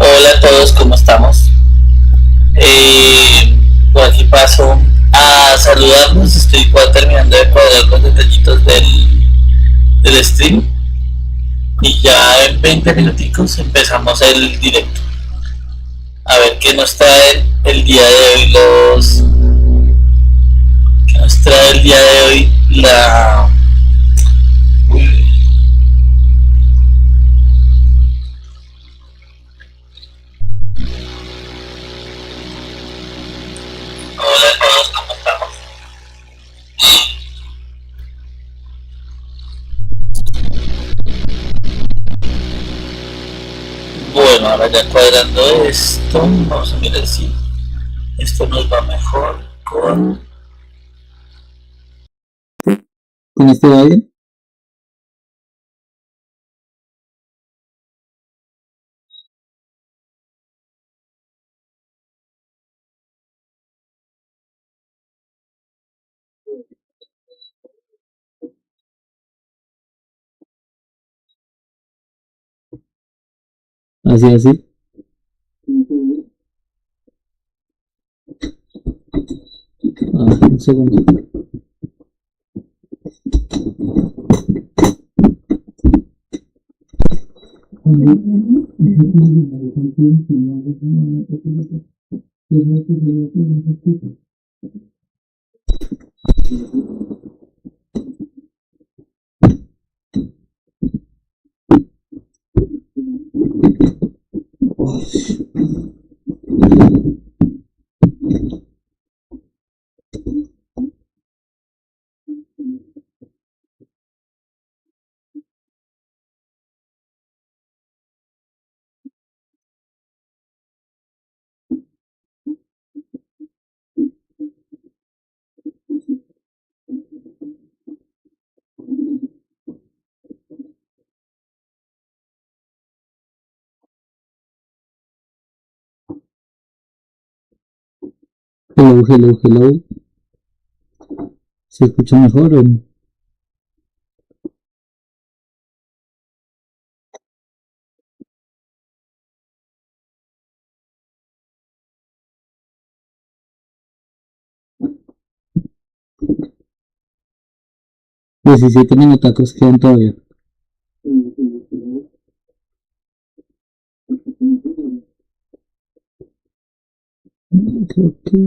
Hola a todos, ¿cómo estamos? Por aquí paso a saludarnos. Estoy terminando de cuadrar los detallitos del stream y ya en 20 minuticos empezamos el directo. A ver qué nos trae el día de hoy qué nos trae el día de hoy la Hola a todos, ¿cómo estamos? Bueno, ahora ya cuadrando esto, vamos a mirar si esto nos va mejor ¿Con este va bien? Así, así. Un segundo. Hello, hello, hello. ¿Se escucha mejor o no? Diecisiete minutacos quedan todavía. Creo que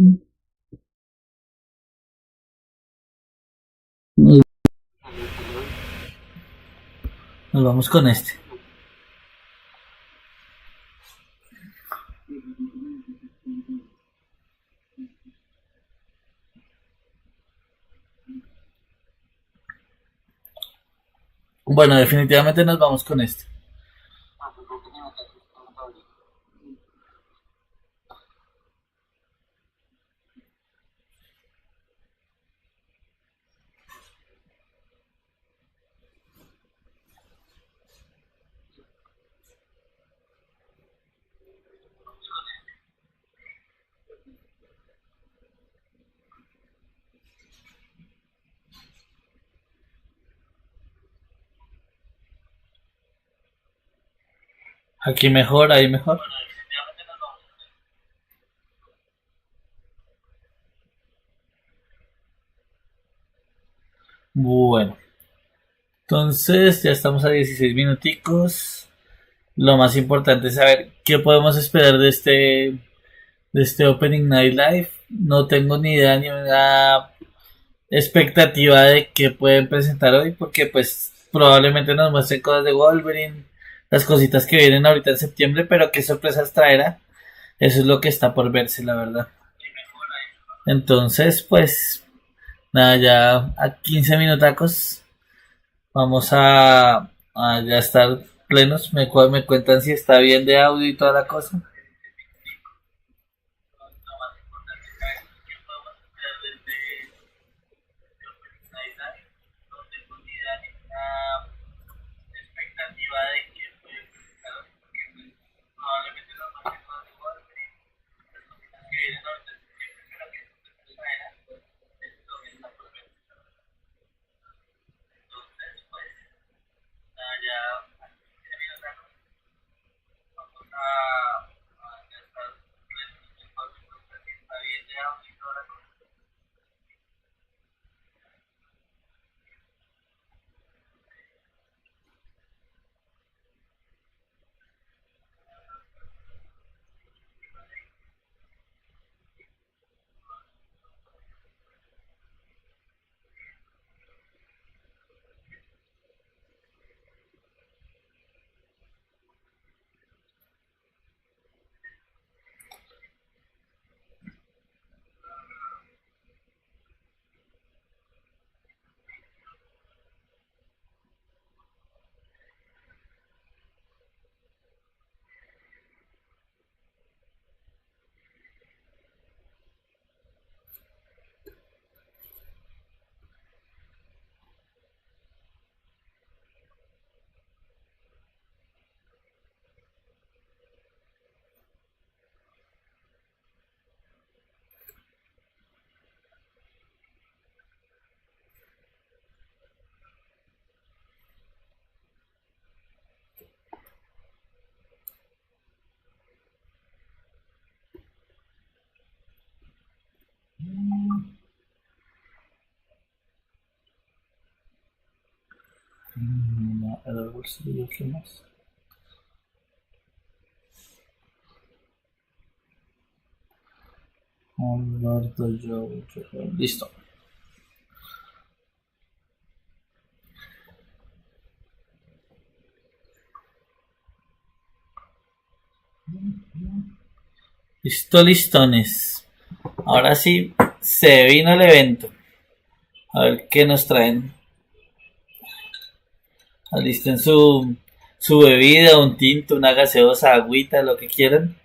nos, nos vamos con este. Bueno, definitivamente nos vamos con este. Aquí mejor, ahí mejor. Bueno, entonces ya estamos a 16 minuticos. Lo más importante es saber qué podemos esperar de este Opening Night Live. No tengo ni idea ni una expectativa de qué pueden presentar hoy, porque pues probablemente nos muestren cosas de Wolverine, las cositas que vienen ahorita en septiembre, pero qué sorpresas traerá. Eso es lo que está por verse, la verdad. Entonces, pues nada, ya a 15 minutacos vamos a ya estar plenos. Me cuentan si está bien de audio y toda la cosa. El bolsillo, ¿qué más? Humberto, yo, listo. Listo, listones. Ahora sí, se vino el evento. A ver qué nos traen. Alisten su bebida, un tinto, una gaseosa, agüita, lo que quieran.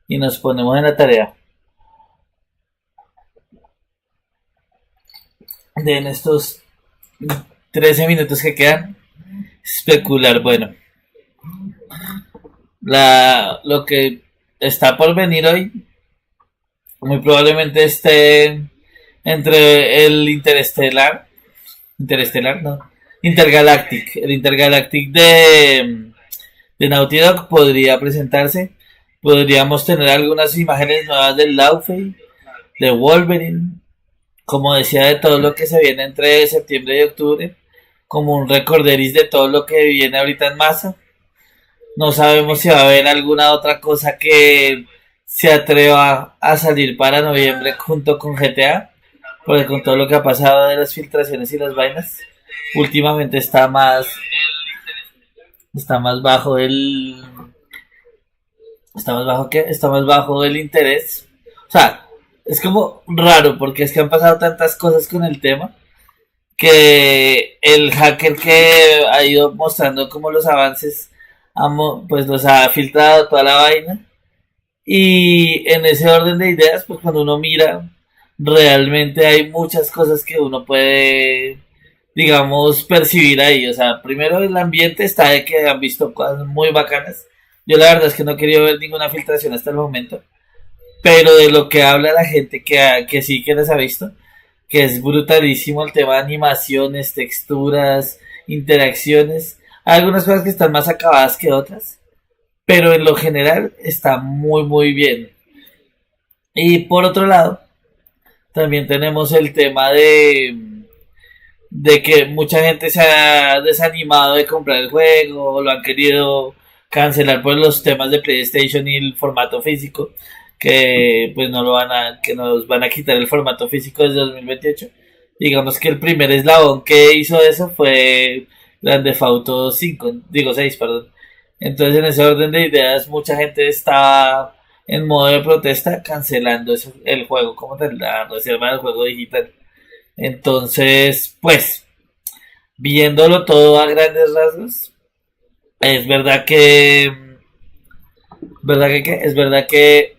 Y nos ponemos en la tarea de en estos 13 minutos que quedan especular. Bueno, lo que está por venir hoy muy probablemente esté entre el interestelar, no, el Intergalactic de Naughty Dog podría presentarse. Podríamos tener algunas imágenes nuevas del Laufey, de Wolverine, como decía, de todo lo que se viene entre septiembre y octubre, como un recorderis de todo lo que viene ahorita en masa. No sabemos si va a haber alguna otra cosa que se atreva a salir para noviembre junto con GTA, porque con todo lo que ha pasado de las filtraciones y las vainas, últimamente está más bajo el está más bajo el interés. O sea, es como raro porque es que han pasado tantas cosas con el tema que el hacker que ha ido mostrando como los avances pues los ha filtrado toda la vaina. Y en ese orden de ideas, pues cuando uno mira, realmente hay muchas cosas que uno puede, digamos, percibir ahí. O sea, primero el ambiente está de que han visto cosas muy bacanas. Yo la verdad es que no he querido ver ninguna filtración hasta el momento. Pero de lo que habla la gente que sí que les ha visto, que es brutalísimo el tema de animaciones, texturas, interacciones. Hay algunas cosas que están más acabadas que otras, pero en lo general está muy muy bien. Y por otro lado, también tenemos el tema de que mucha gente se ha desanimado de comprar el juego, o lo han querido cancelar por los temas de PlayStation y el formato físico, que pues no lo van a, que nos van a quitar el formato físico desde 2028. Digamos que el primer eslabón que hizo eso fue Grand Theft Auto 5, digo 6, perdón. Entonces en ese orden de ideas mucha gente está en modo de protesta cancelando el juego como tal, la reserva del juego digital. Entonces, pues, viéndolo todo a grandes rasgos, es verdad es verdad que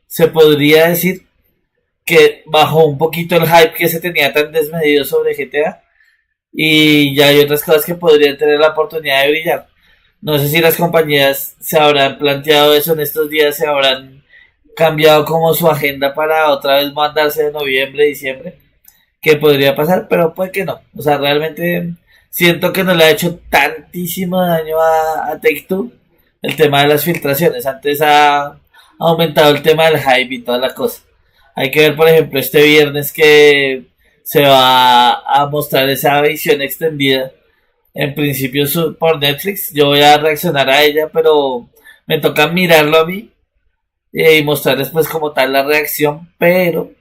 se podría decir que bajó un poquito el hype que se tenía tan desmedido sobre GTA y ya hay otras cosas que podrían tener la oportunidad de brillar. No sé si las compañías se habrán planteado eso en estos días, se habrán cambiado como su agenda para otra vez mandarse de noviembre, diciembre, que podría pasar, pero puede que no. O sea, realmente siento que no le ha hecho tantísimo daño a Take Two el tema de las filtraciones. Antes ha aumentado el tema del hype y toda la cosa. Hay que ver, por ejemplo, este viernes que se va a mostrar esa edición extendida. En principio por Netflix. Yo voy a reaccionar a ella, pero me toca mirarlo a mí y mostrarles pues como tal la reacción, pero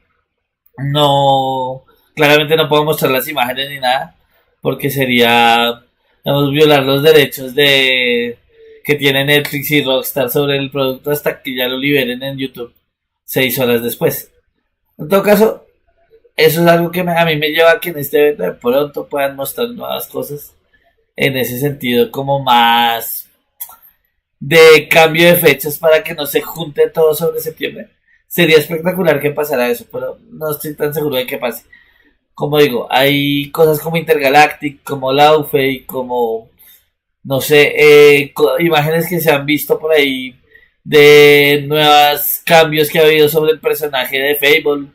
no, claramente no puedo mostrar las imágenes ni nada, porque sería, vamos, violar los derechos de que tiene Netflix y Rockstar sobre el producto hasta que ya lo liberen en YouTube 6 horas después. En todo caso, eso es algo que a mí me lleva a que en este evento de pronto puedan mostrar nuevas cosas en ese sentido, como más de cambio de fechas para que no se junte todo sobre septiembre. Sería espectacular que pasara eso, pero no estoy tan seguro de que pase. Como digo, hay cosas como Intergalactic, como Laufey, como, no sé, imágenes que se han visto por ahí de nuevos cambios que ha habido sobre el personaje de Fable,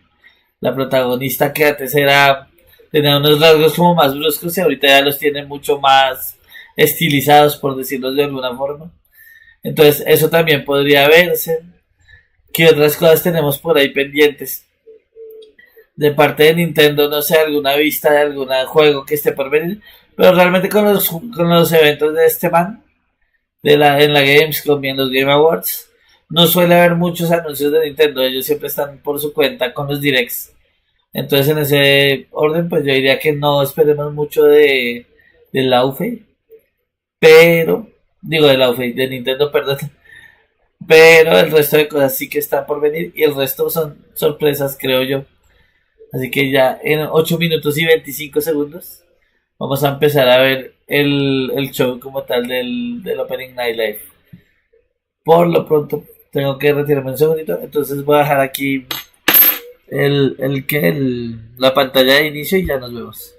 la protagonista que antes tenía unos rasgos como más bruscos y ahorita ya los tiene mucho más estilizados, por decirlo de alguna forma. Entonces, eso también podría verse. ¿Qué otras cosas tenemos por ahí pendientes? de parte de Nintendo, no sé, alguna vista de algún juego que esté por venir. Pero realmente con los eventos de este man, en la Gamescom y en los Game Awards, no suele haber muchos anuncios de Nintendo. Ellos siempre están por su cuenta con los directs. Entonces, en ese orden, pues yo diría que no esperemos mucho de la UFE, pero, digo de la UFE, de Nintendo, perdón, pero el resto de cosas sí que están por venir y el resto son sorpresas, creo yo. Así que ya en 8 minutos y 25 segundos vamos a empezar a ver el show como tal del Opening Night Live. Por lo pronto, tengo que retirarme un segundito, entonces voy a dejar aquí la pantalla de inicio y ya nos vemos.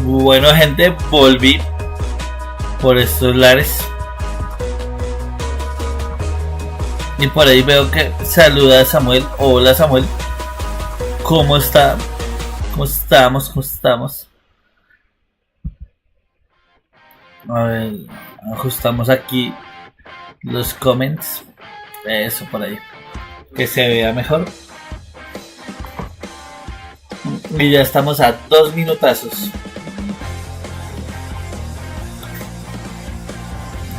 Bueno, gente, volví por estos lares. Y por ahí veo que saluda a Samuel. Hola, Samuel. ¿Cómo está? ¿Cómo estamos? ¿Cómo estamos? A ver, ajustamos aquí los comments. Eso por ahí. Que se vea mejor. Y ya estamos a 2 minutazos.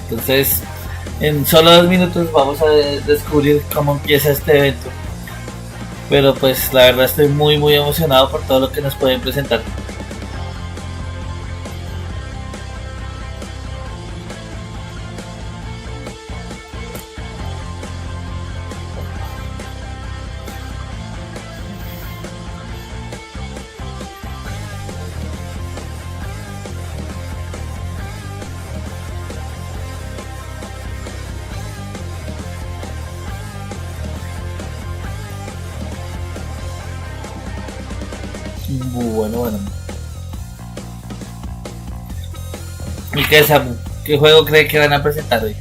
Entonces, en solo 2 minutos vamos a descubrir cómo empieza este evento. Pero pues la verdad estoy muy emocionado por todo lo que nos pueden presentar. Bueno. ¿Y qué, Samu? ¿Qué juego cree que van a presentar hoy?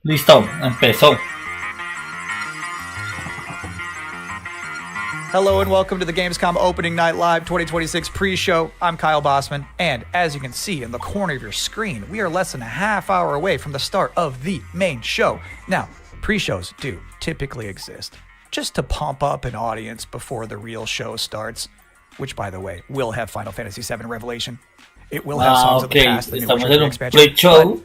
Listo, empezó. Hello and welcome to the Gamescom Opening Night Live 2026 pre-show. I'm Kyle Bossman, and as you can see in the corner of your screen, we are less than a half hour away from the start of the main show. Now, pre-shows do typically exist just to pump up an audience before the real show starts, which, by the way, will have Final Fantasy VII Revelation. It will have songs of the past, the new expansion.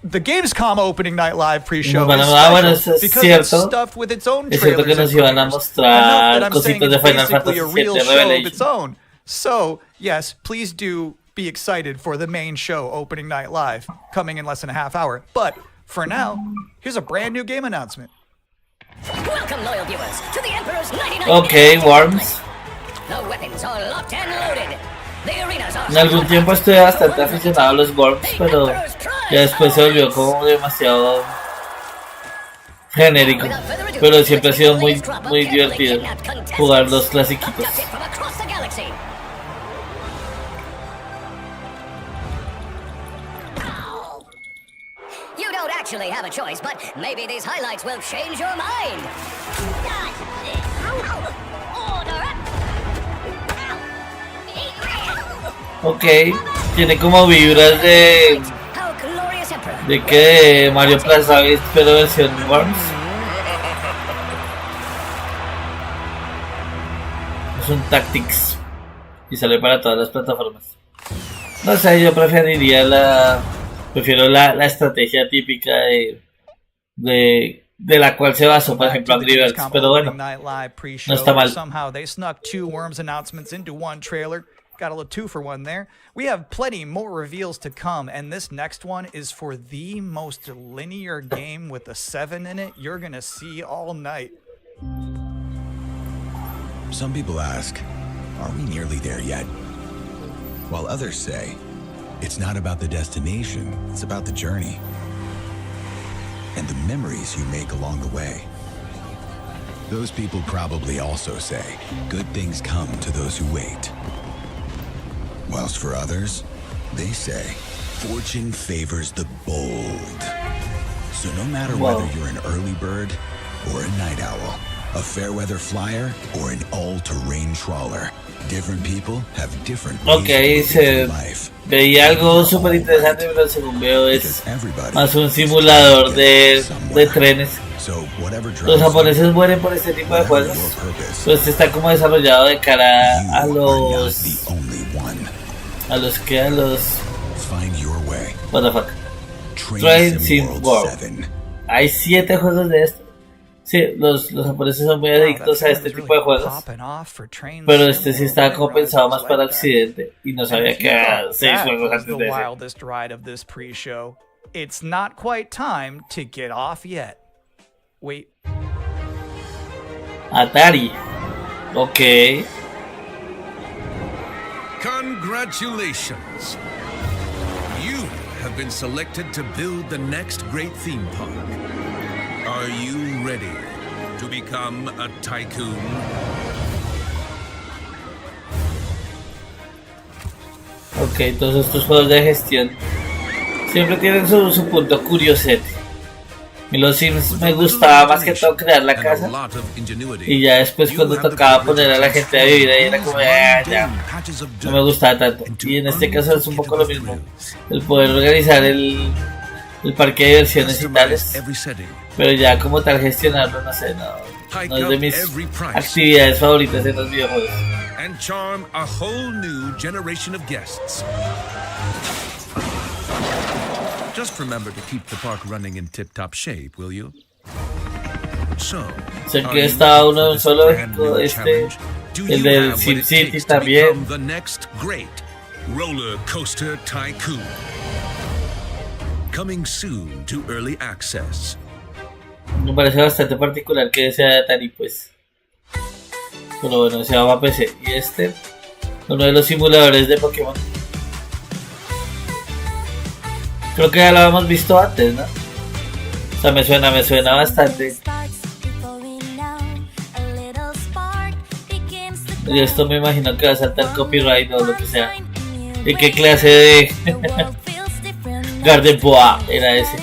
The Gamescom Opening Night Live pre-show is special because it's stuffed with its own trailers and enough that I'm saying it's basically a real show of its own. So, yes, please do be excited for the main show, Opening Night Live, coming in less than a half hour. But, for now, here's a brand new game announcement. Welcome, loyal viewers, to the Emperor's 99. Okay, Worms. The weapons are locked and loaded. En algún tiempo estuve bastante aficionado a los Worms, pero ya después se volvió como demasiado genérico. Pero siempre ha sido muy divertido jugar los clasiquitos. You don't actually have a choice, but maybe these highlights will change your mind. Ok, tiene como vibras de que Mario Plaza, pero versión Worms. Es un Tactics y sale para todas las plataformas. No sé, yo prefiero la estrategia típica de la cual se basó, por ejemplo, Angry Birds, pero bueno, no está mal. Got a little 2-for-1 there. We have plenty more reveals to come, and this next one is for the most linear game with a 7 in it you're gonna see all night. Some people ask, are we nearly there yet? While others say, it's not about the destination, it's about the journey. And the memories you make along the way. Those people probably also say, good things come to those who wait. Whilst for others, they say, fortune favors the bold. So no matter whether you're an early bird or a night owl, a fair weather flyer or an all-terrain trawler. Different people have different ways to live life. Veía algo súper interesante, pero según veo es más un simulador de trenes. Los japoneses mueren por este tipo de juegos. Pues está como desarrollado de cara a los what the fuck, Train Sim World. Hay 7 juegos de esto. Sí, los japoneses son muy adictos a este tipo de juegos, pero este sí estaba como pensado más para Occidente y no sabía que había 6 juegos antes de ese. It's not quite time to get off yet. Wait. Atari. Ok. Congratulations. You have been selected to build the next great theme park. Are you ready to become a tycoon? Ok, todos estos juegos de gestión siempre tienen su punto curiosete. Y los Sims me gustaba más que todo crear la casa, y ya después cuando tocaba poner a la gente a vivir ahí era como ya no me gustaba tanto. Y en este caso es un poco lo mismo, el poder organizar el parque de diversiones y tales, pero ya como tal gestionarlo no sé, no es de mis actividades favoritas en los videojuegos. And charm a whole new generation of guests. Just remember to keep the park running in tip-top shape, will you? Sé que está uno de un solo México, el del SimCity también. The next great roller coaster tycoon. Coming soon to early access. Me parece bastante particular que sea de Atari, pues. Pero bueno, se va a PC. Y uno de los simuladores de Pokémon. Creo que ya lo habíamos visto antes, ¿no? O sea, me suena bastante. Y esto me imagino que va a saltar copyright o lo que sea. ¿Y qué clase de Gardepoa era ese?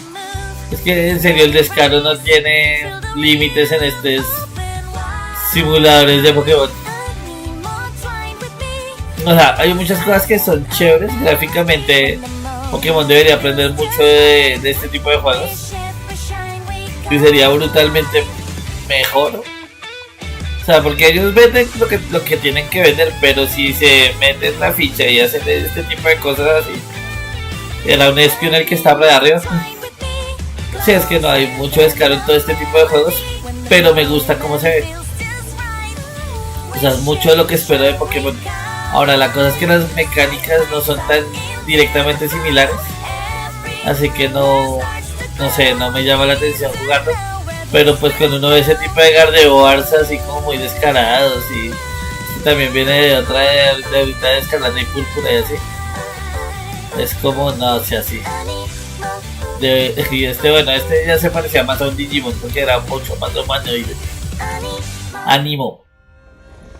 Es que en serio el descaro no tiene límites en estos simuladores de Pokémon. O sea, hay muchas cosas que son chéveres gráficamente. Pokémon debería aprender mucho de este tipo de juegos y sería brutalmente mejor. O sea, porque ellos venden lo que tienen que vender, pero si se meten la ficha y hacen este tipo de cosas así, era un espion el que está por arriba. Sí, es que no hay mucho descaro en todo este tipo de juegos, pero me gusta cómo se ve. O sea, es mucho de lo que espero de Pokémon. Ahora, la cosa es que las mecánicas no son tan directamente similares, así que no sé, no me llama la atención jugarlo. Pero pues cuando uno ve ese tipo de Gardevoirs así como muy descarados y también viene de otra de ahorita de Escarlata y Púrpura y así, es como no sé, así y bueno, ya se parecía más a un Digimon porque era mucho más humanoide. Ánimo.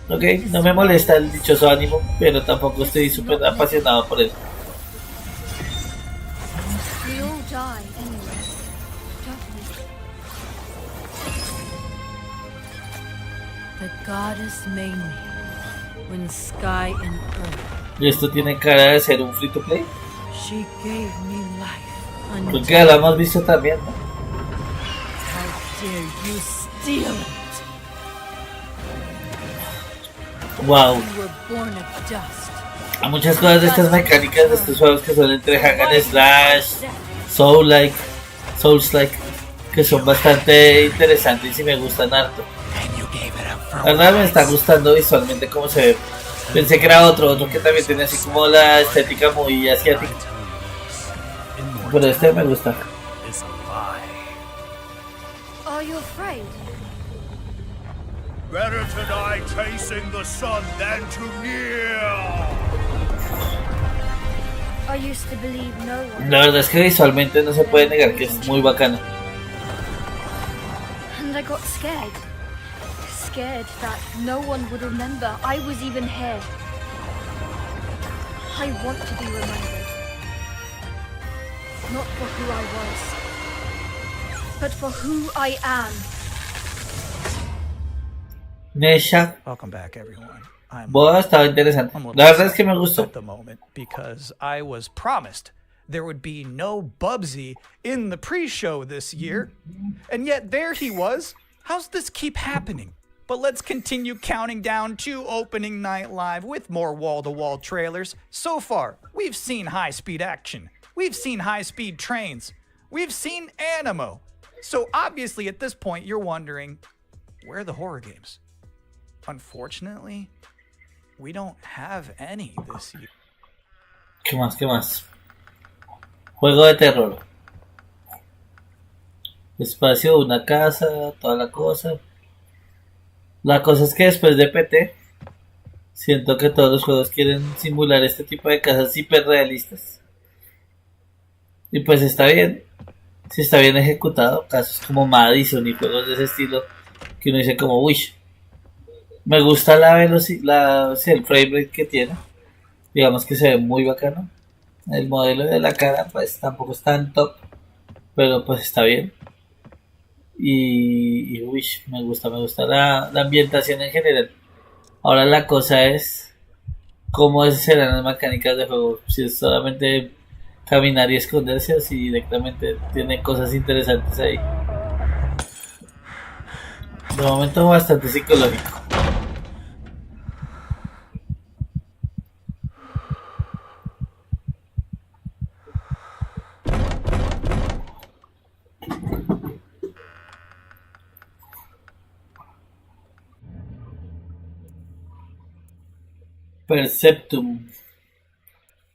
Ok, no me molesta el dichoso ánimo, pero tampoco estoy súper apasionado por él. ¿Y esto tiene cara de ser un free to play? Creo que ya lo hemos visto también, ¿no? Wow. Hay muchas cosas de estas mecánicas de estos juegos que son entre hack and slash, Souls-like, que son bastante interesantes y me gustan harto. La verdad me está gustando visualmente cómo se ve. Pensé que era otro que también tiene así como la estética muy asiática, pero este me gusta. Better to die chasing the sun than to kneel. I used to believe no one. La verdad es que visualmente no se puede negar que es muy bacano. And I got scared. Scared that no one would remember I was even here. I want to be remembered. Not for who I was, but for who I am. Nesha. Welcome back, everyone. I'm Boa estaba interesante. a little La verdad es que me gustó. at the moment because I was promised there would be no Bubsy in the pre-show this year, and yet there he was. How's this keep happening? But let's continue counting down to opening night live with more wall-to-wall trailers. So far, we've seen high-speed action. We've seen high-speed trains. We've seen animo. So obviously at this point you're wondering, where are the horror games? Unfortunately, we don't have any this year. ¿Qué más? ¿Qué más? Juego de terror. Espacio, una casa, toda la cosa. La cosa es que después de PT, siento que todos los juegos quieren simular este tipo de casas hiperrealistas. Y pues está bien, si está bien ejecutado, casos como Madison y juegos de ese estilo, que uno dice como, uy, me gusta la velocidad, el frame rate que tiene, digamos que se ve muy bacano. El modelo de la cara pues tampoco es tan top, pero pues está bien. Y uy, me gusta la ambientación en general. Ahora la cosa es cómo serán las mecánicas de juego, si es solamente caminar y esconderse o si directamente tiene cosas interesantes ahí. De momento bastante psicológico. Perceptum.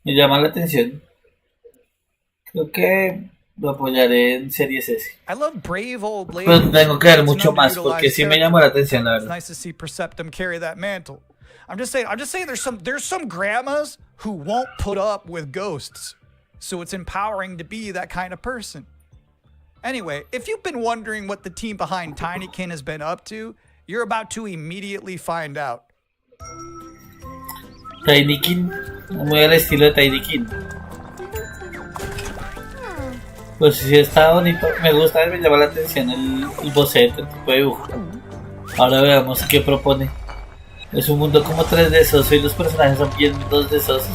Me llama la atención. Creo que lo apoyaré en Series S. I love brave old lady. Pero tengo que ver It's mucho an más porque underutilized sí me character. llamó la atención, la It's verdad. nice to see Perceptum carry that mantle. I'm just saying there's some grandmas who won't put up with ghosts. So it's empowering to be that kind of person. Anyway, if you've been wondering what the team behind Tinykin has been up to, you're about to immediately find out. Tinykin, muy al estilo de Tinykin. Pues sí está bonito, me gusta, me llama la atención el boceto, el tipo de dibujo. Ahora veamos qué propone. Es un mundo como 3D soso y los personajes son bien 2D sosos,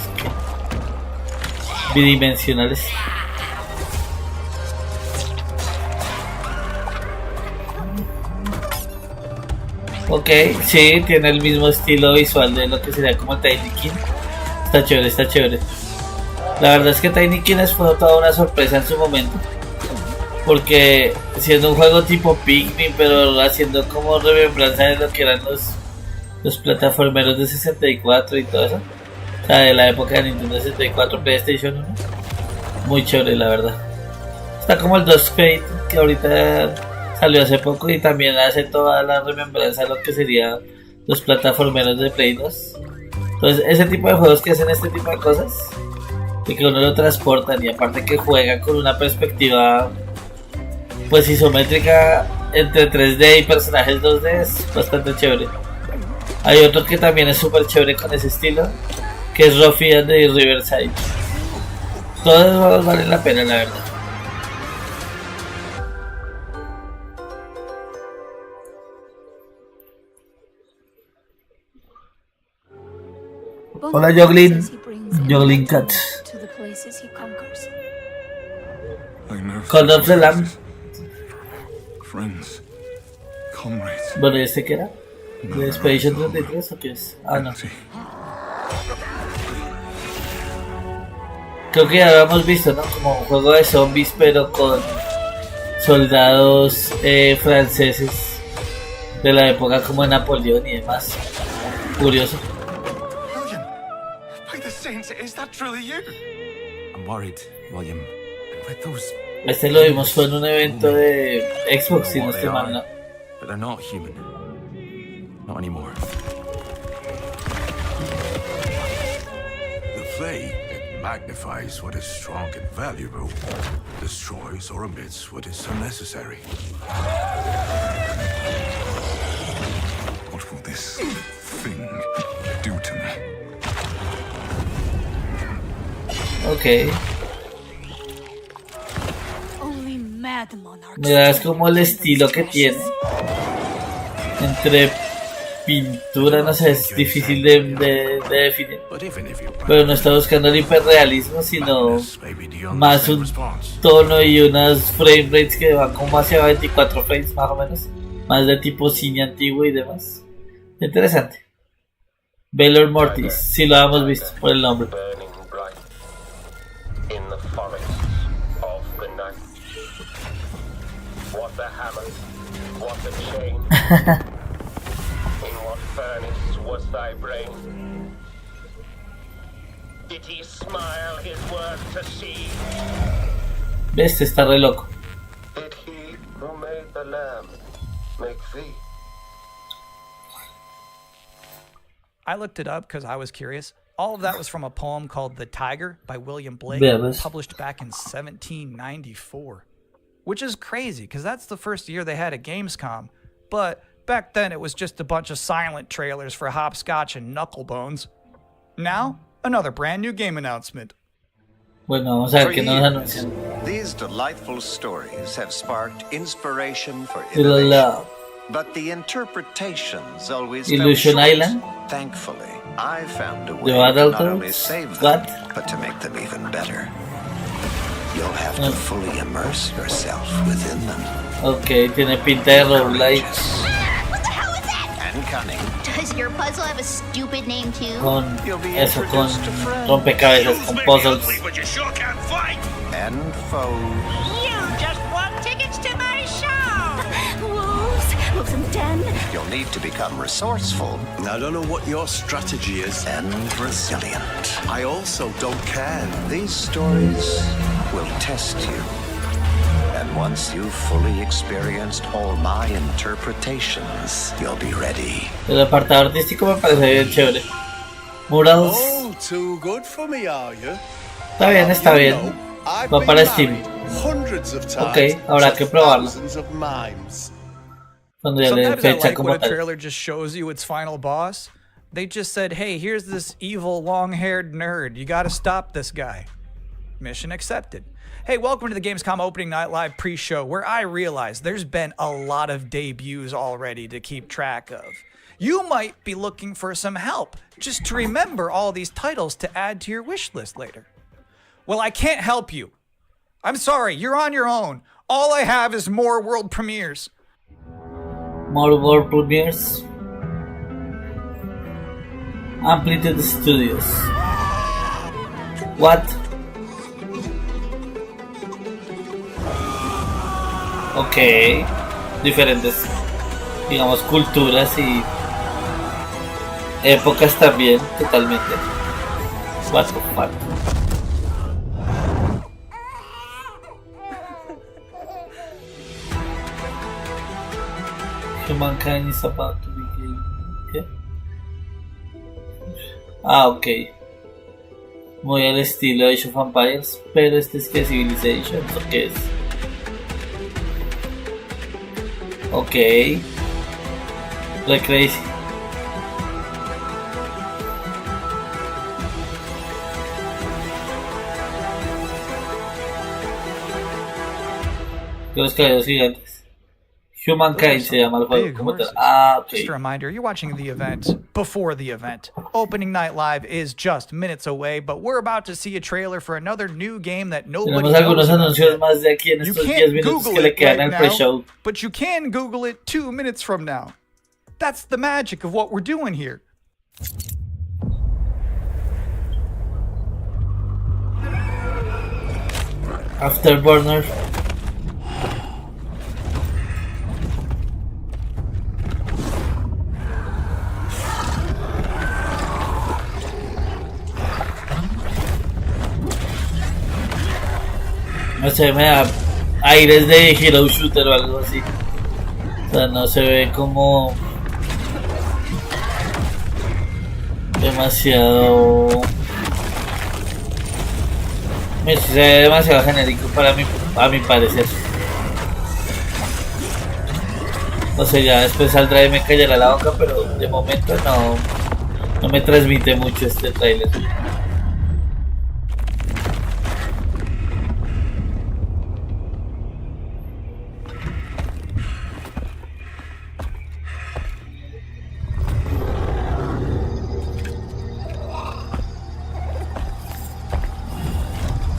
bidimensionales. Ok, sí, tiene el mismo estilo visual de lo que sería como Tinykin. Está chévere, está chévere. La verdad es que Tinykin fue toda una sorpresa en su momento. Porque siendo un juego tipo Pikmin, pero haciendo como remembranza de lo que eran los plataformeros de 64 y todo eso. O sea, de la época de Nintendo 64, PlayStation 1. Muy chévere, la verdad. Está como el Dust Fate, que ahorita salió hace poco y también hace toda la remembranza de lo que sería los plataformeros de Play 2. Entonces, ese tipo de juegos que hacen este tipo de cosas, y que uno lo transportan y aparte que juega con una perspectiva pues isométrica entre 3D y personajes 2D, es bastante chévere. Hay otro que también es súper chévere con ese estilo, que es Ruffy and the Riverside. Todos los juegos valen la pena, la verdad. Hola Joglin, Joglin Cat. Call of the Lamb. Friends, comrades, Bueno, ¿y este qué era? ¿De Expedition 33 o qué es? Ah, no. Creo que ya lo hemos visto, ¿no? Como un juego de zombies, pero con soldados franceses de la época como de Napoleón y demás. Curioso. William, by the saints, is that truly you? I'm worried, William. With those Este lo vimos fue en un evento de Xbox, si no estoy mal, ¿no? but they're not human. Not anymore. The flame, it magnifies what is strong and valuable, destroys or omits what is unnecessary. What will this thing do to me? Ok. Mira, es como el estilo que tiene entre pintura, no sé, es difícil de definir. But even if you Pero no está buscando el hiperrealismo, sino madness may be the only más safe un response. tono y unas frame rates que van como hacia 24 frames más o menos. Más de tipo cine antiguo y demás. Interesante. Baylor Mortis, si lo hemos visto por el nombre. Burning bright in the forests of the night. What the hammer, what the chain, in what furnace was thy brain? Did he smile his work to see? Este está re loco. Did he who made the lamb make thee? I looked it up because I was curious. All of that was from a poem called The Tiger by William Blake, Veamos. published back in 1794. Which is crazy, because that's the first year they had a Gamescom. But back then it was just a bunch of silent trailers for Hopscotch and Knucklebones. Now, another brand new game announcement. Bueno, vamos a ver For qué nos years, anuncian. these delightful stories have sparked inspiration for Little innovation. Love. But the interpretations always Illusion fell short. Island? Thankfully, I found a The way to not Battletoads? only save them, What? but to make them even better. You'll have to fully immerse yourself within them. Ok, tiene pinta de roguelike What the hell is that? And cunning. Does your puzzle have a stupid name too? con You'll be eso, con introduced to friends. rompecabezas, con puzzles. but you sure can't fight. And foes. You just want tickets to my show! Wolves and den. You'll need to become resourceful I don't know what your strategy is. and resilient. I also don't care. These stories will test you. And once you've fully experienced all my interpretations, you'll be ready. El apartado artístico me parece bien chévere. Murals, Oh, too good for me, are you? está bien, está bien. I've Va been para Steam. married hundreds of times Ok, habrá to que probarlo. thousands of mimes. Cuando ya le dé Sometimes I fecha like como when a tal. trailer just shows you its final boss. They just said, hey, here's this evil long-haired nerd. You gotta stop this guy. Mission accepted. Hey, welcome to the Gamescom Opening Night Live pre-show, where I realize there's been a lot of debuts already to keep track of. You might be looking for some help, just to remember all these titles to add to your wish list later. Well, I can't help you. I'm sorry, you're on your own. All I have is more world premieres. More World Premiers. Amplitude Studios. What? Ok. Diferentes, digamos, culturas y épocas también, totalmente. What the fuck. Humankind is about to begin. ¿Qué? Ah, ok. Muy al estilo de Age of Empires, pero este es que Civilization, ¿o qué es? Ok. Re crazy. Los caballeros gigantes. Humankind se llama el juego como tal. Ah, ok. Just a reminder, you're watching the event before the event. Opening Night Live is just minutes away, but we're about to see a trailer for another new game that nobody Tenemos knows algunos about anuncios yet. más de aquí en You estos 10 can't minutos Google que le it quedan right al pre-show. now, but you can Google it 2 minutes from now. That's the magic of what we're doing here. Afterburner. No sé, me da aires de Hero Shooter o algo así. O sea, no se ve como demasiado. Se ve demasiado genérico para mí, a mi parecer. O sea, ya después saldrá y me callará la boca, pero de momento no me transmite mucho este trailer.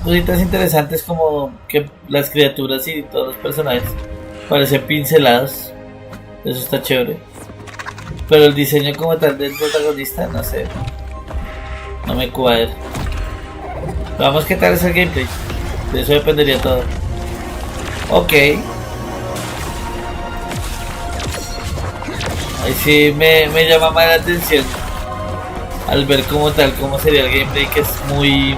cositas interesantes como que las criaturas y todos los personajes parecen pincelados. Eso está chévere. Pero el diseño como tal del protagonista, no sé. No me cuadra. Vamos, ¿qué tal es el gameplay? De eso dependería todo. Ok. Ahí sí me llama más la atención. Al ver como tal, cómo sería el gameplay, que es muy...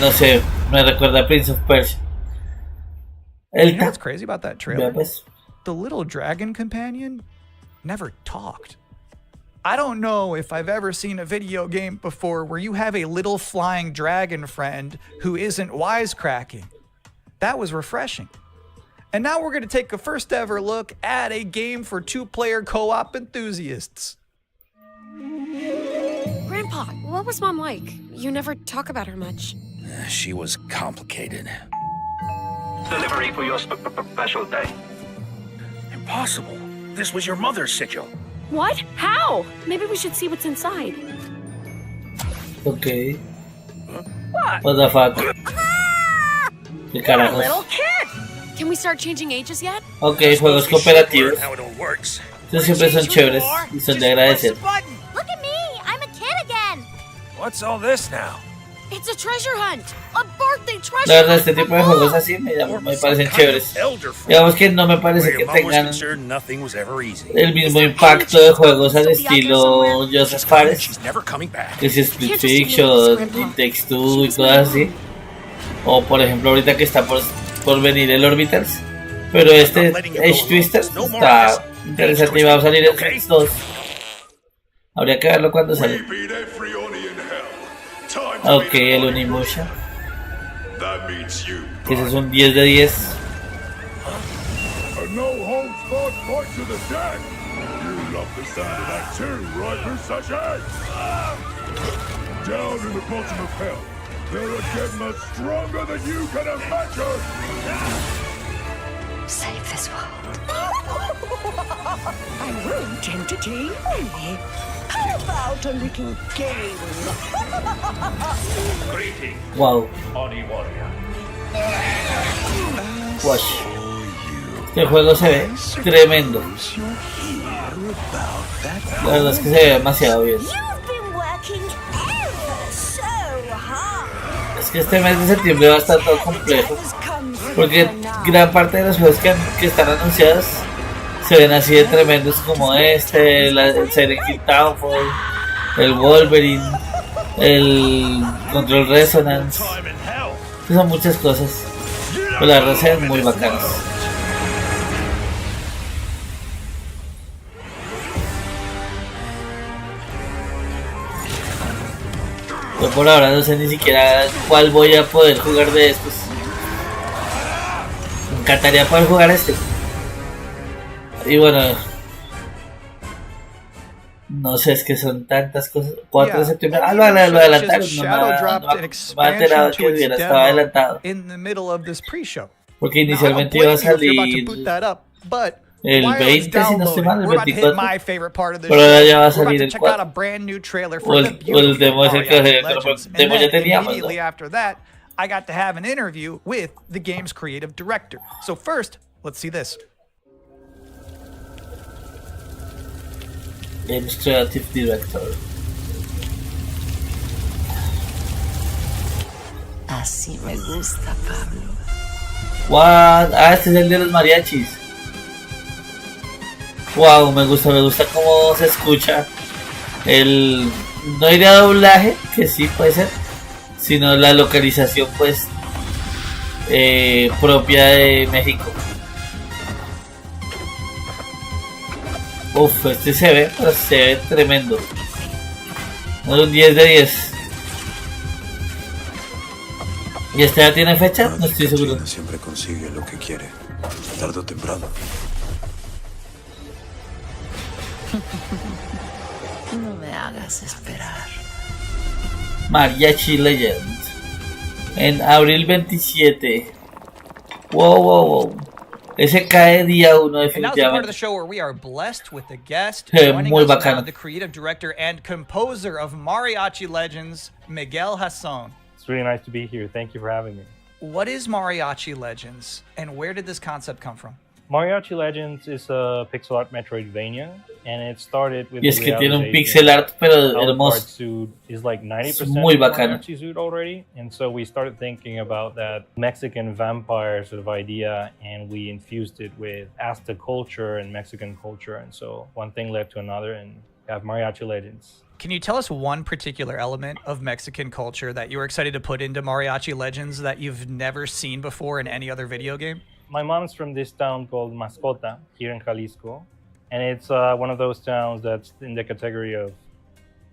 no sé, me recuerda a Prince of Persia. You know what's crazy about that trailer? Pues. The little dragon companion never talked. I don't know if I've ever seen a video game before where you have a little flying dragon friend who isn't wisecracking. That was refreshing. And now we're going to take a first ever look at a game for two-player co-op enthusiasts. Grandpa, what was Mom like? You never talk about her much. She was complicated. Delivery for your special day. Impossible. This was your mother's sigil. What? How? Maybe we should see what's inside. Okay. What the fuck? ¿Qué carajos? Little kid. Can we start changing ages yet? Ok, juegos cooperativos. Estos siempre son chéveres y son de agradecer. Look at me! I'm a kid again! What's all this now? It's a treasure hunt. A birthday treasure La verdad, este tipo de juegos así me parecen chéveres. Digamos que no me parece que tengan el mismo impacto de juegos al estilo Joseph Fares, que si Split Fiction, It Takes Two y cosas así. O por ejemplo ahorita que está por venir el Orbitals. Pero este Edge Twister está interesante y va a salir el Hex 2. Habría que verlo cuando sale. Ok, el Onimusha. Ese es un 10 de 10. Save this world. I won't entertain me. How about a little game? Greetings, Wow. Oni Warrior. Wash. Este juego se ve tremendo. La verdad es que se ve demasiado bien. Es que este mes de septiembre va a estar todo complejo. Porque gran parte de los juegos que están anunciados se ven así de tremendos como el Silent Hill Downfall, el Wolverine, el Control Resonance. Son muchas cosas. Pero la verdad se ven muy bacanas. Yo por ahora no sé ni siquiera cuál voy a poder jugar de estos. Me encantaría poder jugar este. Y bueno, no sé, es que son tantas cosas. 4 de septiembre. Ah, lo adelantaron. No me ha enterado que hubiera estado adelantado. Porque inicialmente iba a salir el 20, si no estoy mal, el 24. Pero ahora ya va a salir el 4. O el demo es el que el demo ya teníamos, ¿no? I got to have an interview with the game's creative director. So first, let's see this. Game's creative director. Así me gusta, Pablo. What? Ah, este es el de los mariachis. Wow, me gusta cómo se escucha. No iría a doblaje, que sí puede ser, sino la localización pues propia de México. Uf, este se ve tremendo. Un 10 de 10. ¿Y este ya tiene fecha? No estoy seguro. Siempre consigue lo que quiere, tarde o temprano. No me hagas esperar. Mariachi Legend. En abril 27. Wow. Ese cae día 1 definitivamente. Muy bacano. The creative director and composer of Mariachi Legends, Miguel Hasson. It's really nice to be here. Thank you for having me. What is Mariachi Legends, and where did this concept come from? Mariachi Legends is a pixel art Metroidvania, and it started with Y es que tiene un pixel art, pero hermoso. Suit is like 90% Es muy bacano. Mariachi suit already, and so we started thinking about that Mexican vampire sort of idea, and we infused it with Aztec culture and Mexican culture, and so one thing led to another, and we have Mariachi Legends. Can you tell us one particular element of Mexican culture that you were excited to put into Mariachi Legends that you've never seen before in any other video game? My mom's from this town called Mascota here in Jalisco, and it's one of those towns that's in the category of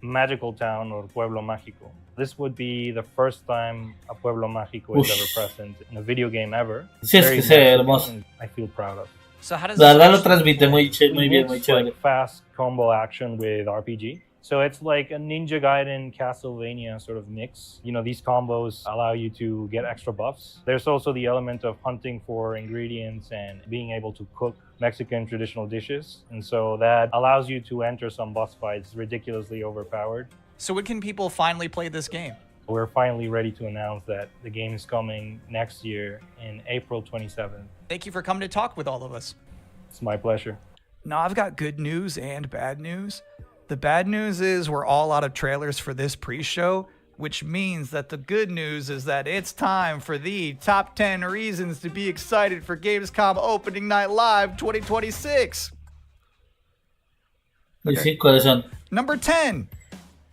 magical town or pueblo mágico. This would be the first time a pueblo mágico is ever present in a video game ever. Sí, es que se ve hermoso. I feel proud of. So how does La verdad lo transmite muy bien, muy It's chévere. like fast combo action with RPG. So it's like a Ninja Gaiden Castlevania sort of mix. You know, these combos allow you to get extra buffs. There's also the element of hunting for ingredients and being able to cook Mexican traditional dishes. And so that allows you to enter some boss fights ridiculously overpowered. So when can people finally play this game? We're finally ready to announce that the game is coming next year in April 27th. Thank you for coming to talk with all of us. It's my pleasure. Now, I've got good news and bad news. The bad news is we're all out of trailers for this pre-show, which means that the good news is that it's time for the top 10 reasons to be excited for Gamescom Opening Night Live 2026. Okay. ¿Cuáles son? Number 10,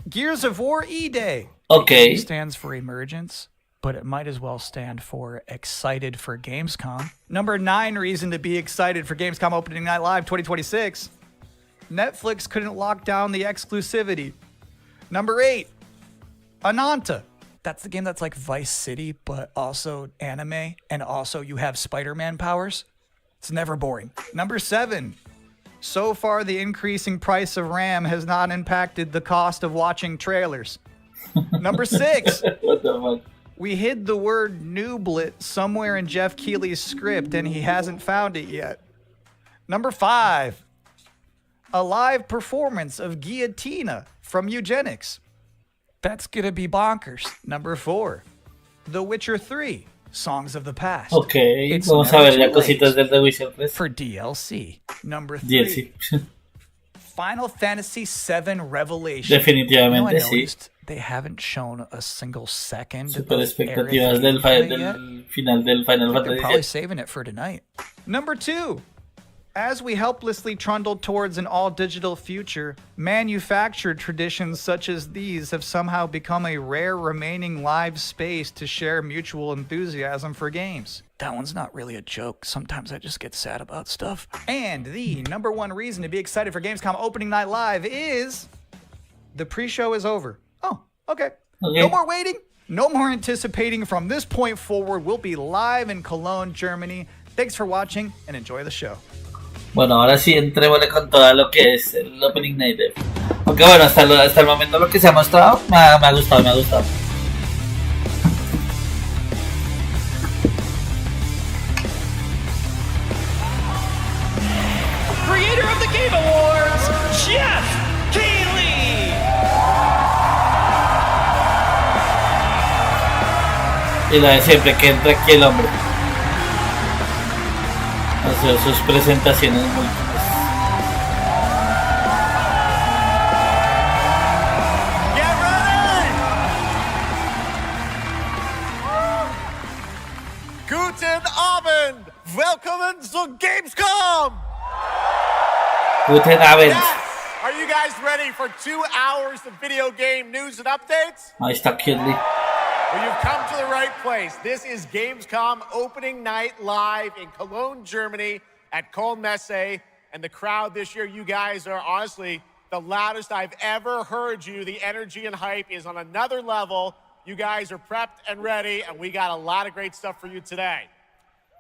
Gears of War E-Day. Okay. E stands for emergence, but it might as well stand for excited for Gamescom. Number 9 reason to be excited for Gamescom Opening Night Live 2026. Netflix couldn't lock down the exclusivity. Number 8, Ananta. That's the game that's like Vice City, but also anime, and also you have Spider-Man powers. It's never boring. Number 7, so far the increasing price of RAM has not impacted the cost of watching trailers. Number 6, What the fuck? we hid the word nooblet somewhere in Jeff Keighley's script and he hasn't found it yet. Number 5, a live performance of Guillotina from Eugenics. That's gonna be bonkers. Number 4, The Witcher 3, Songs of the Past. Okay, It's vamos a never ver too ya late cositas del The Witcher 3. for DLC. Number 3, DLC. Final Fantasy VII Revelation. Definitivamente I sí. noticed they haven't shown a single second Super of expectativas Aerith del gameplay yet. final del Final They're Fantasy. probably saving it for tonight. Number 2, as we helplessly trundle towards an all-digital future, manufactured traditions such as these have somehow become a rare remaining live space to share mutual enthusiasm for games. That one's not really a joke. Sometimes I just get sad about stuff. And the number 1 reason to be excited for Gamescom Opening Night Live is the pre-show is over. Oh, okay. No more waiting. No more anticipating. From this point forward, we'll be live in Cologne, Germany. Thanks for watching and enjoy the show. Bueno, ahora sí entrémosle con todo lo que es el Opening Night. Aunque bueno, hasta el momento lo que se ha mostrado me ha gustado, me ha gustado. Creator of the Game Awards, Jeff Keighley! Y la de siempre, que entra aquí el hombre. Hacer sus presentaciones múltiples. Get ready! Guten Abend! Willkommen zu Gamescom! Guten Abend. Yes! Are you guys ready for 2 hours of video game news and updates? Ahí está Kidley. Well, you've come to the right place. This is Gamescom Opening Night Live in Cologne, Germany at Messe. And the crowd this year, you guys are honestly the loudest I've ever heard you. The energy and hype is on another level. You guys are prepped and ready, and we got a lot of great stuff for you today.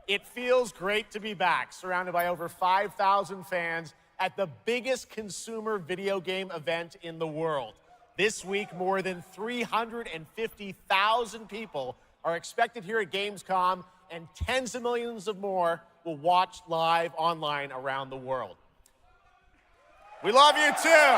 It feels great to be back, surrounded by over 5,000 fans at the biggest consumer video game event in the world. This week, more than 350,000 people are expected here at Gamescom, and tens of millions of more will watch live online around the world. We love you too.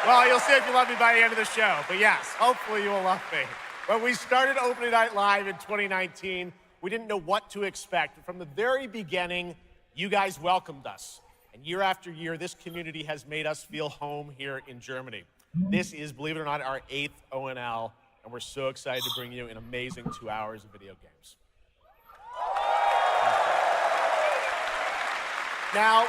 Well, you'll see if you love me by the end of the show, but yes, hopefully you will love me. When we started Opening Night Live in 2019, we didn't know what to expect. From the very beginning, you guys welcomed us. And year after year, this community has made us feel home here in Germany. This is, believe it or not, our 8th ONL, and we're so excited to bring you an amazing 2 hours of video games. Now,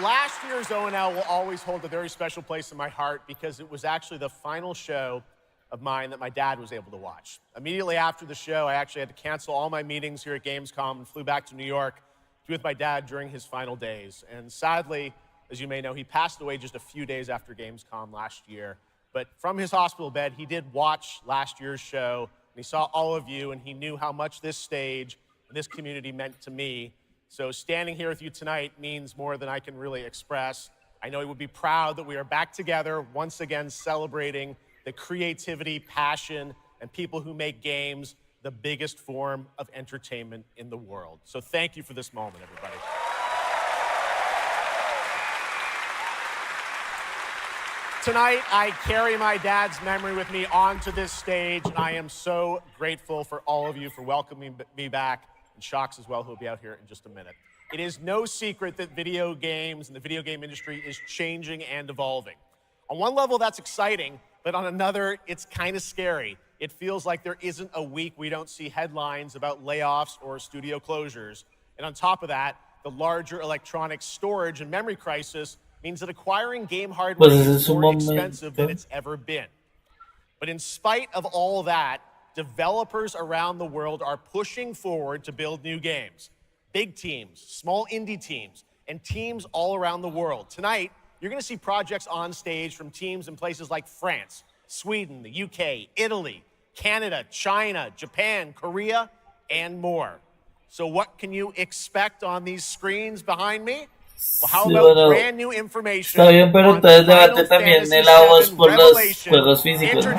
last year's ONL will always hold a very special place in my heart because it was actually the final show of mine that my dad was able to watch. Immediately after the show, I actually had to cancel all my meetings here at Gamescom and flew back to New York to be with my dad during his final days. And sadly, as you may know, he passed away just a few days after Gamescom last year. But from his hospital bed, he did watch last year's show, and he saw all of you, and he knew how much this stage and this community meant to me. So standing here with you tonight means more than I can really express. I know he would be proud that we are back together, once again celebrating the creativity, passion, and people who make games the biggest form of entertainment in the world. So thank you for this moment, everybody. Tonight, I carry my dad's memory with me onto this stage. I am so grateful for all of you for welcoming me back, and Shocks as well, who will be out here in just a minute. It is no secret that video games and the video game industry is changing and evolving. On one level, that's exciting, but on another, it's kind of scary. It feels like there isn't a week we don't see headlines about layoffs or studio closures. And on top of that, the larger electronic storage and memory crisis means that acquiring game hardware is more expensive than it's ever been. But in spite of all that, developers around the world are pushing forward to build new games. Big teams, small indie teams, and teams all around the world. Tonight, you're going to see projects on stage from teams in places like France, Sweden, the UK, Italy, Canada, China, Japan, Korea, and more. So what can you expect on these screens behind me? Well, how about brand new information? Está bien, pero entonces debate también de la voz por los juegos físicos, ¿no? O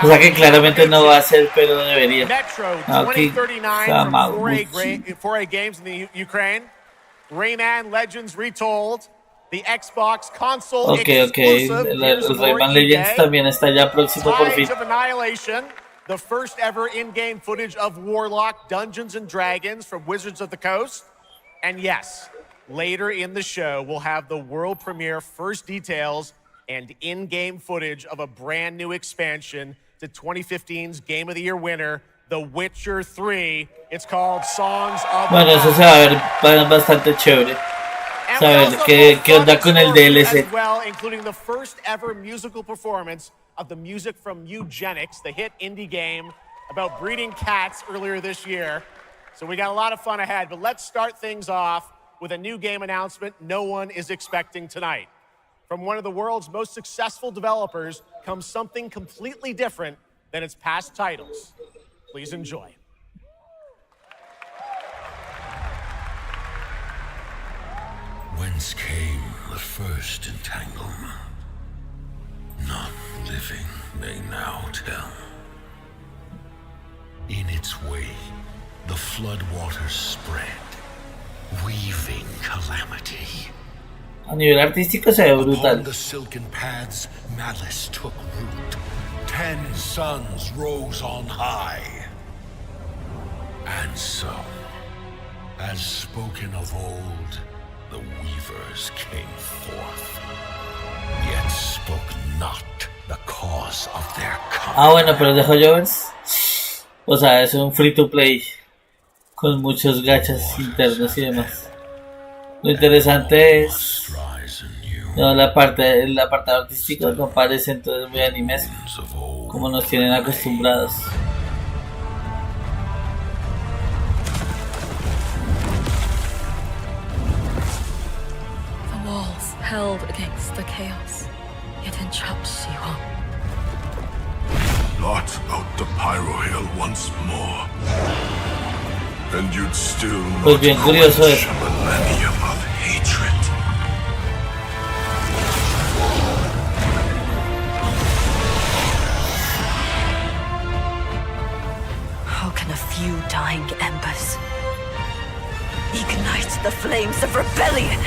sea que claramente no va a ser, pero debería. Aquí, 4A Games in the Ukraine, Rayman Legends Retold, the Xbox console exclusive. El Rayman Legends también está ya próximo por fin. Of Annihilation, the first ever in-game footage of Warlock Dungeons and Dragons from Wizards of the Coast, and yes, later in the show, we'll have the world premiere first details and in-game footage of a brand new expansion to 2015's Game of the Year winner, The Witcher 3. It's called Songs of the Bueno, eso se va a ver bastante chévere. Saber qué onda con el DLC. As well, including the first ever musical performance of the music from Eugenics, the hit indie game about breeding cats earlier this year. So we got a lot of fun ahead, but let's start things off with a new game announcement no one is expecting tonight. From one of the world's most successful developers comes something completely different than its past titles. Please enjoy. Whence came the first entanglement? None living may now tell. In its way, the floodwaters spread, weaving calamity. A nivel artístico se ve brutal. Upon the silken paths, malice took root. 10 suns rose on high. And so, as spoken of old, the weavers came forth, yet spoke not the cause of their coming. Bueno, pero de Hoyovers, o sea, es un free to play con muchos gachas internos y demás. Lo interesante es no, la parte artística no parece entonces muy animesco como nos tienen acostumbrados. The walls held against the chaos, yet entrapped she won. Blot out the Pyro Hill once more, and you'd still not quench a millennium of hatred. How can a few dying embers ignite the flames of rebellion?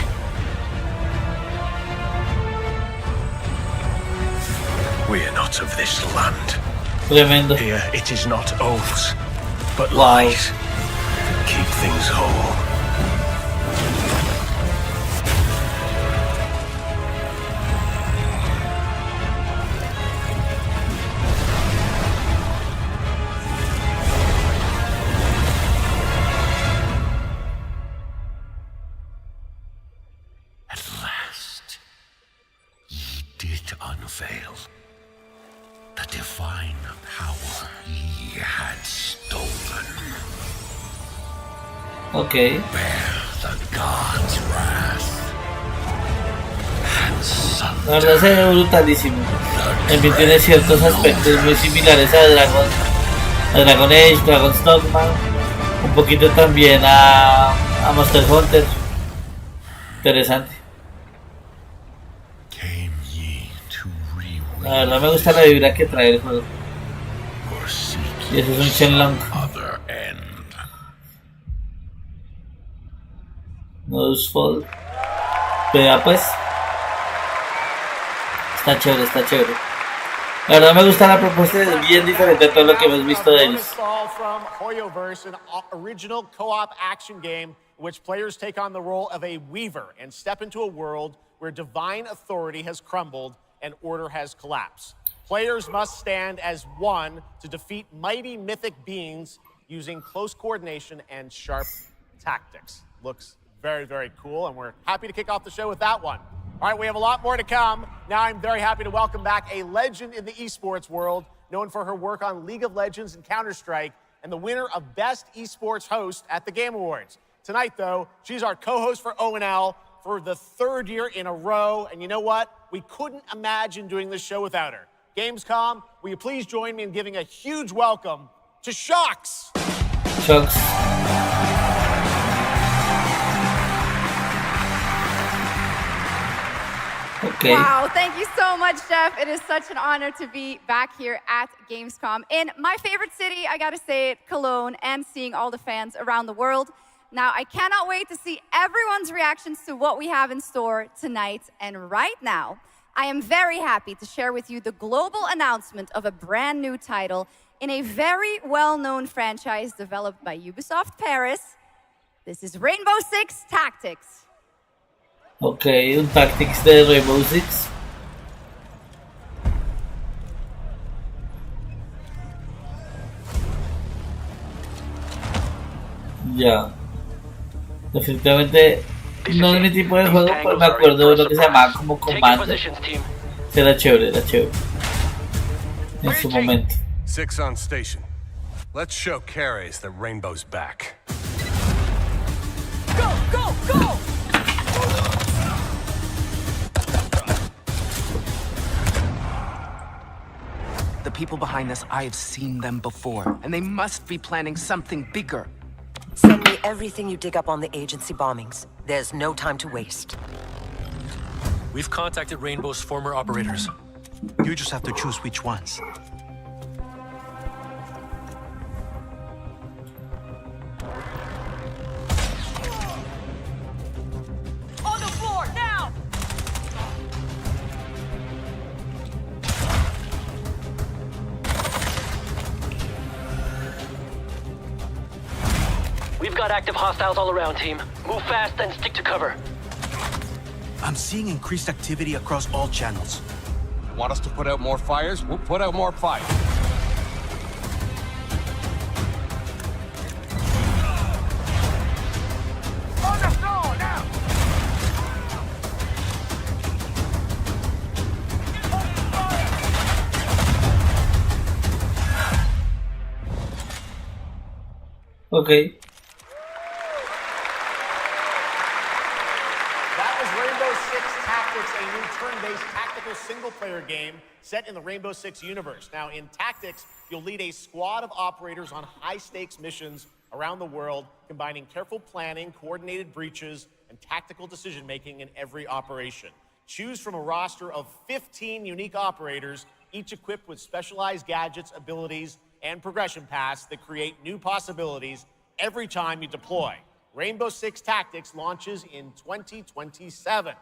We are not of this land. Tremendo. Here it is not oaths, but lies that keep things whole. At last, ye did unveil the divine power ye had stolen. Okay. Bear the god's wrath. La verdad se ve brutalísimo. También tiene ciertos aspectos muy similares a Dragon Age, Dragon's Dogma, un poquito también a Monster Hunter. Interesante. La verdad me gusta la vibra que trae el juego. Y eso es un Shenlong. Nosefall. Pero pues está chévere, está chévere. La verdad me gusta la propuesta, es bien diferente a todo lo que hemos visto de ellos. From Hoyoverse, an original co-op action game in which players take on the role of a weaver and step into a world where divine authority has crumbled and order has collapsed. Players must stand as one to defeat mighty mythic beings using close coordination and sharp tactics. Looks very, very cool, and we're happy to kick off the show with that one. All right, we have a lot more to come. Now I'm very happy to welcome back a legend in the esports world, known for her work on League of Legends and Counter-Strike, and the winner of Best Esports Host at the Game Awards. Tonight, though, she's our co-host for ONL for the third year in a row, and you know what? We couldn't imagine doing this show without her. Gamescom, will you please join me in giving a huge welcome to Shocks? Shocks. Okay. Wow, thank you so much, Jeff. It is such an honor to be back here at Gamescom in my favorite city, I gotta say it, Cologne, and seeing all the fans around the world. Now, I cannot wait to see everyone's reactions to what we have in store tonight. And right now, I am very happy to share with you the global announcement of a brand new title in a very well-known franchise developed by Ubisoft Paris. This is Rainbow Six Tactics. Ok, un Tactics de Rainbow Six. Ya. Definitivamente no es mi tipo de juego, pero me acuerdo de lo que se llamaba como Comando. Era chévere, en su momento. Six on station. Let's show Carries that Rainbow's back. Go, go, go! The people behind this, I have seen them before, and they must be planning something bigger. Send me everything you dig up on the agency bombings. There's no time to waste. We've contacted Rainbow's former operators. You just have to choose which ones. On the floor, now! We've got active hostiles all around, team. Move fast and stick to cover. I'm seeing increased activity across all channels. Want us to put out more fires? We'll put out more fire. On the floor, now! Okay. That was Rainbow Six Tactics, a new turn-based tactical single-player game set in the Rainbow Six universe. Now, in Tactics, you'll lead a squad of operators on high-stakes missions around the world, combining careful planning, coordinated breaches, and tactical decision-making in every operation. Choose from a roster of 15 unique operators, each equipped with specialized gadgets, abilities, and progression paths that create new possibilities every time you deploy. Rainbow Six Tactics launches in 2027.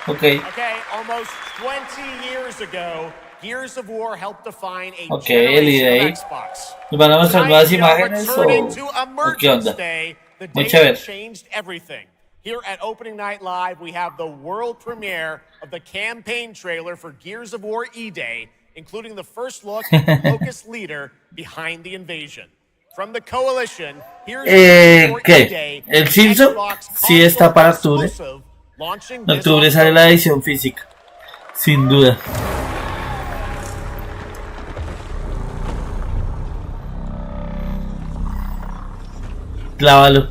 Okay. Okay, almost 20 years ago, Gears of War helped define a Ok, el generation ID. of Xbox. ¿Nos van a mostrar nuevas imágenes Returning to o qué Emergence onda? Day, the Muy day chévere. that changed everything. Here at Opening Night Live, we have the world premiere of the campaign trailer for Gears of War E-Day, including the first look at the Locust leader behind the invasion. From the Coalition, here's Gears of War ¿Qué? E-Day, ¿El Simpson? Xbox Sí está para octubre. exclusive, launching En this octubre sale la edición física. Sin duda. Clávalo.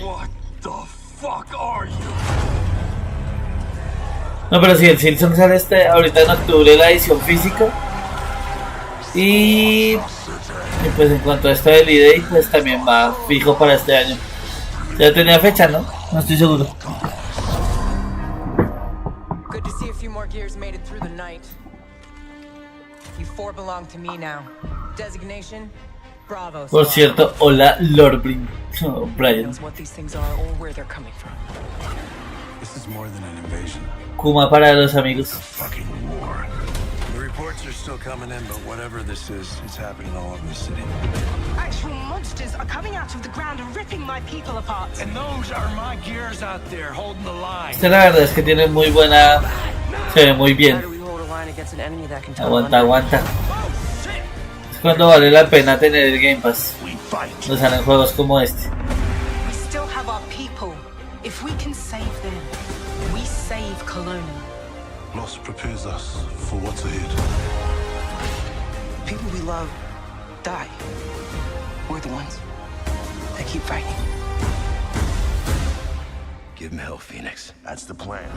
What the fuck are you? No, pero si el Simpson sale ahorita en octubre la edición física. Y pues en cuanto a esto del E-Day, pues también va fijo para este año. Ya tenía fecha, ¿no? No estoy seguro. Good to see a few more gears made it through the night. You four belong to me now. Designation, Bravo. Por cierto, hola Lord Brian. What these things are or where they're coming from. This is more than an invasion. Kuma para los amigos. Fucking war. The reports are still coming in, but whatever this is, it's happening all over the city. Actual monsters are coming out of the ground and ripping my people apart. And those are my gears out there holding the line. Esta la verdad es que tiene muy buena. Se ve muy bien. Aguanta, aguanta. Es cuando vale la pena tener el Game Pass. No salen juegos como este. We still have our people. If we can save them, we save Cologne. Loss prepares us for what's ahead. People we love die. We're the ones that keep fighting. Give him hell, Phoenix. That's the plan.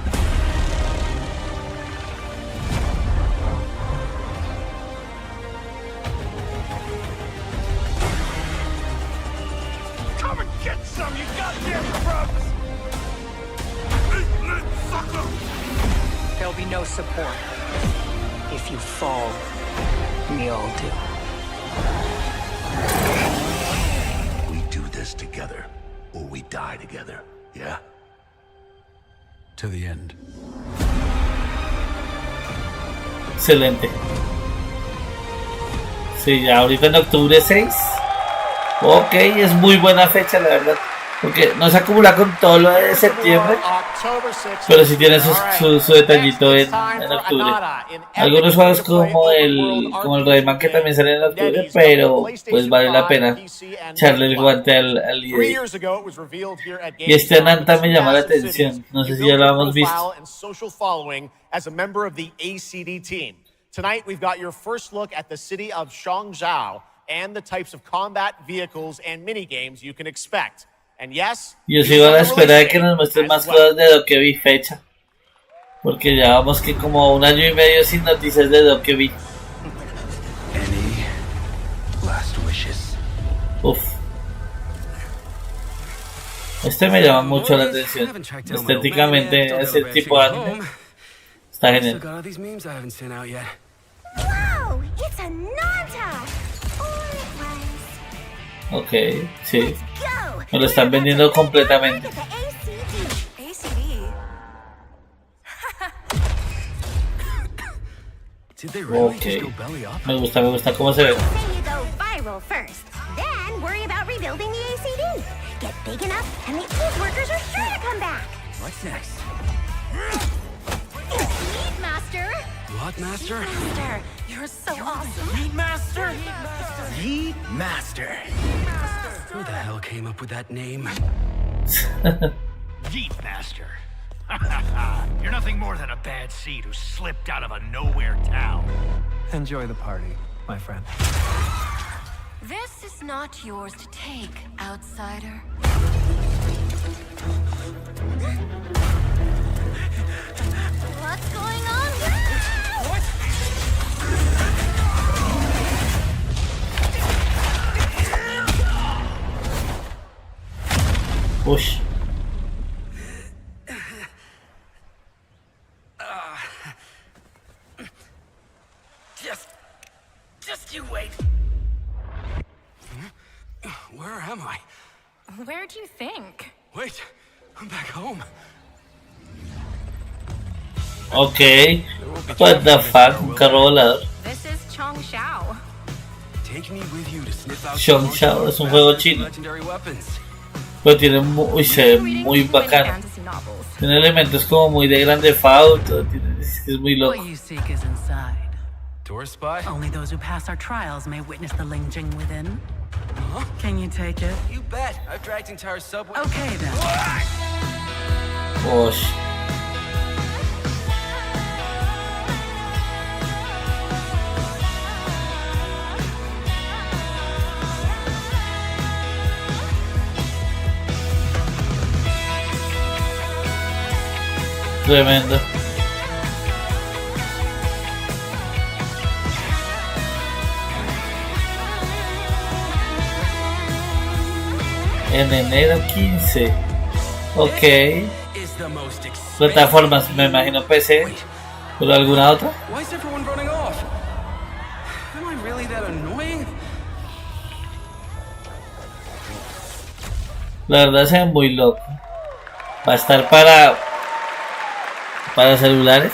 Come and get some, you goddamn scrubs! There'll be no support. If you fall, we all do. We do this together, or we die together, yeah? To the end. Excelente. Sí, ya ahorita en octubre 6. Ok, es muy buena fecha, la verdad. Porque no se acumula con todo lo de septiembre. Pero sí tiene su detallito en octubre. Algunos juegos como el Rayman que también salen en octubre. Pero pues vale la pena echarle el guante al ID. Y este Nanta me llama la atención. No sé si ya lo hemos visto. Tonight we've got your first look at the city of Zhangzhou and the types of combat vehicles and minigames you can expect. And yes, yo sigo a la espera de que nos muestren más cosas de Dokebi fecha. Porque ya vamos que como 1 año y medio sin noticias de Dokebi. Uf. Este me llama mucho la atención. Estéticamente, ese tipo de anime está genial. Wow, it's a Nanta. Ok, sí. Me lo están vendiendo completamente. Ok. Me gusta cómo se ve. Then worry about rebuilding the ACD. Get big enough and the old workers are sure to come back. What's next? Meat Master. What, Master? Master, you're so awesome. Meat Master? Meat Master. Who the hell came up with that name? Yeet Master. You're nothing more than a bad seed who slipped out of a nowhere town. Enjoy the party, my friend. This is not yours to take, outsider. What's going on here? Push. Just you wait. Where am I? Where do you think? Wait, I'm back home. Ok. What the fuck, un carro volador. This is Chong Shao. Chong Shao es un juego chino. Pero tiene se ve muy bacano. Tiene elementos como muy de Grand Theft Auto, es muy loco. What you seek is inside. Tourist spy? Only those who pass our trials may witness the Lingjing within. Can you take it? You bet. I've dragged entire subway. Okay then. Osh. Tremendo. En enero 15. Ok. Plataformas, me imagino PC. ¿Pero alguna otra? Why is everyone running off? Am I really that annoying? La verdad se ve muy loco. Va a estar para celulares.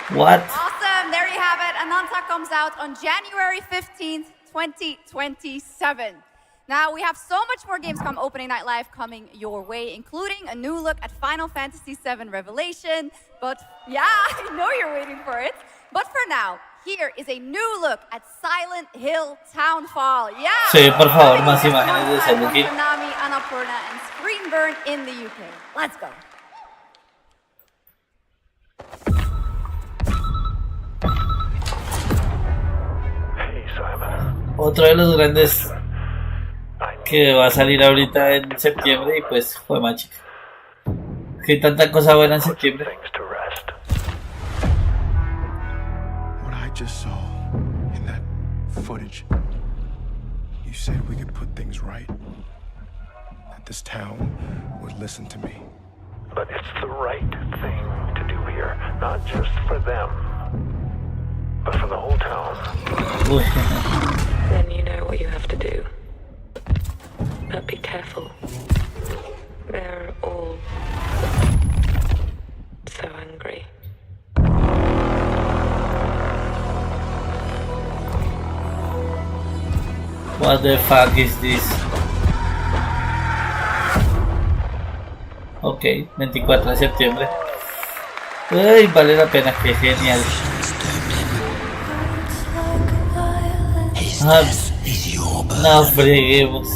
What? Awesome, there you have it. Ananta comes out on January 15th, 2027. Now, we have so much more Gamescom Opening Night Live coming your way, including a new look at Final Fantasy VII Revelation. But yeah, I know you're waiting for it. But for now, here is a new look at Silent Hill Townfall. Yeah! Sí, por favor, más imágenes de Silent Hill. Konami, Annapurna, and Screenburn in the UK. Let's go. Otro de los grandes que va a salir ahorita en septiembre y pues fue más chica. Que hay tanta cosa buena en septiembre. What I just saw in that footage, you said we could put things right. That this town would listen to me. But it's the right thing to do here, not just for them, but for the whole town. Then you know what you have to do. But be careful. They're all so angry. What the fuck is this? Ok, 24 de septiembre. Ay, vale la pena, que genial. Ah, no freguemos.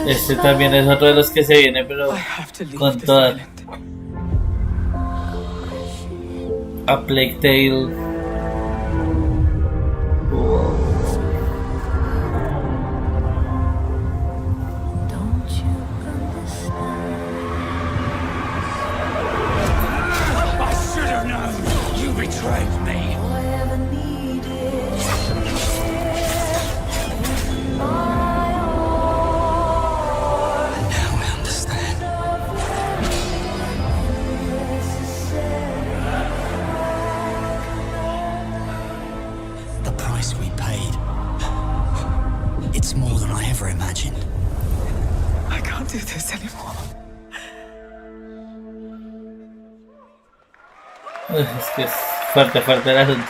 Este también es otro de los que se viene, pero con toda. A Plague Tale. I should have known. You betrayed me. It's more than I ever imagined. I can't do this anymore. Es que es fuerte el asunto.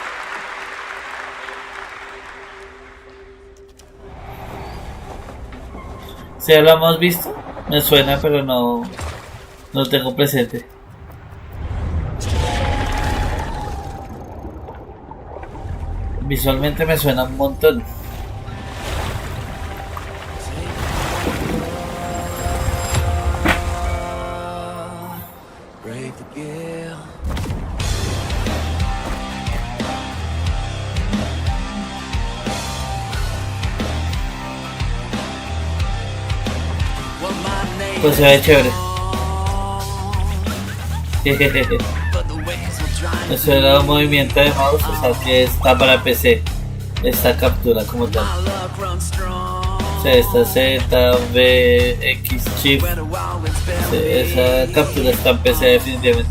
Si ya lo hemos visto, me suena, pero no lo tengo presente. Visualmente me suena un montón. Pues se ve chévere. Eso era un movimiento de mouse, o sea que está para PC. Esta captura como tal. O sea, esta Z, V, X, Shift. Esa captura está en PC definitivamente.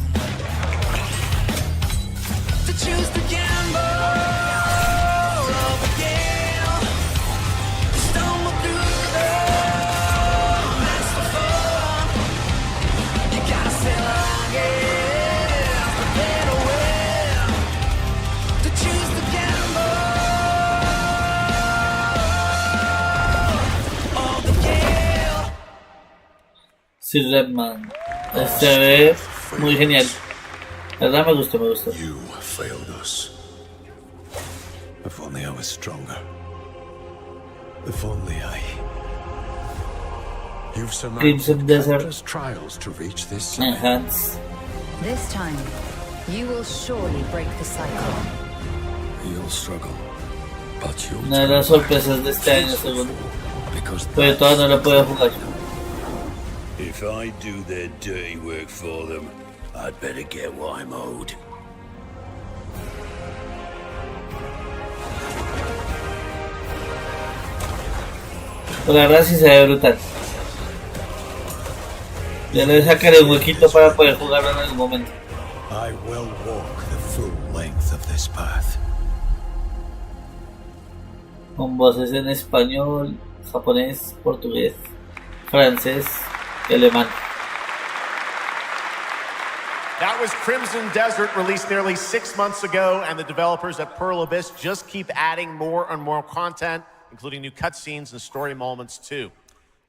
Sí, Redman. Este ve muy genial. La verdad me gustó, me gustó. You failed us. If only I was stronger. If only I... You've Crimson surmounted Desert. countless trials to reach this summit. Enhance. This time, you will surely break the cycle. You'll struggle, but you'll Una de las sorpresas de este año, según. Pero todavía no la puedo jugar. If I do their dirty work for them, I'd better get what I'm owed. Pues la verdad sí se ve brutal. Ya le sacaré un huequito para poder jugarlo en algún momento. I will walk the full length of this path. Con voces en español, japonés, portugués, francés y alemán. That was Crimson Desert, released nearly 6 months ago, and the developers at Pearl Abyss just keep adding more and more content, including new cutscenes and story moments too.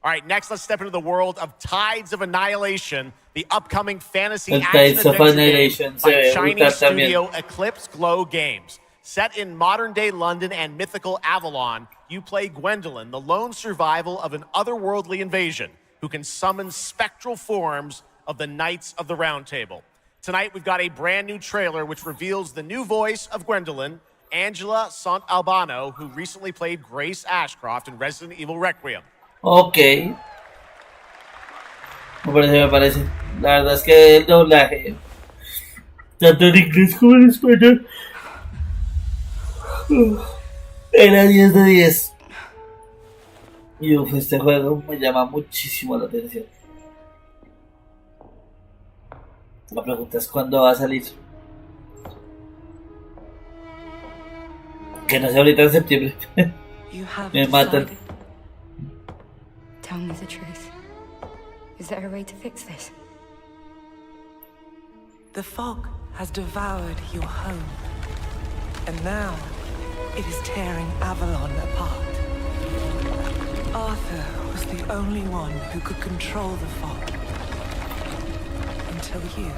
All right, next let's step into the world of Tides of Annihilation, the upcoming fantasy action-adventure game by Chinese studio Eclipse Glow Games. Set in modern-day London and mythical Avalon, you play Gwendolyn, the lone survival of an otherworldly invasion who can summon spectral forms of the Knights of the Round Table. Tonight, we've got a brand new trailer which reveals the new voice of Gwendolyn, Angela Sant Albano, who recently played Grace Ashcroft in Resident Evil Requiem. Ok. Me parece. La verdad es que el doblaje, tanto en inglés como en español, era 10 de 10. Y este juego me llama muchísimo la atención. La pregunta es cuándo va a salir. Que no sea ahorita en septiembre. Me matan. Tell me the truth. Is there a way to fix this? The fog has devoured your home, and now it is tearing Avalon apart. Arthur was the only one who could control the fog. Until you.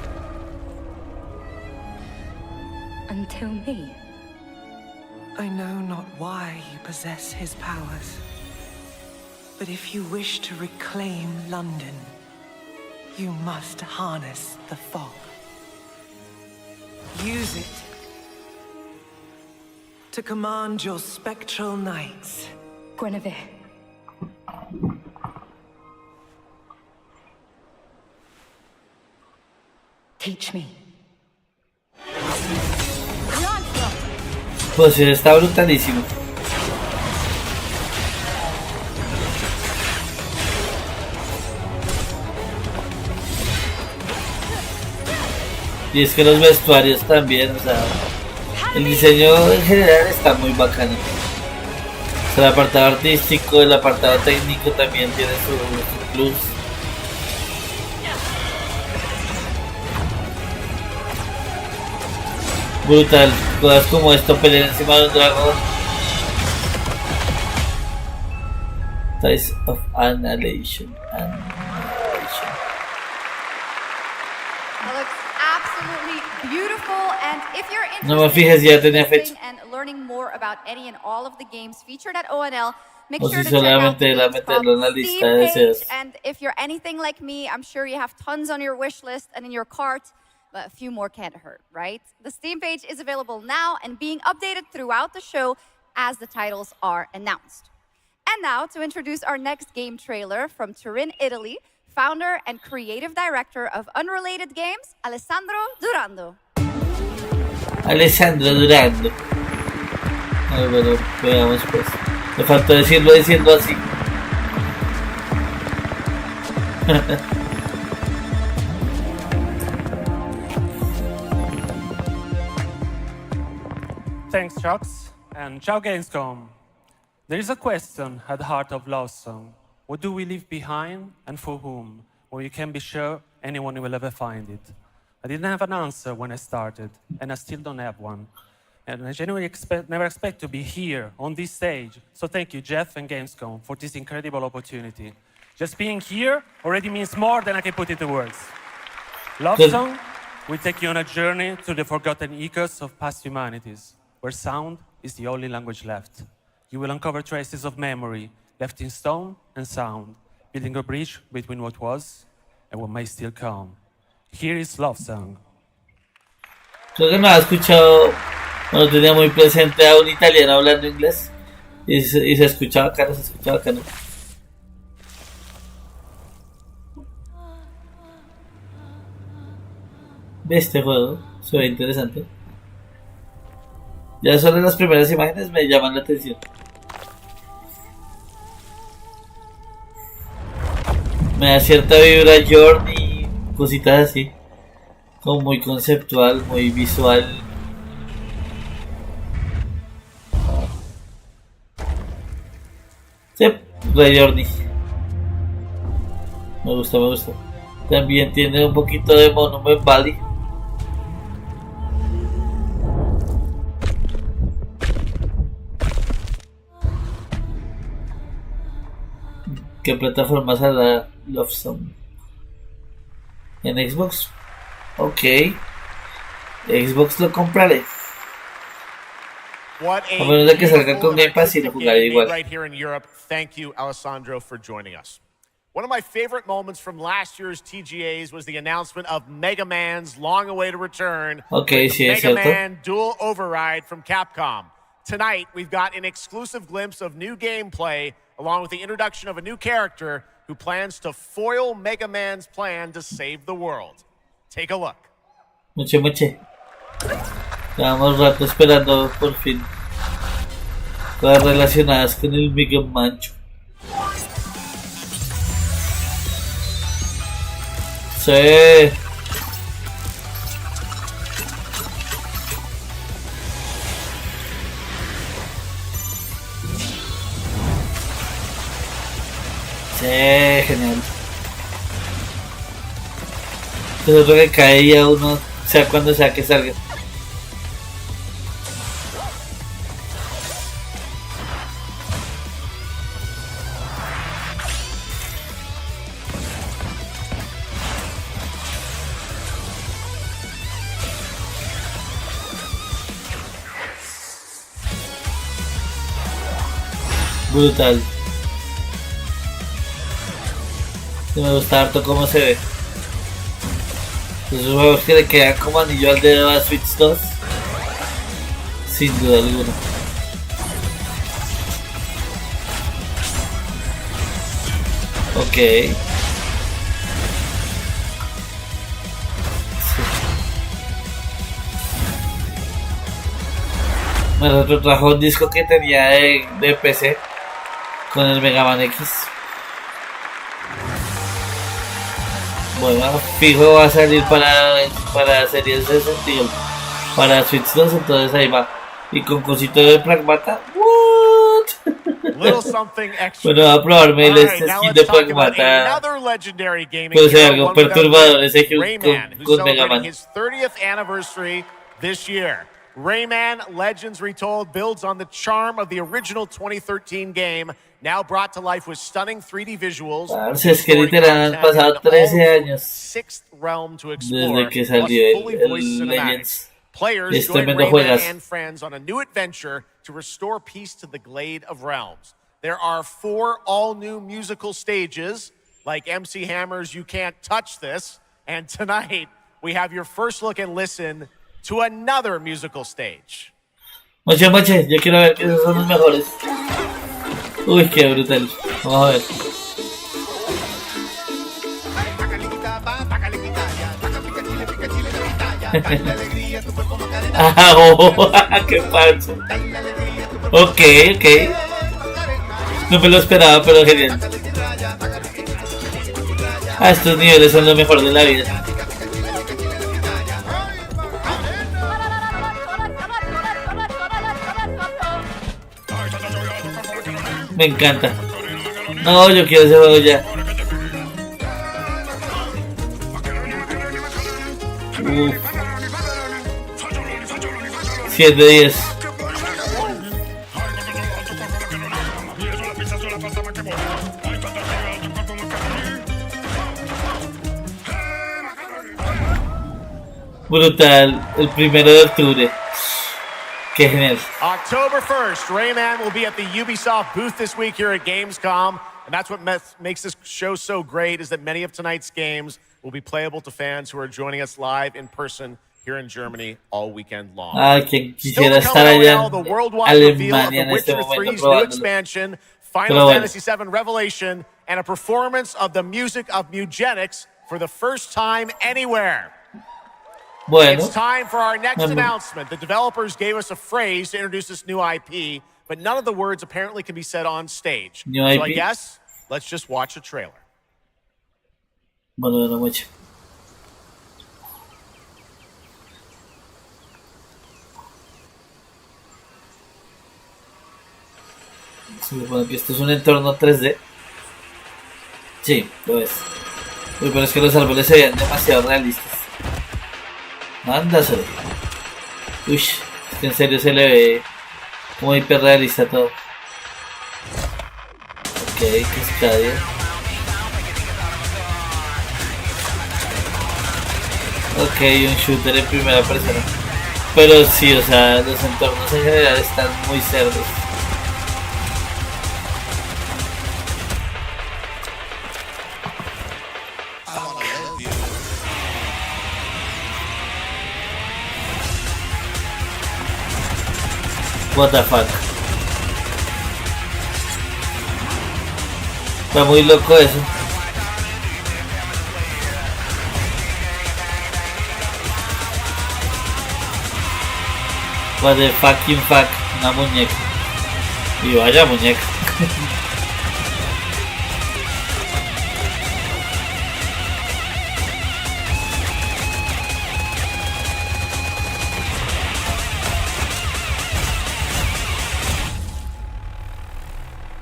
Until me? I know not why you possess his powers, but if you wish to reclaim London, you must harness the fog. Use it to command your spectral knights. Guinevere. Teach me. Pues está brutalísimo. Y es que los vestuarios también, o sea, el diseño en general está muy bacano. O sea, el apartado artístico, el apartado técnico también tiene su plus. Brutal, cosas como esto, pelear encima de un dragón. Tides of Annihilation. That looks absolutely beautiful, and if you're No me fijes, ya tenía fecha. interested and learning more about any and all of the games featured at ONL, make O sure si to check out solamente the la Gamescom meterlo en la lista Steam de page. deseos. And if you're anything like me, I'm sure you have tons on your wish list and in your cart. But a few more can't hurt, right? The Steam page is available now and being updated throughout the show as the titles are announced. And now, to introduce our next game trailer from Turin, Italy, founder and creative director of Unrelated Games, Alessandro Durando. Alessandro Durando. Ay, bueno, veamos pues. Me faltó decirlo diciendo así. Thanks, Chucks, and ciao Gamescom. There is a question at the heart of Love Song. What do we leave behind and for whom? Well, you can be sure anyone will ever find it. I didn't have an answer when I started, and I still don't have one. And I genuinely never expect to be here on this stage. So thank you, Jeff and Gamescom, for this incredible opportunity. Just being here already means more than I can put into words. Love Song will take you on a journey through the forgotten echoes of past humanities, where sound is the only language left. You will uncover traces of memory left in stone and sound, building a bridge between what was and what may still come. Here is Love Song. Creo que no ha escuchado, no tenía muy presente a un italiano hablando inglés y se escuchaba acá, no se escuchaba acá, ¿no? Este juego se ve interesante. Ya solo las primeras imágenes me llaman la atención. Me da cierta vibra Journey, cositas así, como muy conceptual, muy visual. Sí, la Journey. Me gusta, me gusta. También tiene un poquito de Monument Valley. ¿Qué plataforma saldrá Love Song? ¿En Xbox? Ok. Xbox lo compraré. A menos de que salga con Game Pass y lo jugaré igual. Right here in Europe. Thank you, Alessandro, for joining us. One of my favorite moments from last year's TGAs was the announcement of Mega Man's long-awaited return. Okay, sí, es Mega cierto. Man Dual Override from Capcom. Tonight, we've got an exclusive glimpse of new gameplay, along with the introduction of a new character who plans to foil Mega Man's plan to save the world. Take a look. Mucho. Llevamos rato esperando por fin cosas relacionadas con el Mega Mancho. Sí. Sí, genial. Es otro que cae y a uno, sea cuando sea que salga. Brutal. Me gusta harto cómo se ve. Esos juegos que le quedan como anillo al dedo a Switch 2. Sin duda alguna. Ok. Sí. Me retrotrajo un disco que tenía de PC con el Mega Man X. Bueno, fijo va a salir para series de sentido, para Switch 2, entonces ahí va. Y con cosito de Pragmata, what? Bueno, va a probarme el skin de Pragmata. Puede ser algo perturbador ese con Mega Man. His 30th anniversary this year. Rayman Legends Retold builds on the charm of the original 2013 game, now brought to life with stunning 3D visuals. Es que literal han pasado 13 años desde que salió el Legends. Players Es join tremendo Rayman juegazo. and friends on a new adventure to restore peace to the Glade of Realms. There are 4 all-new musical stages, like MC Hammer's You Can't Touch This, and tonight we have your first look and listen to another musical stage. Moche, yo quiero ver que esos son los mejores. Uy, qué brutal. Vamos a ver. Ah, oh, qué falso. Ok. No me lo esperaba, pero genial. Estos niveles son lo mejor de la vida. Me encanta. No, yo quiero ese juego ya. 10 de 10. Brutal, el 1 de octubre. Qué genial. October 1st, Rayman will be at the Ubisoft booth this week here at Gamescom. And that's what makes this show so great, is that many of tonight's games will be playable to fans who are joining us live in person here in Germany all weekend long. Quien quisiera estar allá en Alemania en este momento probándolo. Expansion, Final Fantasy VII Revelation, and a performance of the music of Mugenics for the first time anywhere. Bueno, it's time for our next announcement. The developers gave us a phrase to introduce this new IP, but none of the words apparently can be said on stage. New so IP? I guess let's just watch a trailer. Bueno, mucho. Se supone que esto es un entorno 3D. Sí, lo es. Pero es que los árboles se veían demasiado realistas. Mándaselo. Uy, es que en serio se le ve como hiperrealista todo. Ok, cascadia. Ok, un shooter en primera persona. Pero sí, o sea, los entornos en general están muy cerdos. What the fuck. Está muy loco eso. What the fucking fuck. Una muñeca. Y vaya muñeca.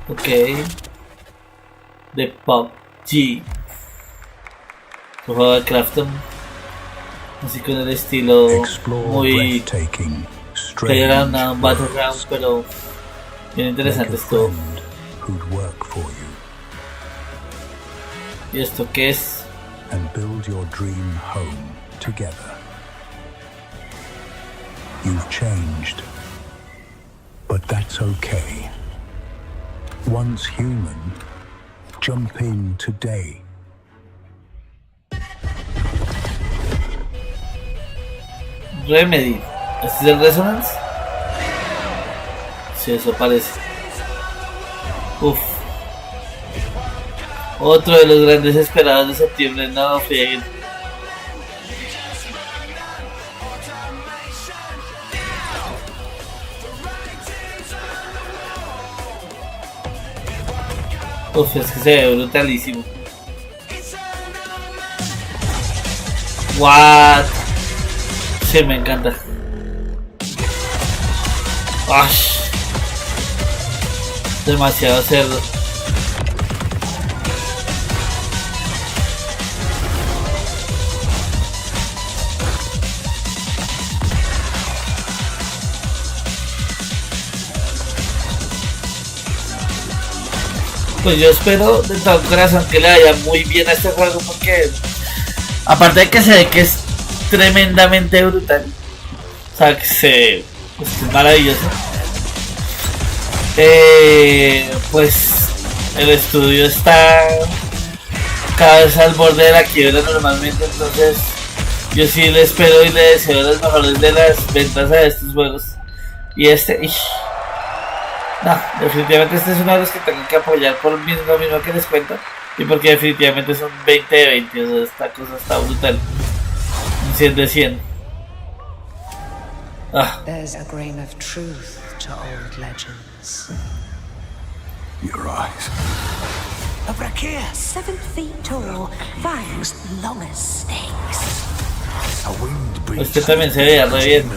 Ok, de PUBG, un juego de Crafton, así con el estilo muy Playground, Battleground, pero bien interesante esto. ¿Y esto qué es? And build your dream home together. You've changed, but that's okay. Once human, jump in today. Remedy. ¿Este es el Resonance? Sí, eso parece. Uf. Otro de los grandes esperados de septiembre. No, frieguen. Uf, es que se ve brutalísimo. What? Sí, me encanta. Ash. Demasiado cerdo. Pues yo espero de todo corazón que le vaya muy bien a este juego, porque aparte de que se ve que es tremendamente brutal, o sea que es maravilloso, pues el estudio está cada vez al borde de la quiebra normalmente, entonces yo sí le espero y le deseo las mejores de las ventas a estos juegos. Y no, definitivamente este es uno de los que tengo que apoyar por lo mismo que les cuento, y porque definitivamente son 20 de 20, o sea, esta cosa está brutal. Un 100 de 100. There's a grain of truth to old legends. Your eyes. A brachia, 7 feet tall, fangs long as snakes. Este también se veía re bien,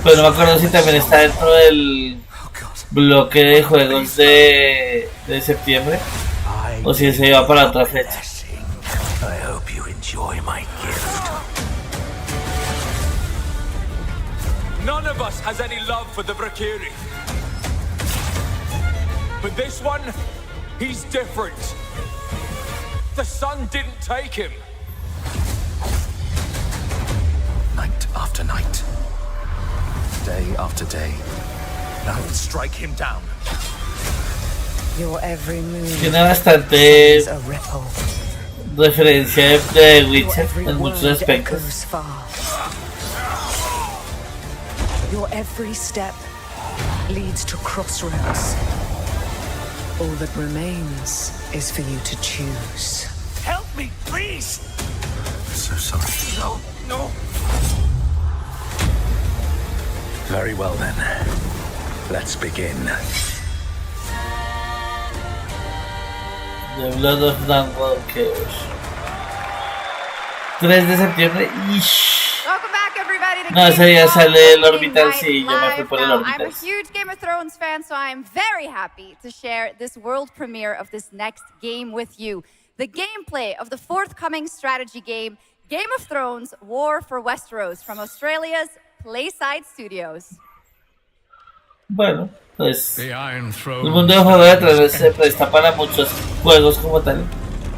pero no me acuerdo si también está dentro del bloque de juegos de septiembre o si se iba para otra fecha. None of us has any love for the Valkyrie. But this one, he's different. The sun didn't take him. Night after night. Day after day. I will strike him down. Your every move Tiene bastante is a ripple. referencia de Witcher en muchos aspectos. Goes far. Your every step leads to crossroads. All that remains is for you to choose. Help me, please! I'm so sorry. No, no. Very well then. Let's begin. The Blood of Dawnwalkers. 3 de septiembre. Ish. Welcome back, everybody, to No, ese día Gamescom sale el Opening Orbital, Night sí, yo me fui Live. por el Now, Orbital. I'm a huge Game of Thrones fan, so I'm very happy to share this world premiere of this next game with you. The gameplay of the forthcoming strategy game, Game of Thrones War for Westeros, from Australia's Playside Studios. Bueno, pues The Iron el Throne mundo de Juego de Tronos se presta para muchos juegos como tal.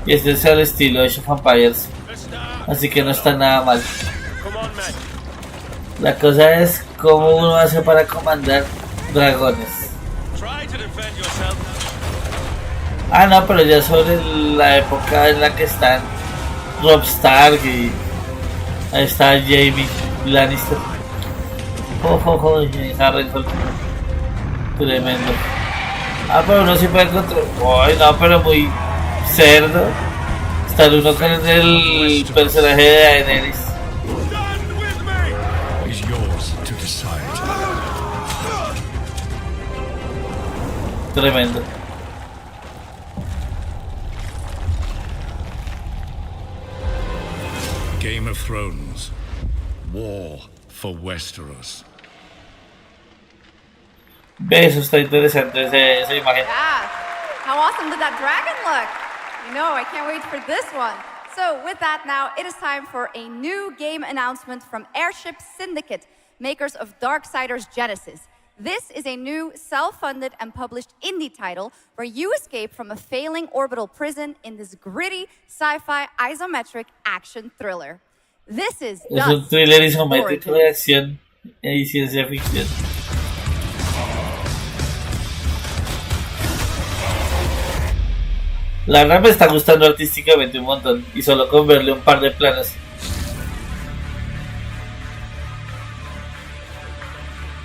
Y este es el estilo de Age of Empires. Así que no está nada mal. La cosa es cómo uno hace para comandar dragones. Ah, no, pero ya sobre la época en la que están Robb Stark y ahí está Jaime Lannister. Y Harrenhal. Tremendo. Ah, pero uno sí puede encontrar. Ay, no, pero muy cerdo. Está uno con el personaje de Daenerys. is yours to decide. Tremendo. Game of Thrones. War for Westeros. Ve, eso está interesante esa imagen. Yeah. How awesome did that dragon look? You know, I can't wait for this one. So with that now, it is time for a new game announcement from Airship Syndicate, makers of Darksiders Genesis. This is a new self-funded and published indie title where you escape from a failing orbital prison in this gritty sci-fi isometric action thriller. This is Es un thriller isométrico de acción y ciencia ficción. La verdad me está gustando artísticamente un montón y solo con verle un par de planos.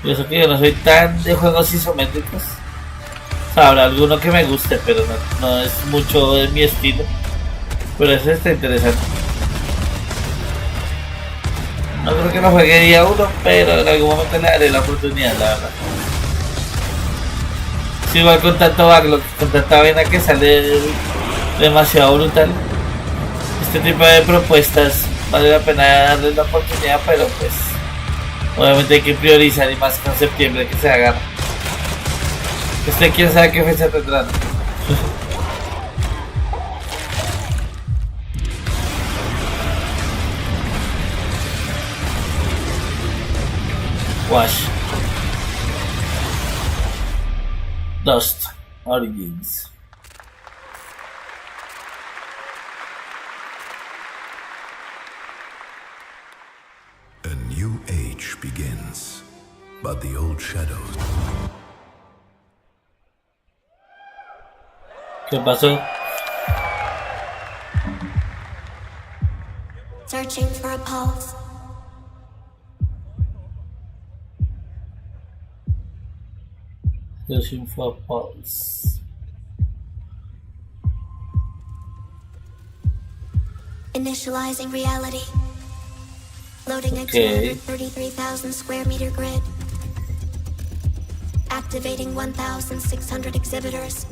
Y eso que yo no soy tan de juegos isométricos. O sea, habrá alguno que me guste, pero no es mucho de mi estilo. Pero eso está interesante. No creo que lo juegue día uno, pero en algún momento le daré la oportunidad, la verdad. Si igual con tanto backlog, con tanta vaina que sale demasiado brutal. Este tipo de propuestas vale la pena darles la oportunidad, pero pues obviamente hay que priorizar y más con septiembre que se agarra. Quién sabe qué fecha tendrán. Wash. Dust Origins. A new age begins, but the old shadows. ¿Qué pasó? Searching for a pulse. Searching for pulse. Initializing reality. Loading a Okay. 233,000 square meter grid. Activating 1,600 exhibitors.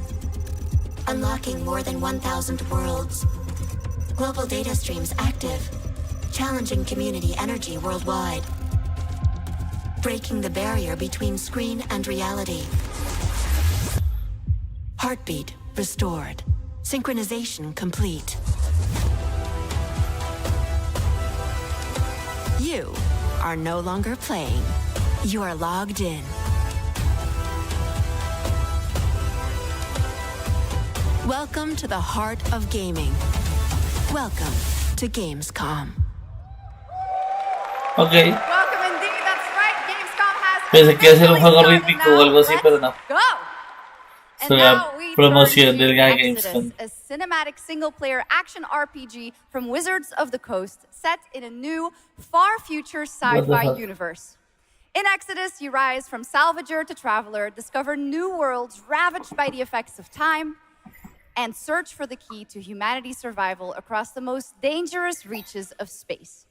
Unlocking more than 1,000 worlds. Global data streams active. Challenging community energy worldwide. Breaking the barrier between screen and reality. Heartbeat restored. Synchronization complete. You are no longer playing. You are logged in. Welcome to the heart of gaming. Welcome to Gamescom. Ok. Welcome indeed, that's right. Gamescom has Pensé que iba a ser un juego rítmico o algo así, pero no. go. Es And una now we promoción turn del to Gamescom. Exodus, a cinematic single-player action RPG from Wizards of the Coast, set in a new, far-future sci-fi fuck? universe. In Exodus, you rise from salvager to traveler, discover new worlds ravaged by the effects of time, and search for the key to humanity's survival across the most dangerous reaches of space.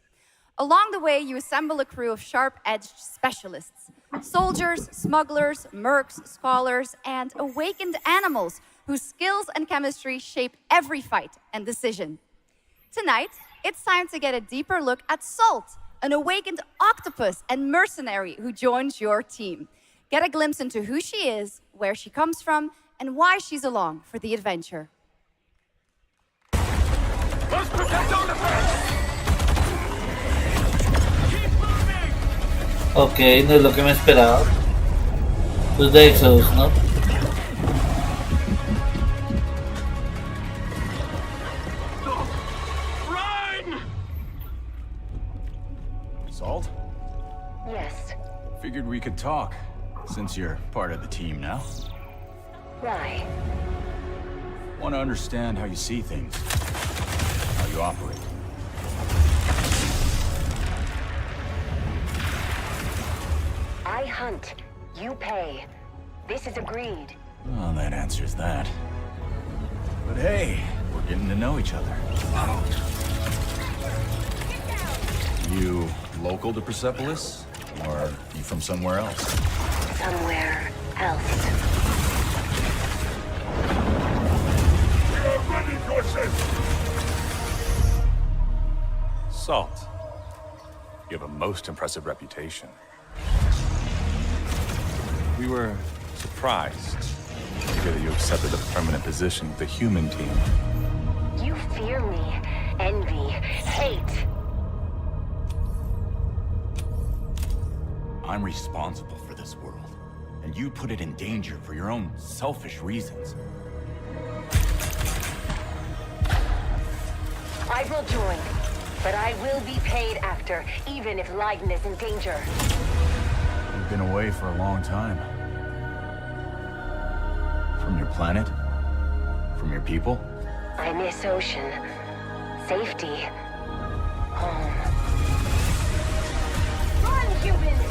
Along the way, you assemble a crew of sharp-edged specialists, soldiers, smugglers, mercs, scholars, and awakened animals whose skills and chemistry shape every fight and decision. Tonight, it's time to get a deeper look at Salt, an awakened octopus and mercenary who joins your team. Get a glimpse into who she is, where she comes from, and why she's along for the adventure. Let's protect our defense! Ok, no es lo que me esperaba. Pues de Exodus, ¿no? Run! Salt? Yes. Figured we could talk, since you're part of the team now. Why? Want to understand how you see things, how you operate. I hunt. You pay. This is agreed. Well, that answers that. But hey, we're getting to know each other. You local to Persepolis? Or you from somewhere else? Somewhere else. Salt. You have a most impressive reputation. We were surprised to hear that you accepted a permanent position with the human team. You fear me, envy, hate. I'm responsible for this world, and you put it in danger for your own selfish reasons. I will join, but I will be paid after, even if Leiden is in danger. You've been away for a long time. From your planet? From your people? I miss ocean, safety, home. Run, humans!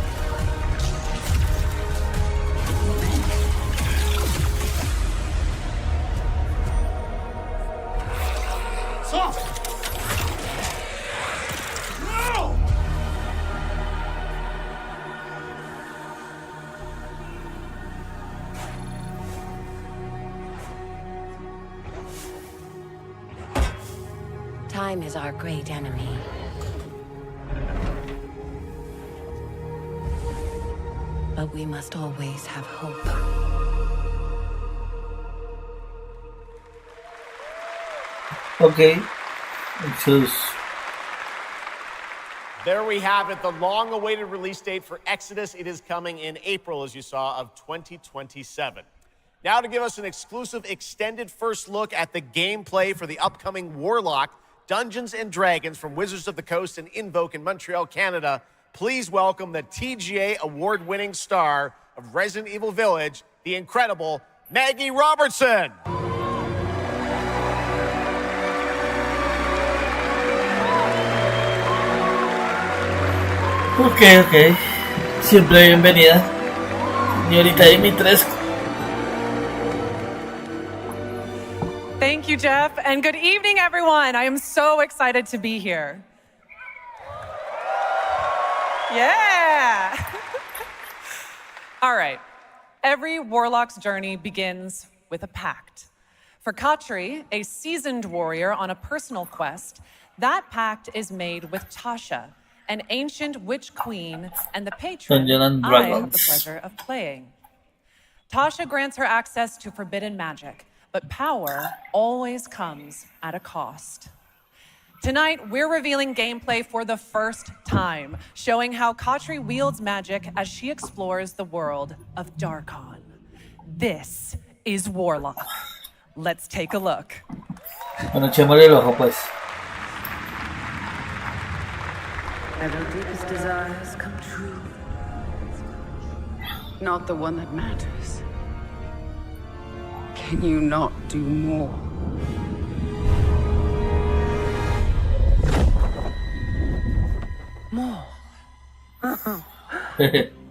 Salt! No! Time is our great enemy. But we must always have hope. Ok. Exodus. There we have it, the long-awaited release date for Exodus. It is coming in April, as you saw, of 2027. Now to give us an exclusive extended first look at the gameplay for the upcoming Warlock Dungeons & Dragons from Wizards of the Coast and Invoke in Montreal, Canada, please welcome the TGA award-winning star of Resident Evil Village, the incredible Maggie Robertson. Ok. Siempre bienvenida, señorita Dimitrescu. Thank you, Jeff, and good evening, everyone. I am so excited to be here. Yeah! All right. Every warlock's journey begins with a pact. For Katri, a seasoned warrior on a personal quest, that pact is made with Tasha, an ancient witch queen and the patron I have the pleasure of playing. Tasha grants her access to forbidden magic, but power always comes at a cost. Tonight, we're revealing gameplay for the first time, showing how Katri wields magic as she explores the world of Darkon. This is Warlock. Let's take a look. Bueno, echémosle el ojo pues. Have your deepest desires come true? Not the one that matters. Can you not do more? More?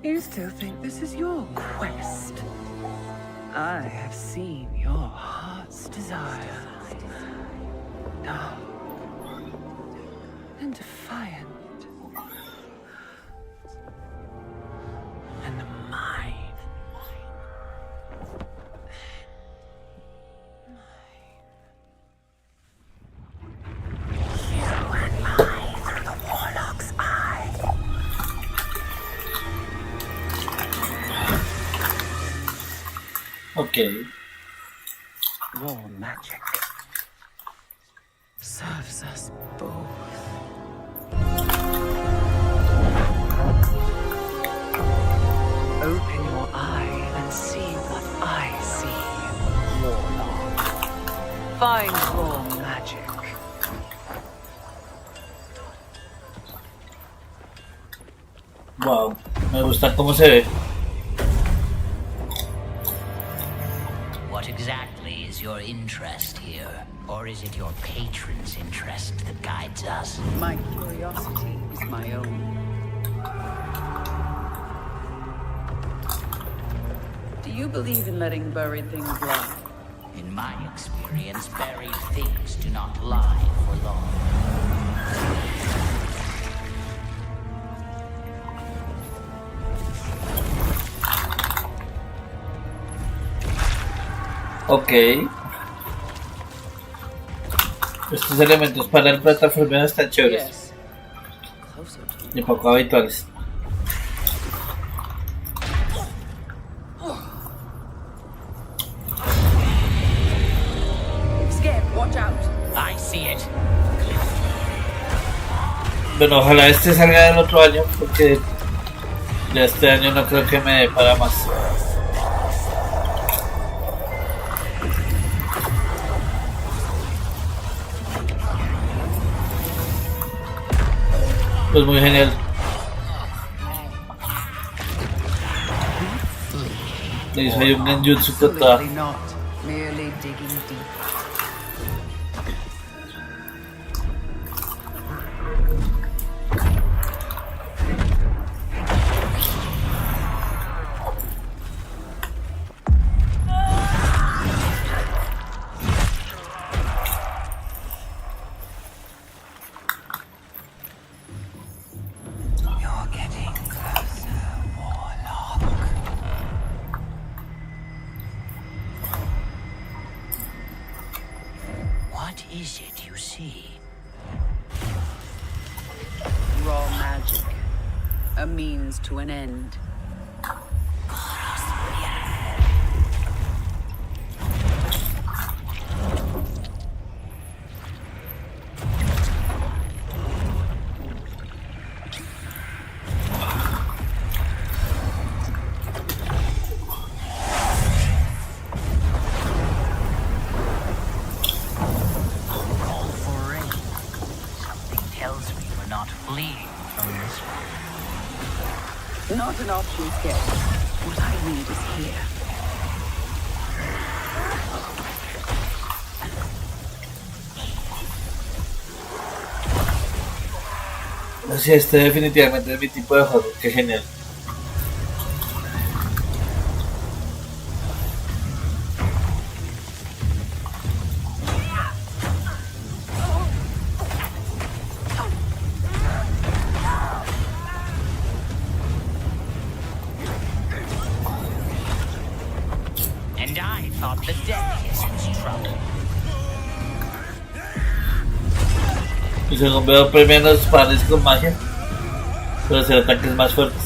You still think this is your quest? I have seen your heart's desire. Dark and defiant. And mine. You and I through the Warlock's eye. Okay. War magic serves us both. Open your eye and see what I see, Warlock. Find your magic. Wow, me gusta cómo se ve. What exactly is your interest here? Or is it your patron's interest that guides us? My curiosity is my own. Do you believe in letting buried things lie? In my experience, buried things do not lie for long. Ok. Estos elementos para el plataformeo están chéveres. Y poco habituales. I see it. Bueno, ojalá este salga del otro año porque de este año no creo que me dé para más. Pues muy genial. Le hizo ahí un genjutsu total. Merely digging deep. What is it you see? Raw magic. A means to an end. Not an option skip. What I need is here. Así, este definitivamente es mi tipo de juego, qué genial. And I thought the deadliest was trouble. Y según veo premian los padres con magia, pero hacer ataques más fuertes.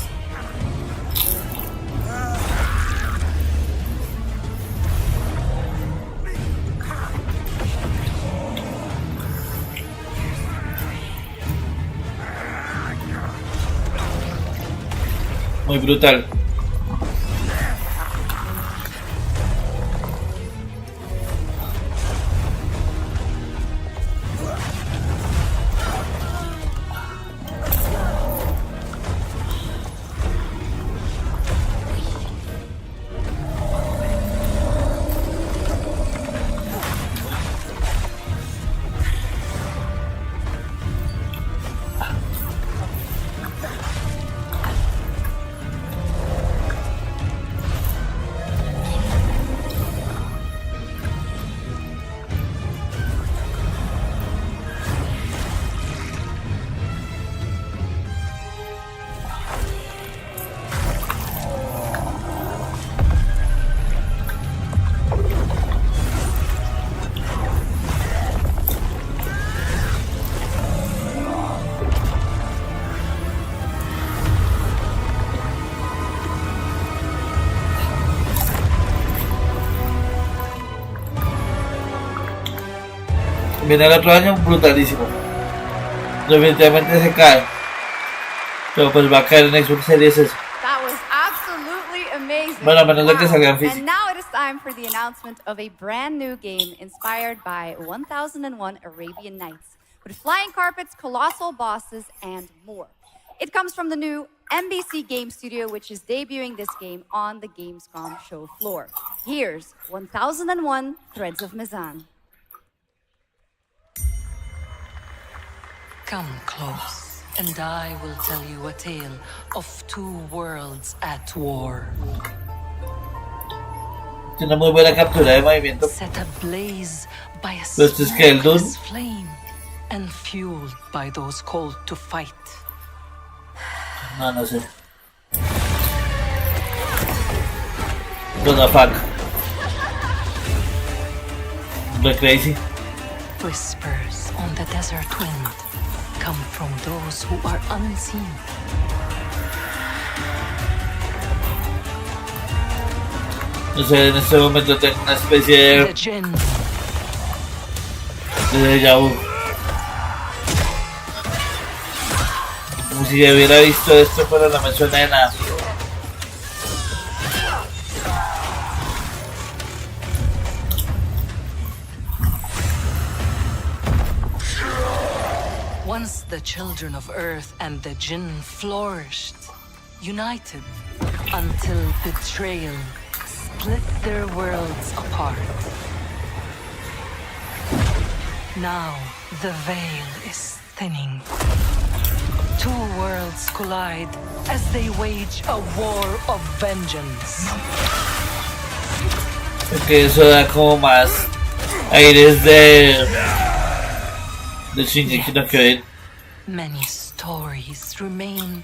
muy brutal. Viene el otro año brutalísimo. Definitivamente se cae. Pero pues va a caer en Xbox Series S. That was absolutely amazing. Bueno, a menos de que salgan físicos. And now it is time for the announcement of a brand new game inspired by 1001 Arabian Nights, with flying carpets, colossal bosses, and more. It comes from the new NBC Game Studio, which is debuting this game on the Gamescom show floor. Here's 1001 Threads of Mizan. Come close, and I will tell you a tale of two worlds at war. Tiene muy buena captura de movimiento. Set ablaze by a Pero esto es que el Doom. flame, and fueled by those called to fight. No sé. What the fuck? Look crazy. Whispers on the desert wind come from those who are unseen. No sé, en este momento tengo una especie The Jinn. de déjà vu. Como si ya hubiera visto esto, pero no me suena de nada. Once the children of Earth and the Jinn flourished, united, until betrayal split their worlds apart. Now the veil is thinning. Two worlds collide as they wage a war of vengeance. Porque eso da como más aires de Shingeki no Kyojin. Many stories remain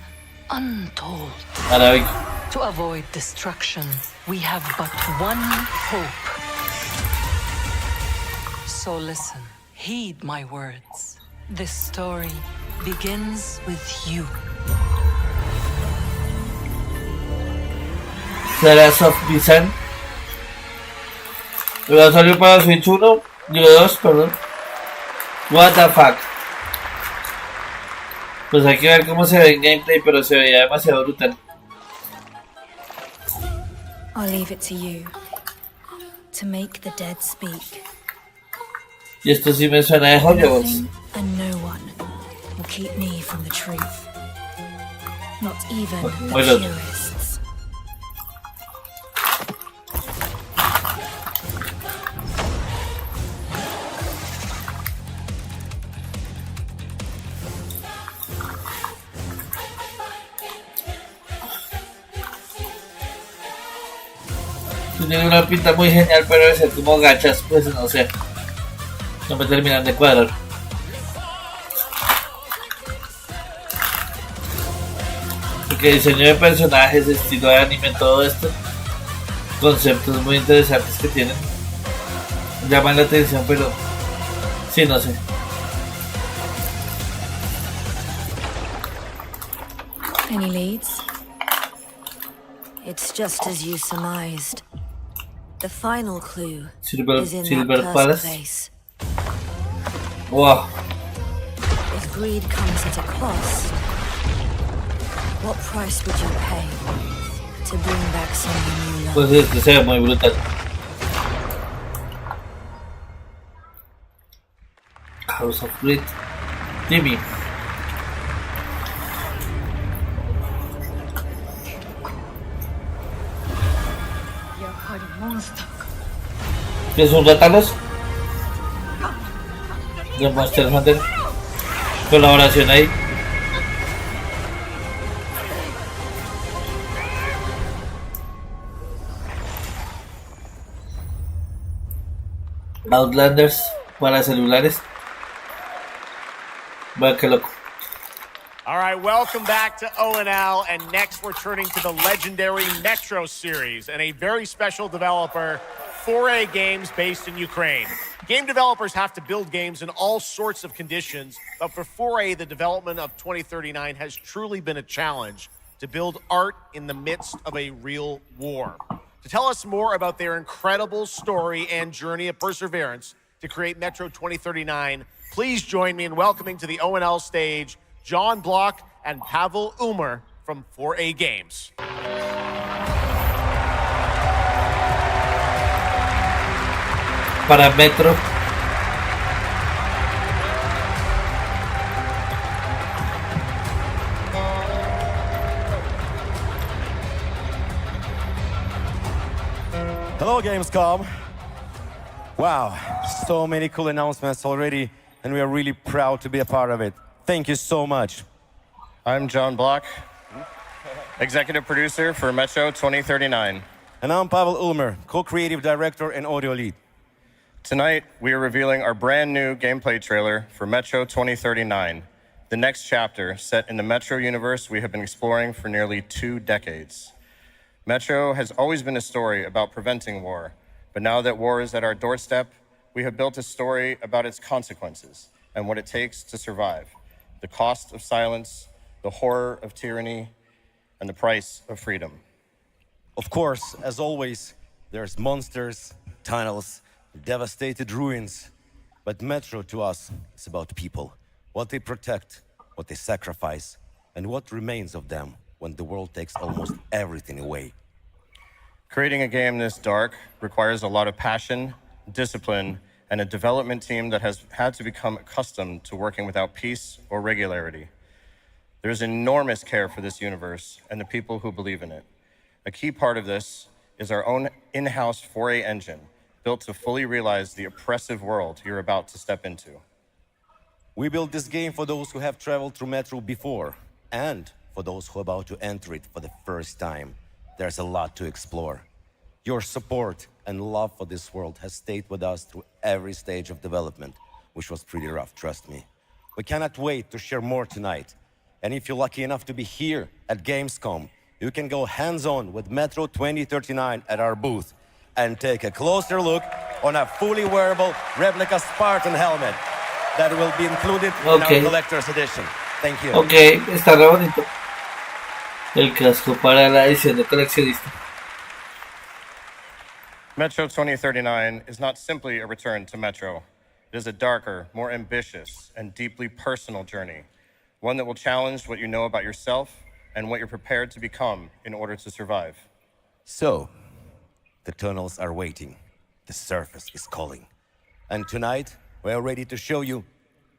untold. Arabic. To avoid destruction, we have but one hope. So listen, heed my words. This story begins with you. Sorpresas of Bizan. Va a salir para Switch 1, digo 2, perdón. What the fuck. Pues hay que ver cómo se ve en gameplay, pero se veía demasiado brutal. I'll leave it to you to make the dead speak. Y esto sí me suena de Hollywood. Nothing and no one will keep me from the truth. Not even the Bueno. purists. Tiene una pinta muy genial, pero debe ser como gachas, pues no sé. No me terminan de cuadrar. Porque diseño de personajes, estilo de anime, todo esto, conceptos muy interesantes que tienen, llaman la atención, pero sí, no sé. Any leads? It's just as you surmised. The final clue is in Silver that Palace. place. Wow. If greed comes at a cost, What price would you pay to bring back someone you love? Pues este se ve muy brutal. House of Grit. Timmy. ¿Qué son ratalos? De Monster Hunter. Colaboración ahí. Outlanders para celulares. Va, qué loco. All right, welcome back to ONL, and next we're turning to the legendary Metro series and a very special developer, 4A Games, based in Ukraine. Game developers have to build games in all sorts of conditions, but for 4A, the development of 2039 has truly been a challenge to build art in the midst of a real war. To tell us more about their incredible story and journey of perseverance to create Metro 2039, please join me in welcoming to the ONL stage John Block and Pavel Umer from 4A Games. Para Metro. Hello, Gamescom. Wow, so many cool announcements already, and we are really proud to be a part of it. Thank you so much. I'm John Block, executive producer for Metro 2039. And I'm Pavel Ulmer, co-creative director and audio lead. Tonight, we are revealing our brand new gameplay trailer for Metro 2039, the next chapter set in the Metro universe we have been exploring for nearly 2 decades. Metro has always been a story about preventing war, but now that war is at our doorstep, we have built a story about its consequences and what it takes to survive. The cost of silence, the horror of tyranny, and the price of freedom. Of course, as always, there's monsters, tunnels, devastated ruins. But Metro to us is about people, what they protect, what they sacrifice, and what remains of them when the world takes almost everything away. Creating a game this dark requires a lot of passion, discipline, and a development team that has had to become accustomed to working without peace or regularity. There's enormous care for this universe and the people who believe in it. A key part of this is our own in-house 4A engine, built to fully realize the oppressive world you're about to step into. We built this game for those who have traveled through Metro before, and for those who are about to enter it for the first time. There's a lot to explore. Your support and love for this world has stayed with us through every stage of development, which was pretty rough, trust me. We cannot wait to share more tonight. And if you're lucky enough to be here at Gamescom, you can go hands-on with Metro 2039 at our booth and take a closer look on a fully wearable replica Spartan helmet that will be included in our collector's edition. Thank you. Ok, está re bonito. El casco para la edición de coleccionista. Metro 2039 is not simply a return to Metro. It is a darker, more ambitious, and deeply personal journey. One that will challenge what you know about yourself and what you're prepared to become in order to survive. So, the tunnels are waiting. The surface is calling. And tonight, we are ready to show you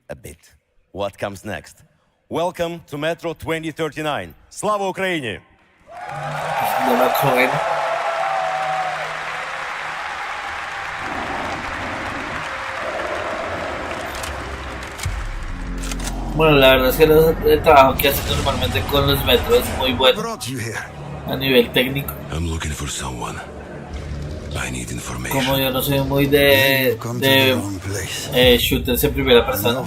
a bit what comes next. Welcome to Metro 2039. Slava Ukraini! Bueno, la verdad es que el trabajo que hacen normalmente con los metros es muy bueno a nivel técnico. Como yo no soy muy de shooters en primera persona,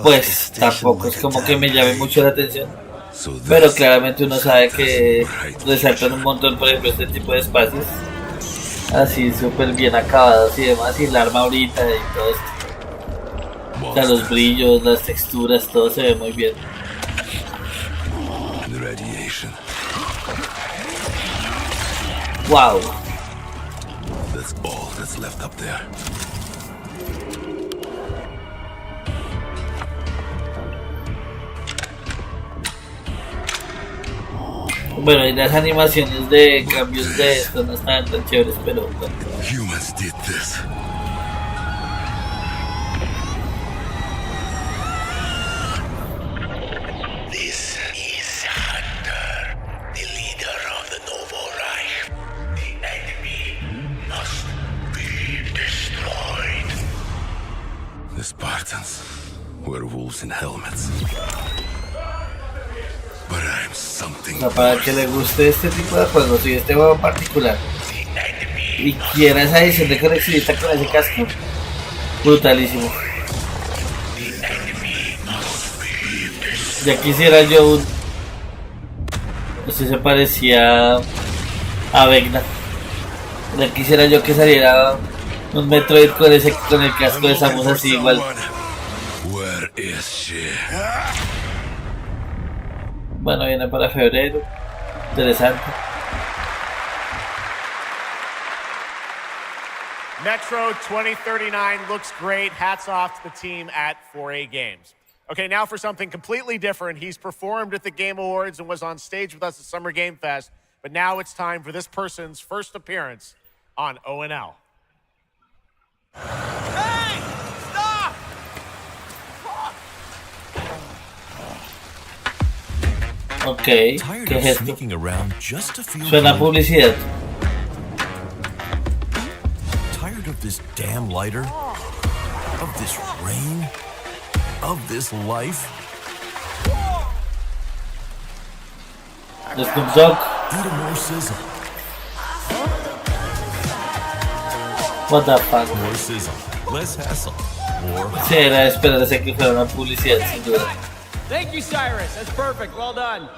pues tampoco es como que me llame mucho la atención. Pero claramente uno sabe que resaltan un montón, por ejemplo, este tipo de espacios así súper bien acabados y demás, y la arma ahorita y todo esto. O sea, los brillos, las texturas, todo se ve muy bien. Wow. That's all that's left up there. Bueno, y las animaciones de cambios de esto no estaban tan chéveres, pero bueno. Humans did this. This is Hunter, the leader of the Novo Reich. The enemy must be destroyed. The Spartans were wolves in helmets. But I'm something. O sea, para que le guste este tipo de juegos y este juego en particular y quiera esa edición de coleccionista con ese casco, brutalísimo. Ya quisiera yo un... Este se parecía a Vecna. Ya quisiera yo que saliera un Metroid con el casco de Samus así igual. Where is she? Bueno, viene para febrero. Interesante. Metro 2039 looks great. Hats off to the team at 4A Games. Okay, now for something completely different. He's performed at the Game Awards and was on stage with us at Summer Game Fest, but now it's time for this person's first appearance on ONL. Hey! Stop! Ok, ¿qué es esto? Suena publicidad. Tired of this damn lighter? Of this rain? Of this life? The Snoop Dogg. Eat a more sizzle. What the fuck? More sizzle. Less hassle. More. Sí, era de esperarse que fuera una publicidad, sin duda. Thank you, Cyrus. That's perfect. Well done.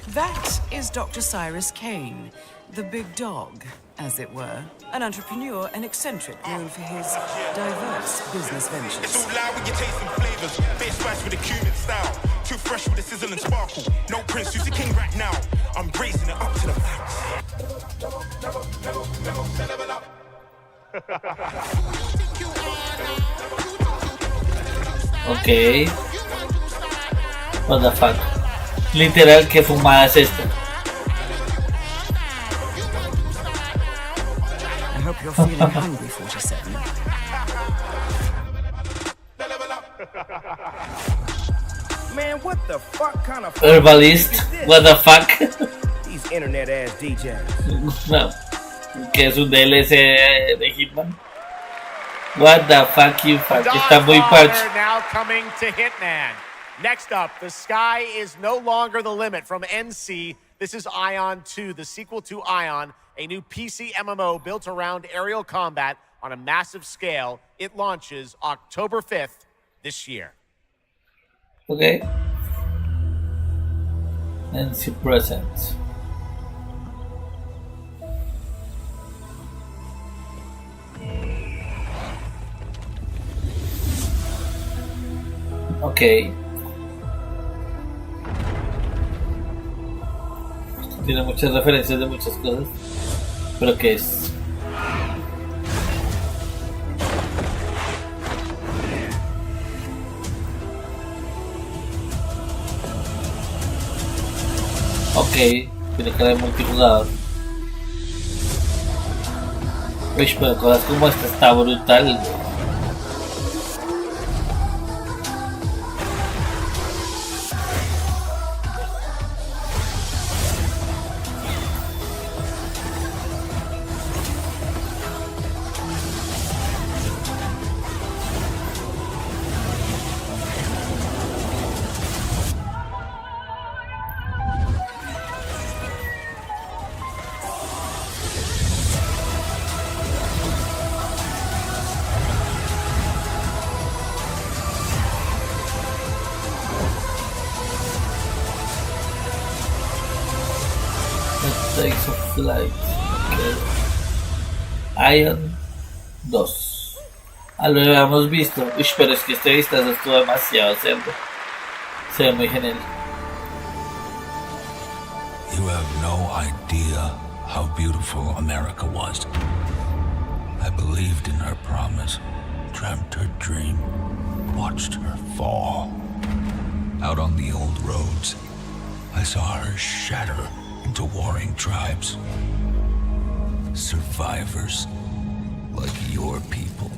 That is Dr. Cyrus Kane, the big dog, as it were. An entrepreneur and eccentric known for his diverse business ventures. It's all loud with your taste and flavors. Bit spice with a Cuban style. Too fresh with the sizzle and sparkle. No Prince, who's the king right now. I'm raising it up to the max. Ok. What the fuck. Literal, ¿qué fumada es esta? I hope you're feeling hungry, 47. Man, what the fuck kind of Herbalist, what the fuck. These internet ass DJs. No. ¿Qué es un DLC de Hitman? What the fuck you fuck. Está muy parche. Now coming to Hitman. Next up, the sky is no longer the limit from NC. This is Ion 2, the sequel to Ion, a new PC MMO built around aerial combat on a massive scale. It launches October 5th this year. Okay. NC presents. Okay. Tiene muchas referencias de muchas cosas. ¿Pero qué es? Ok, tiene cara de multijugador. Uy, pero cosas como esta está brutal. Takes of Flight. Okay. Ion 2. Lo habíamos visto. Uy, pero es que este vistazo estuvo demasiado cerdo. Se ve muy genial. You have no idea how beautiful America was. I believed in her promise, dreamt her dream, watched her fall. Out on the old roads, I saw her shatter into warring tribes. Survivors like your people.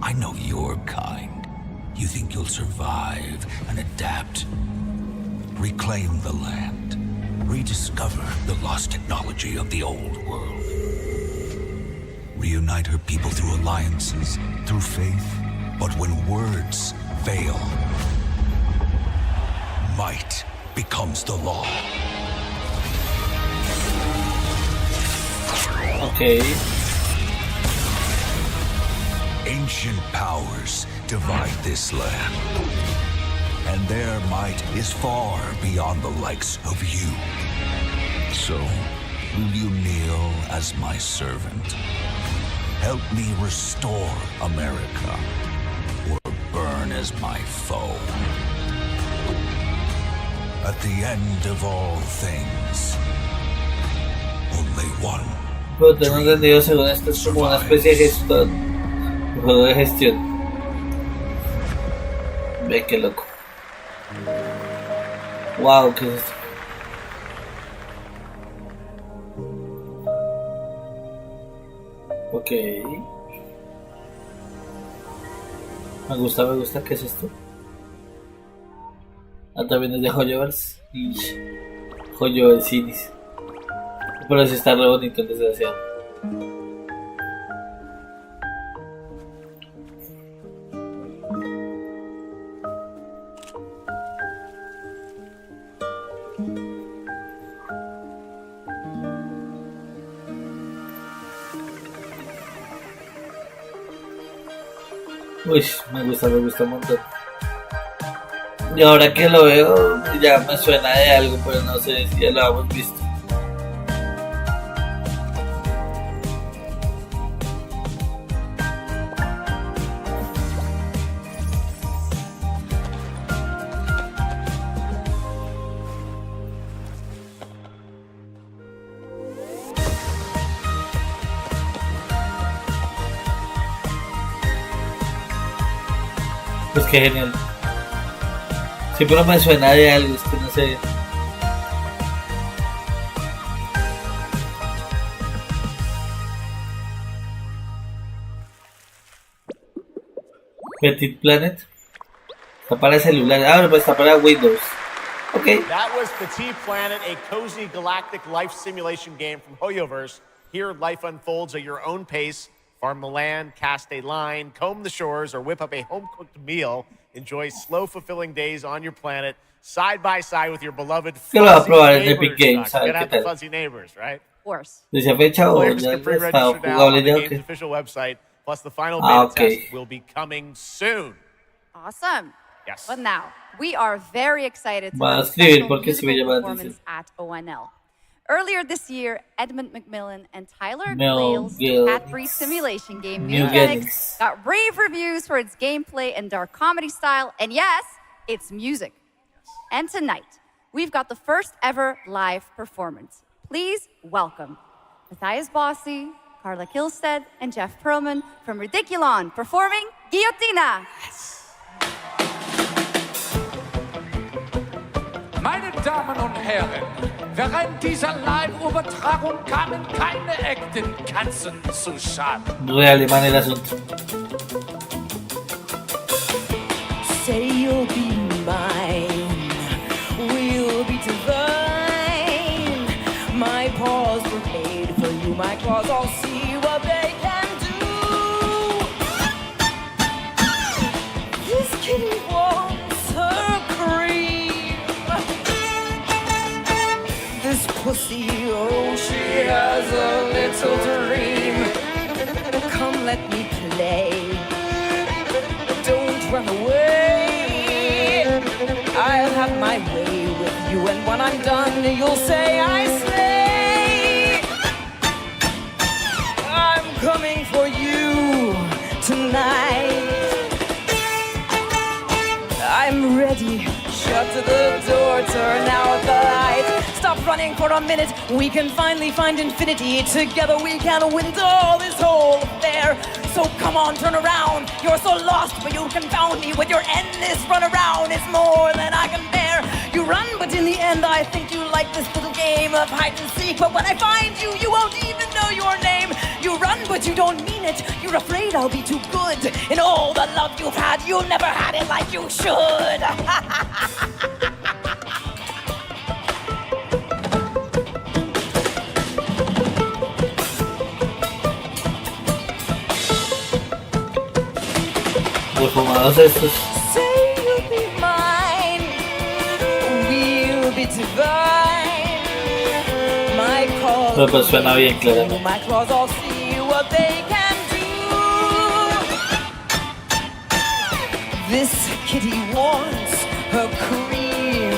I know your kind. You think you'll survive and adapt, reclaim the land, rediscover the lost technology of the old world. Reunite her people through alliances, through faith. But when words fail, might becomes the law. Okay. Ancient powers divide this land, and their might is far beyond the likes of you. So, will you kneel as my servant? Help me restore America, or burn as my foe? At the end of all things, only one. Pero tengo entendido, según esto, es como una especie de gestor. Un juego de gestión. Ve qué loco. Wow, ¿qué es esto? Ok. Me gusta. ¿Qué es esto? Ah, también es de Hoyoverse. Hoyoversinis. Pero sí está re bonito, desgraciado. Uy, me gusta un montón. Y ahora que lo veo, ya me suena de algo, pero no sé si ya lo hemos visto. Pues qué genial. Siempre me suena de algo, es que no sé. Petit Planet. Está para celular. Ah, pues está para Windows. Okay. That was Petit Planet, a cozy galactic life simulation game from Hoyoverse. Here, life unfolds at your own pace. Farm the land, cast a line, comb the shores, or whip up a home-cooked meal. Enjoy slow, fulfilling days on your planet, side by side with your beloved fuzzy neighbors. Get out the fuzzy neighbors, right? Of course. Players can pre-register now on the game's official website. Plus, the final beta test will be coming soon. Awesome. Yes. But now, we are very excited to Va a have a escribir special porque si me musical llama la performance atención. at ONL. Earlier this year, Edmund McMillan and Tyler Gale's cat-breed simulation game Mutanics got rave reviews for its gameplay and dark comedy style, and yes, its music. And tonight, we've got the first ever live performance. Please welcome Matthias Bossi, Carla Kilstead, and Jeff Perlman from Ridiculon performing Guillotina. Meine Damen und Herren, während dieser Live-Übertragung kamen keine echten Katzen zu Schaden. Re alemán el asunto. Say you'll be mine, we'll be divine. My paws were made for you, my claws all see what they can do. This kitty wants her cream. This pussy, oh, she has a little dream. Come, let me play. Don't run away. I'll have my way with you, and when I'm done, you'll say I slay. I'm coming for you tonight. I'm ready. Shut the door, turn out the light. Stop running for a minute. We can finally find infinity. Together we can win all this whole affair. So come on, turn around. You're so lost, but you confound me with your endless run around. It's more than I can bear. You run, but in the end, I think you like like this little game of hide and seek, but when I find you, you won't even know your name. You run, but you don't mean it. You're afraid I'll be too good. In all the love you've had, you never had it like you should. Refumados estos. Say you'll be mine. We'll be divine. My claws. Pero pues suena bien, claramente. My claws all see what they can do. This kitty wants her cream.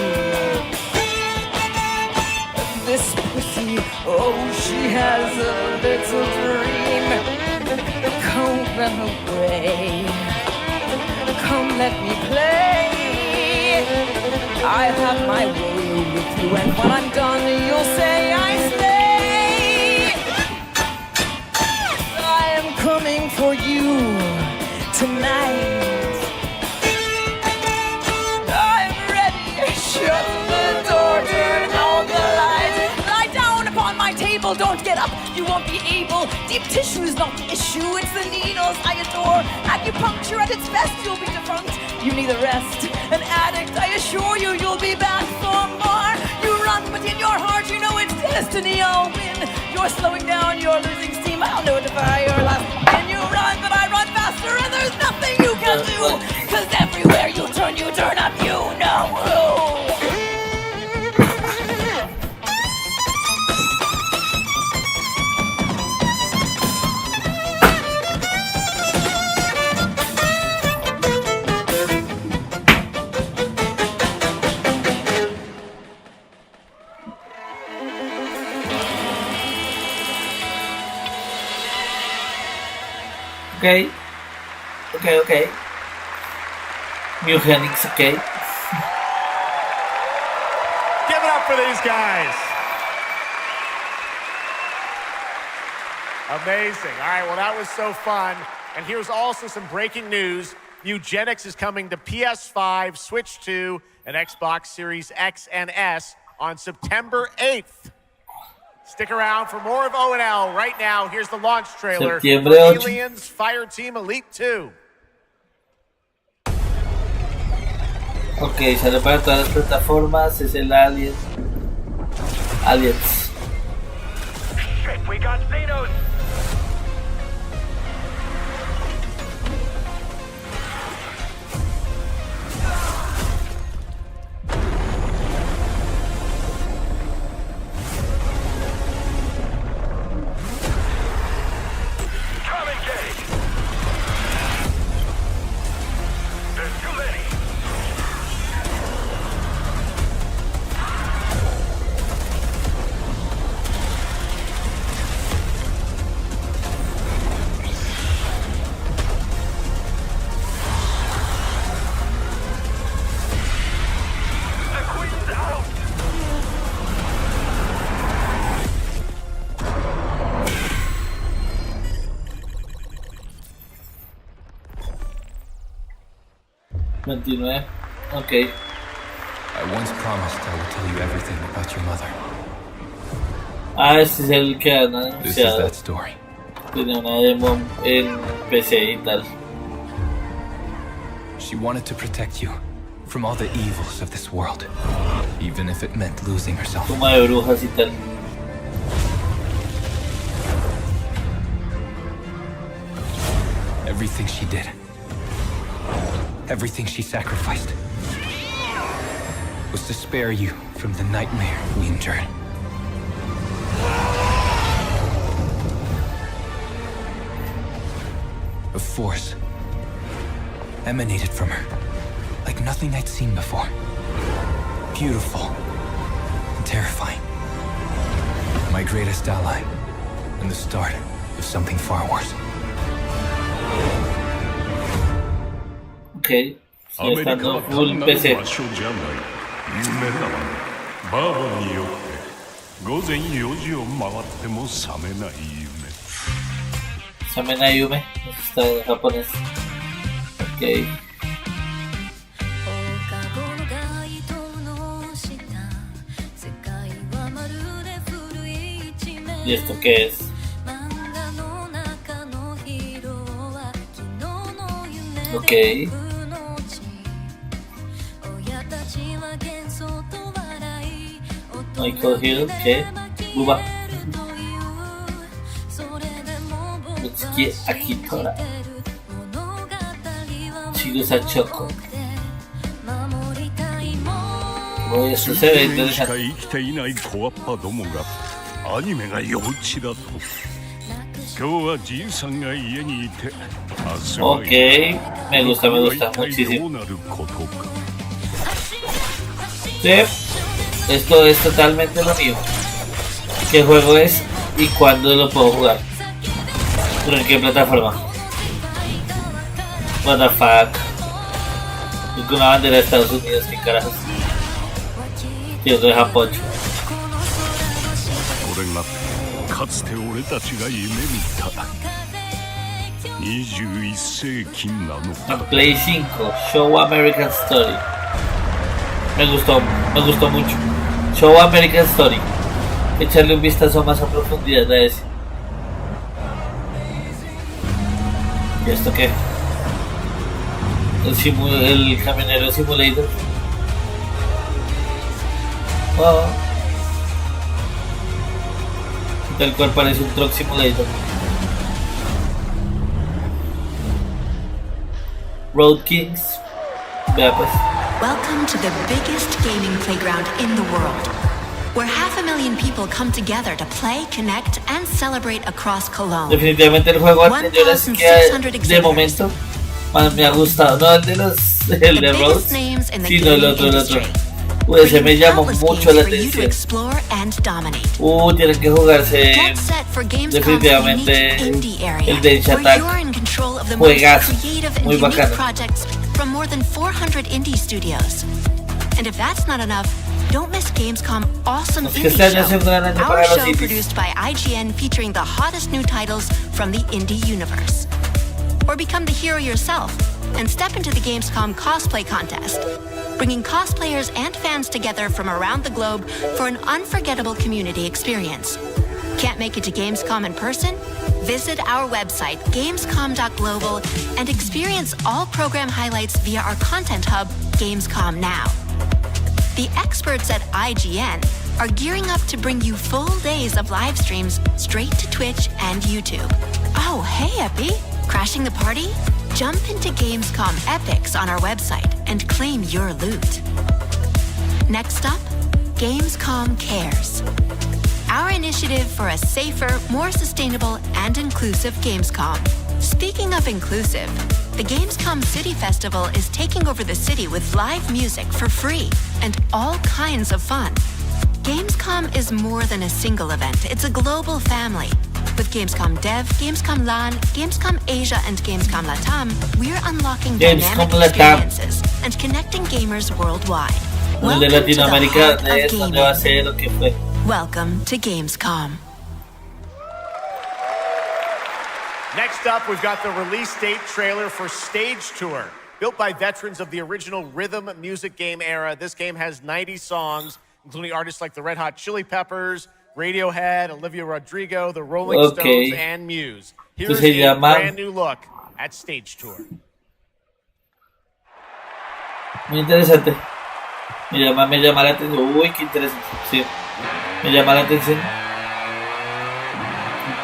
This pussy, oh, she has a little dream. Come run away. Come let me play. I have my way with you, and when I'm done, you'll say I stay. I am coming for you tonight. I'm ready. Shut the door, turn on the light. Lie down upon my table, don't get up. You won't be able. Deep tissue is not the issue, it's the needles I adore. Acupuncture at its best, you'll be defunct. You need a rest. An addict, I assure you, you'll be back for more. You run, but in your heart, you know it's destiny. I'll win. You're slowing down, you're losing steam. I'll notify your last. And you run, but I run faster, and there's nothing you can do. Cause everywhere you turn up, you know who. Okay. Eugenics, okay. Give it up for these guys. Amazing. All right, well, that was so fun. And here's also some breaking news. Eugenics is coming to PS5, Switch 2, and Xbox Series X and S on September 8th. Stick around for more of O&L. Right now, here's the launch trailer for Aliens Fireteam Elite 2. Ok, sale para todas las plataformas, es el Aliens. Shit, we got Xenos. Continúe. Ok. I once promised I would tell you everything about your mother. Ah, este es el que han This is anunciado. that story. Tiene una demo en PC y tal. She wanted to protect you from all the evils of this world, even if it meant losing herself. Como de brujas y tal. Everything she did, everything she sacrificed, was to spare you from the nightmare we endured. A force emanated from her, like nothing I'd seen before. Beautiful and terrifying. My greatest ally, and the start of something far worse. Ok. Sí, estando full PC. バーボンによって午前4時を回っても覚めない夢 Samena Yume. Está en japonés. Ok. ¿Y esto qué es? Ok. Michael Hill, ¿qué? Buba. Utsuki Akitora. Chigusa Choco. Oye, eso se ve interesante. Ok, me gusta muchísimo. Sí, esto es totalmente lo mío. ¿Qué juego es y cuándo lo puedo jugar? ¿Pero en qué plataforma? What the fuck. Es una bandera de Estados Unidos, ¿qué carajos? Tío, de Japón. かつて俺たちが夢見た21世紀なのか。 Play 5, Show American Story. Me gustó mucho. Show American Story. Echarle un vistazo más a profundidad a ese. ¿Y esto qué? El camionero simulator. Oh. Tal cual parece un truck simulator. Road Kings. Vea pues. Welcome to the biggest gaming playground in the world, where 500,000 people come together to play, connect, and celebrate across Cologne. Definitivamente el juego anterior es que de momento más me ha gustado, no el de Road, sino el otro. Ese me llamó mucho la atención. Tienen que jugarse definitivamente el de Attack. Juegas muy bacano. From more than 400 indie studios. And if that's not enough, don't miss Gamescom Awesome Indie Show, our show produced by IGN featuring the hottest new titles from the indie universe. Or become the hero yourself and step into the Gamescom cosplay contest, bringing cosplayers and fans together from around the globe for an unforgettable community experience. Can't make it to Gamescom in person? Visit our website, gamescom.global, and experience all program highlights via our content hub, Gamescom Now. The experts at IGN are gearing up to bring you full days of live streams straight to Twitch and YouTube. Oh, hey, Epi! Crashing the party? Jump into Gamescom Epics on our website and claim your loot. Next up, Gamescom Cares. Our initiative for a safer, more sustainable, and inclusive Gamescom. Speaking of inclusive, the Gamescom City Festival is taking over the city with live music for free and all kinds of fun. Gamescom is more than a single event, it's a global family. With Gamescom Dev, Gamescom LAN, Gamescom Asia, and Gamescom Latam, we're unlocking dynamic experiences and connecting gamers worldwide. Welcome to the heart of gaming. Welcome to Gamescom. Next up, we've got the release date trailer for Stage Tour. Built by veterans of the original rhythm music game era, this game has 90 songs, including artists like the Red Hot Chili Peppers, Radiohead, Olivia Rodrigo, the Rolling Stones, and Muse. Here's a brand new look at Stage Tour. Muy interesante. Me llama la atención. Uy, qué interesante. Sí. Me llama la atención,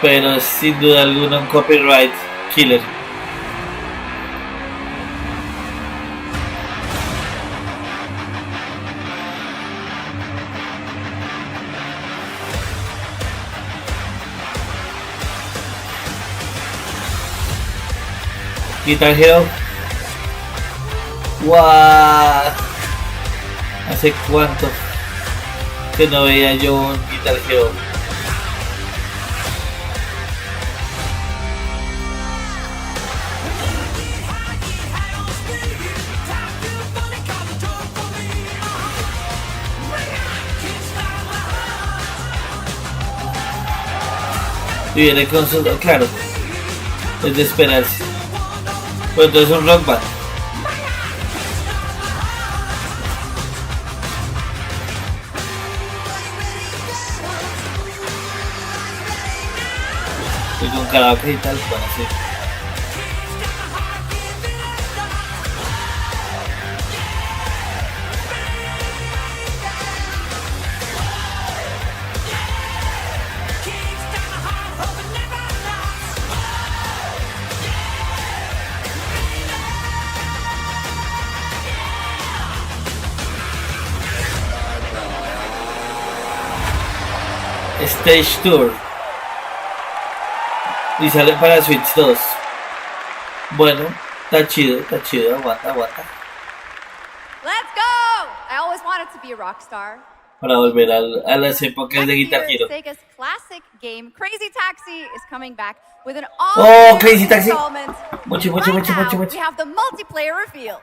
pero es sin duda alguna un copyright killer. Guitar Hero. ¡Wow! ¿Hace cuánto que no veía yo un Guitar Hero? Y viene con su... claro, es de esperarse. Pues entonces es un rock band. Y con karaoke y tal, bueno, sí. Stage Tour y sale para Switch 2. Bueno, está chido, aguanta. Let's go! I always wanted to be a rock star. Para volver a las épocas de Guitar Hero. Sega's classic game Crazy Taxi is coming back with an Oh, Crazy Taxi. installment. Mucho. We have the multiplayer reveal.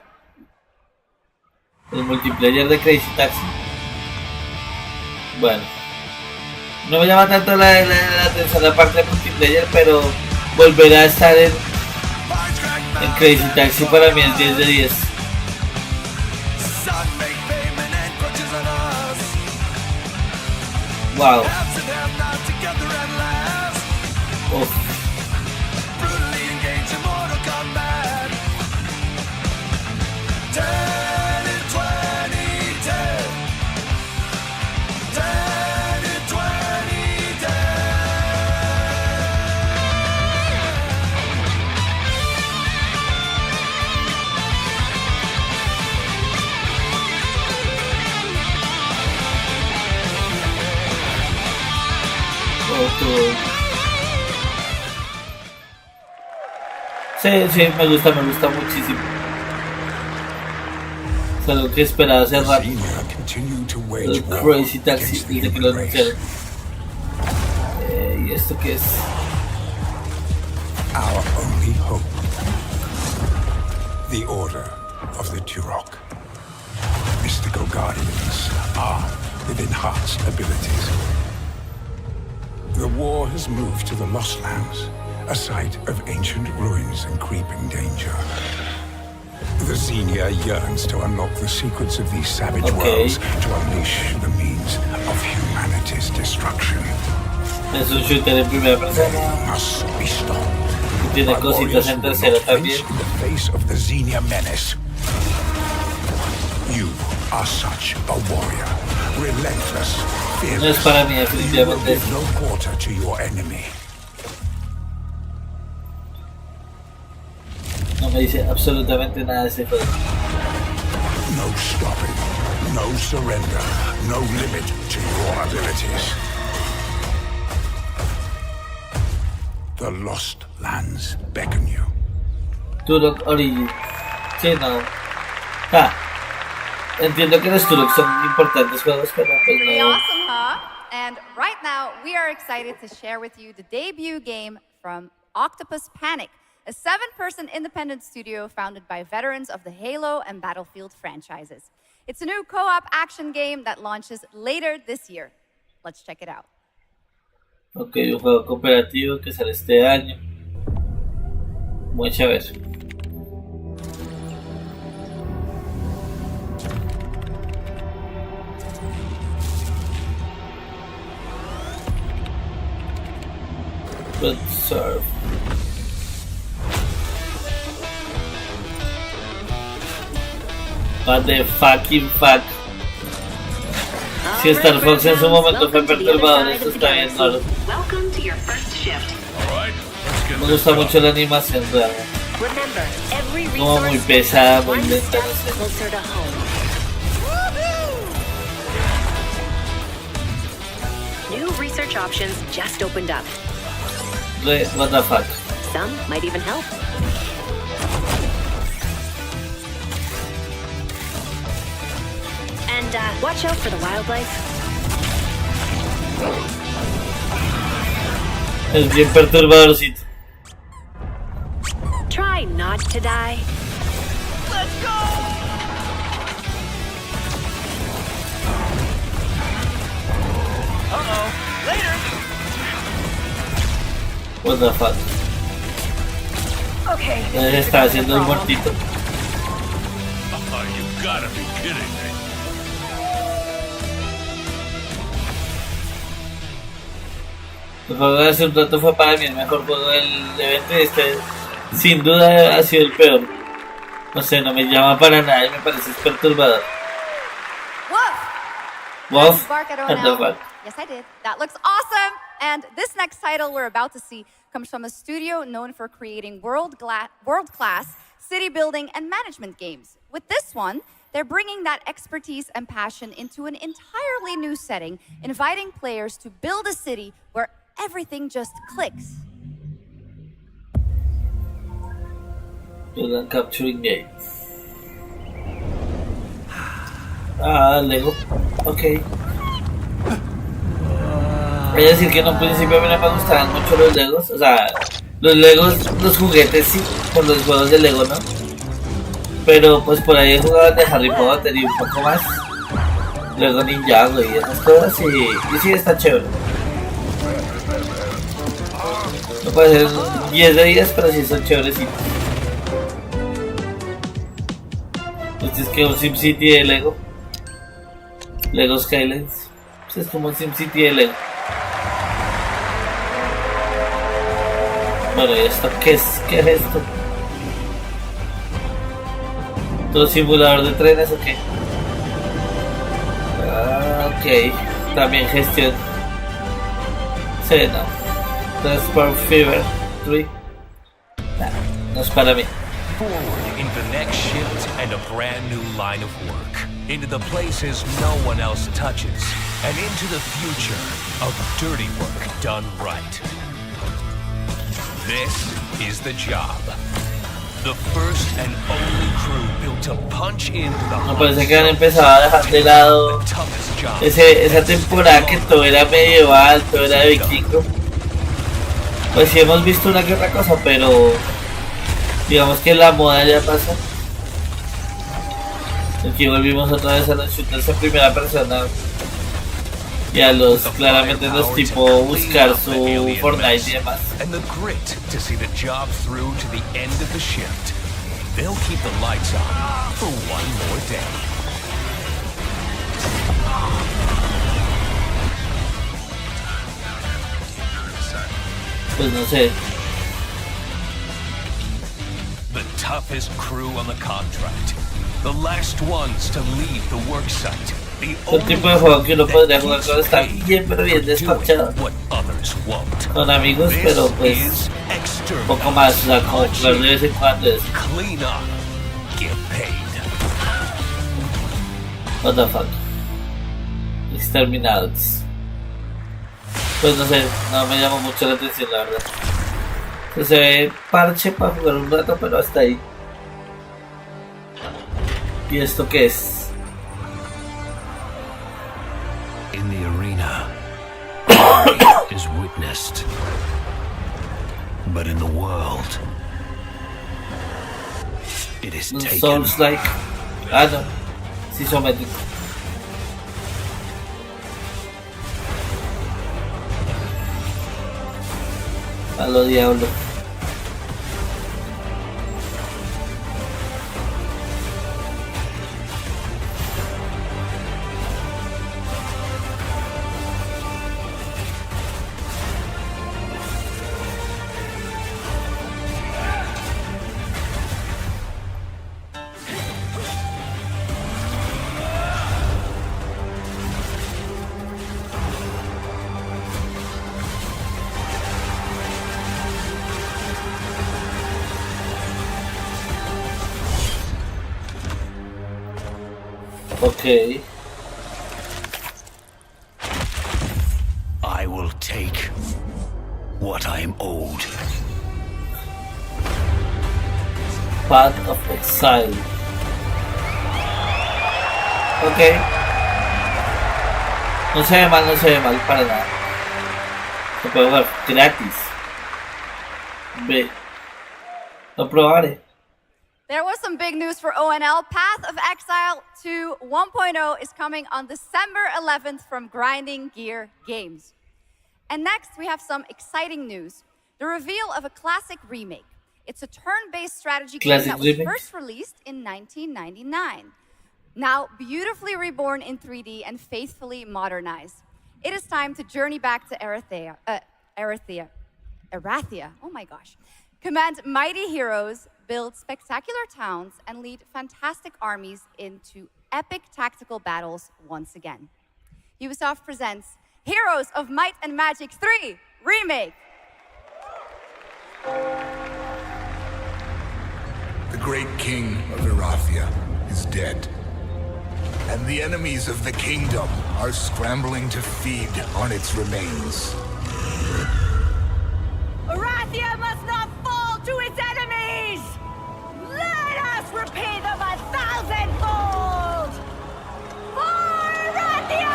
El multiplayer de Crazy Taxi. Bueno, no me llama tanto la atención la parte de multiplayer, pero volver a estar en Crazy Taxi para mí es 10 de 10. Wow. Uf. Sí, me gusta muchísimo. Es algo que esperaba hace rato. El Crazy Taxi, desde que lo anunciaron. ¿Y esto qué es? Our only hope. The Order of the Turok. Mystical guardians armed with enhanced abilities. The war has moved to the Lost Lands, a site of ancient ruins and creeping danger. The Xenia yearns to unlock the secrets of these savage worlds to unleash the means of humanity's destruction. Es un shooter en primera persona. Must be stopped. Tiene cositas en tercera también. In the face of the Xenia menace. You are such a warrior, relentless, fearless. No es para mí, definitivamente. You will give no quarter to your enemy. No me dice absolutamente nada de ese juego. No stopping, no surrender, no limit to your abilities. The Lost Lands beckon you. Turok Origin. Sí, no. Entiendo que los Turok son importantes juegos, pero pues Pretty no. awesome, huh? And right now, we are excited to share with you the debut game from Octopus Panic, a 7-person independent studio founded by veterans of the Halo and Battlefield franchises. It's a new co-op action game that launches later this year. Let's check it out. Ok, un juego cooperativo que sale este año. Muy chévere. Let's surf. What the fucking fuck. Si Star Fox en su momento fue perturbador, esto está bien raro. Me gusta mucho la animación real. Como muy pesada, muy lenta, no sé. New research options just opened up. What the fuck. Some might even help. And watch out for the wildlife. Es bien perturbadorcito. Try not to die. Let's go! Uh-oh. Later! What the fuck. Okay. Está haciendo el muertito. Oh, you gotta be kidding me. El juego de hace un rato fue para mí el mejor juego del evento y este sin duda ha sido el peor. No sé, no me llama para nada y me parece perturbador. Wolf and the Wolf. Yes, I did. That looks awesome. And this next title we're about to see comes from a studio known for creating world-class city building and management games. With this one, they're bringing that expertise and passion into an entirely new setting, inviting players to build a city where everything just clicks. Build and capturing game. Ah, Lego. Ok. Voy a decir que en un principio a mí no me gustaban mucho los Legos. O sea, los Legos, los juguetes sí, con los juegos de Lego, ¿no? Pero pues por ahí he jugado de Harry Potter y un poco más. Luego Ninjago y esas cosas y sí está chévere. No puede ser 10 de 10, pero sí son chéveres. Este es que un SimCity de Lego. Lego Skylines. Pues es como un SimCity de Lego. Bueno, ¿y esto qué es? ¿Qué es esto? ¿Todo simulador de trenes o qué? Ah, ok. También gestión. Sí, no. Transport Fever 3. Nah, no es para mí. Forward into the next shift and a brand new line of work. Into the places no one else touches. And into the future of dirty work done right. This is the job. The first and only crew built to punch into the Me parece que han empezado a dejar de lado esa temporada que todo era medieval, todo era de vikingo. Pues sí hemos visto una que otra cosa, pero digamos que la moda ya pasó. Aquí volvimos otra vez a los shooters en primera persona. Y a los claramente los tipo buscar su Fortnite y demás. And the grit to see the job through to the end of the shift. They'll keep the lights on for one more day. Pues no sé. The toughest crew on the contract. The last ones to leave the work site. Un tipo de juego que uno podría jugar cuando está bien, pero bien despachado. Con amigos, pero pues un poco más, o sea, como jugar de vez en cuando es. What the fuck. Exterminados. Pues no sé, no me llama mucho la atención, la verdad. Se ve parche para jugar un rato, pero hasta ahí. ¿Y esto qué es? In the arena, is witnessed, but in the world, it is taken. Sounds like, no, sí somético. A lo diablo. Okay. I will take what I am owed. Path of Exile. Okay. No se ve mal para nada. Se puede jugar gratis. Ve. Lo probaré. There was some big news for ONL. Path of Exile 2 1.0 is coming on December 11th from Grinding Gear Games. And next, we have some exciting news. The reveal of a classic remake. It's a turn-based strategy game that was first released in 1999. Now, beautifully reborn in 3D and faithfully modernized. It is time to journey back to Erathia, oh my gosh, command mighty heroes, build spectacular towns, and lead fantastic armies into epic tactical battles once again. Ubisoft presents Heroes of Might and Magic 3 Remake. The great king of Erathia is dead, and the enemies of the kingdom are scrambling to feed on its remains. Erathia must not fall to its enemies! Let us repay them 1,000-fold! For Erathia!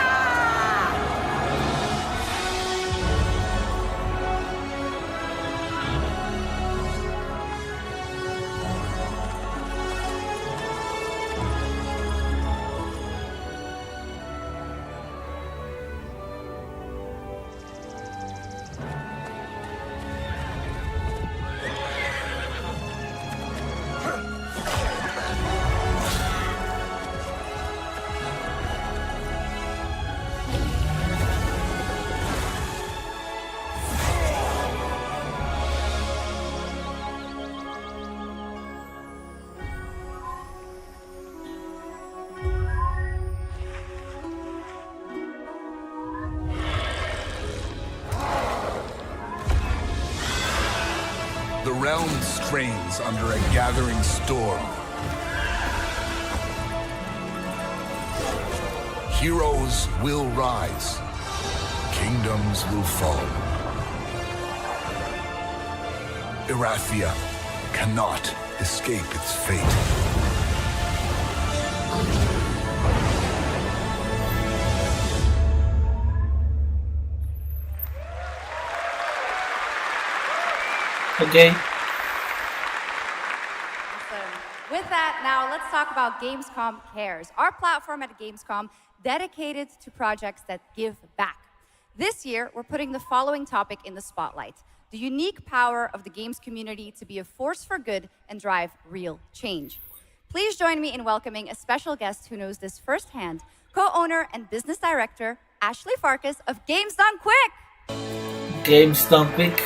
The realm strains under a gathering storm. Heroes will rise. Kingdoms will fall. Erathia cannot escape its fate. Okay. Awesome. With that, now let's talk about Gamescom Cares, our platform at Gamescom dedicated to projects that give back. This year, we're putting the following topic in the spotlight: the unique power of the games community to be a force for good and drive real change. Please join me in welcoming a special guest who knows this firsthand, co-owner and business director, Ashley Farkas of Games Done Quick. Games Done Quick.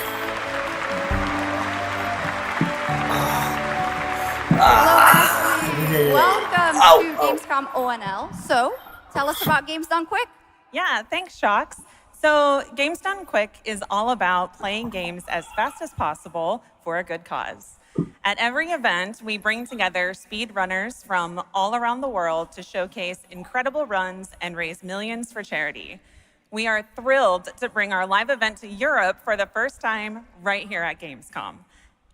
Hello, Ashley. Welcome to Gamescom ONL. So, tell us about Games Done Quick. Yeah, thanks, Shocks. So, Games Done Quick is all about playing games as fast as possible for a good cause. At every event, we bring together speedrunners from all around the world to showcase incredible runs and raise millions for charity. We are thrilled to bring our live event to Europe for the first time right here at Gamescom.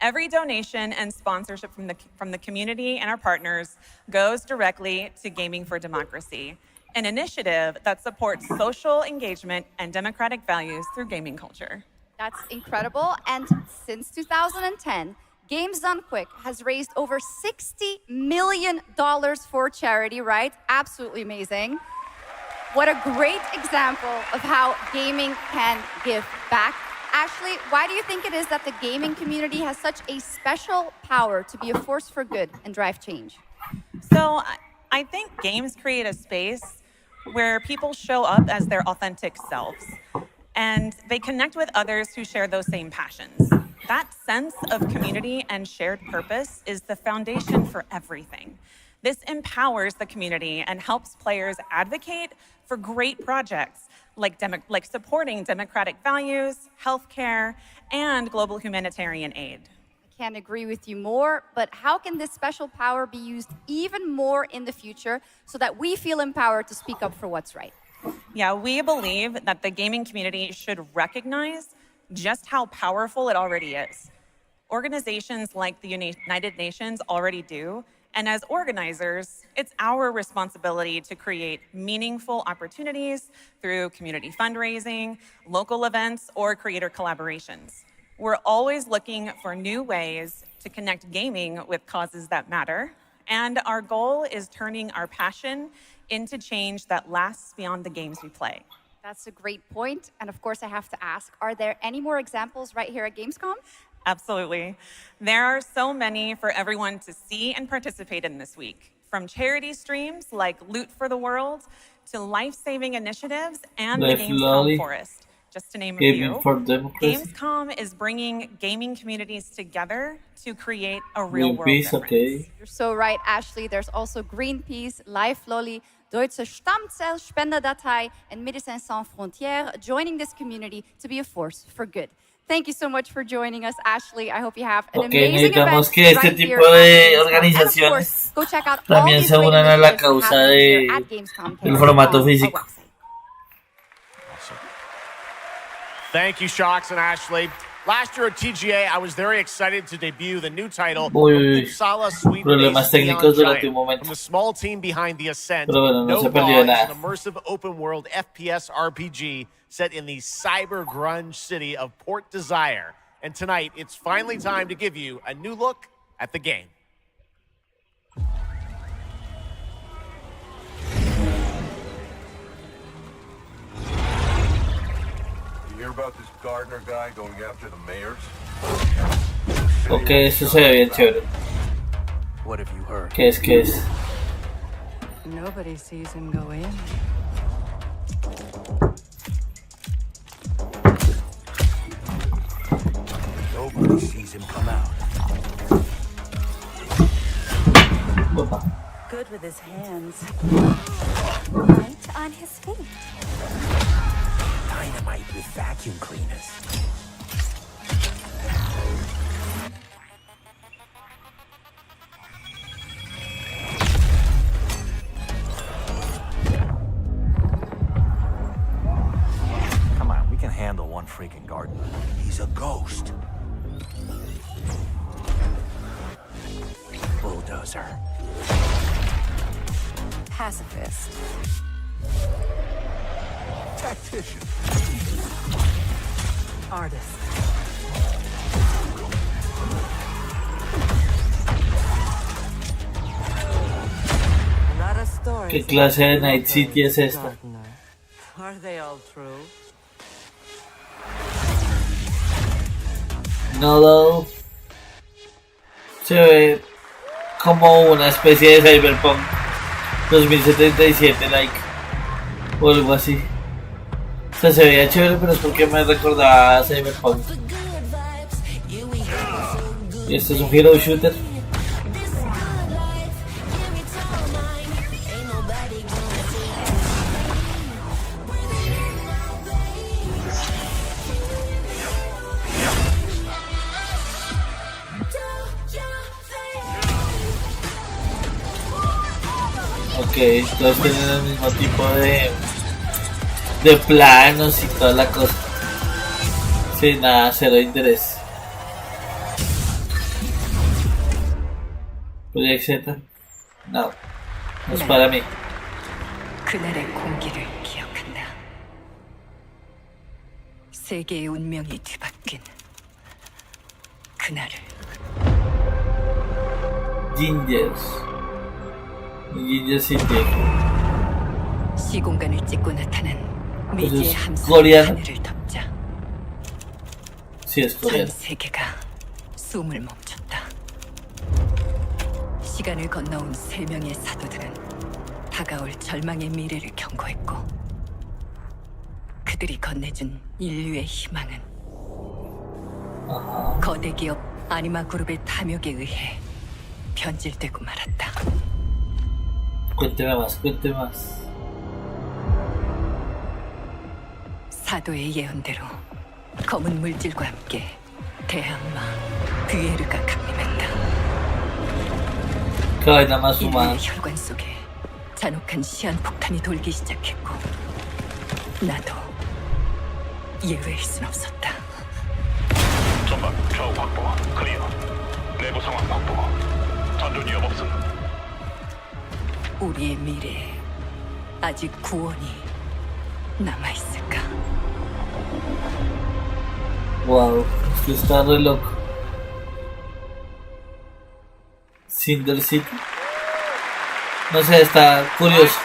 Every donation and sponsorship from the community and our partners goes directly to Gaming for Democracy, an initiative that supports social engagement and democratic values through gaming culture. That's incredible. And since 2010, Games Done Quick has raised over $60 million for charity, right? Absolutely amazing. What a great example of how gaming can give back. Ashley, why do you think it is that the gaming community has such a special power to be a force for good and drive change? So I think games create a space where people show up as their authentic selves, and they connect with others who share those same passions. That sense of community and shared purpose is the foundation for everything. This empowers the community and helps players advocate for great projects like supporting democratic values, healthcare, and global humanitarian aid. I can't agree with you more, but how can this special power be used even more in the future so that we feel empowered to speak up for what's right? Yeah, we believe that the gaming community should recognize just how powerful it already is. Organizations like the United Nations already do, and as organizers, it's our responsibility to create meaningful opportunities through community fundraising, local events, or creator collaborations. We're always looking for new ways to connect gaming with causes that matter, and our goal is turning our passion into change that lasts beyond the games we play. That's a great point. And of course, I have to ask, are there any more examples right here at Gamescom? Absolutely. There are so many for everyone to see and participate in this week, from charity streams like Loot for the World to life-saving initiatives and the Gamescom Forest. just to name a Gaming few. for Democracy. Gamescom is bringing gaming communities together to create a real-world Greenpeace, difference. okay. You're so right, Ashley. There's also Greenpeace, Life Lolly, Deutsche Stammzellspenderdatei, and Médecins Sans Frontières joining this community to be a force for good. Thank you so much for joining us, Ashley. I hope you have an amazing event que este right tipo here de at Gamescom. organizaciones And of course, go check out all también these se great unan a la initiatives causa happening here de at Gamescom el formato físico. Thank you, Shocks and Ashley. Last year at TGA, I was very excited to debut the new title Uy, Uppsala, Sweden, problemas técnicos durante un momento. from the small team behind The Ascent. Pero bueno, no No se perdió Law is nada. an immersive open-world FPS RPG set in the cyber grunge city of Port Desire. And tonight, it's finally time to give you a new look at the game. You hear about this Gardner guy going after the mayors? Ok, eso se ve bien chévere. What have you heard? ¿Qué es? Nobody sees him go in. Nobody sees him come out. Good with his hands. Right on his feet. Dynamite with vacuum cleaners. Come on, we can handle one freaking gardener. He's a ghost. Bulldozer. Pacifist. Tactician. Artist. A lot of stories. ¿Qué clase de Night City es esta? Gardener. Are they all true? No, se ve como una especie de Cyberpunk 2077 like o algo así. O sea, se veía chévere, pero es porque me recordaba a Cyberpunk. Y esto es un hero shooter. Ok, todos tienen el mismo tipo de planos y toda la cosa. Sí, nada, cero interés. Project Z. No, no es para mí. 그날의 공기를 기억한다. 세계의 운명이 뒤바뀐 그날을. Ginger City. 시공간을 찍고 나타난 미지의 함성 코리안. 하늘을 덮자. Sí, es 전 coreano. 세계가 숨을 멈췄다. 시간을 건너온 세 명의 사도들은 다가올 절망의 미래를 경고했고, 그들이 건네준 인류의 희망은 거대 기업 아니마 그룹의 탐욕에 의해 변질되고 말았다. Cuénteme más. 사도의 예언대로 검은 물질과 함께 대항마 비에르가 강림했다. Qué vaina más humana. 인류의 혈관 속에 잔혹한 시한폭탄이 돌기 시작했고, 나도 예외일 순 없었다. 전방 좌우 확보 클리어. 내부 상황 확보. 전전 위협 없음. 우리의 미래에 아직 구원이 남아있을까? Wow, esto está re loco. Cinder City. No sé, está curioso.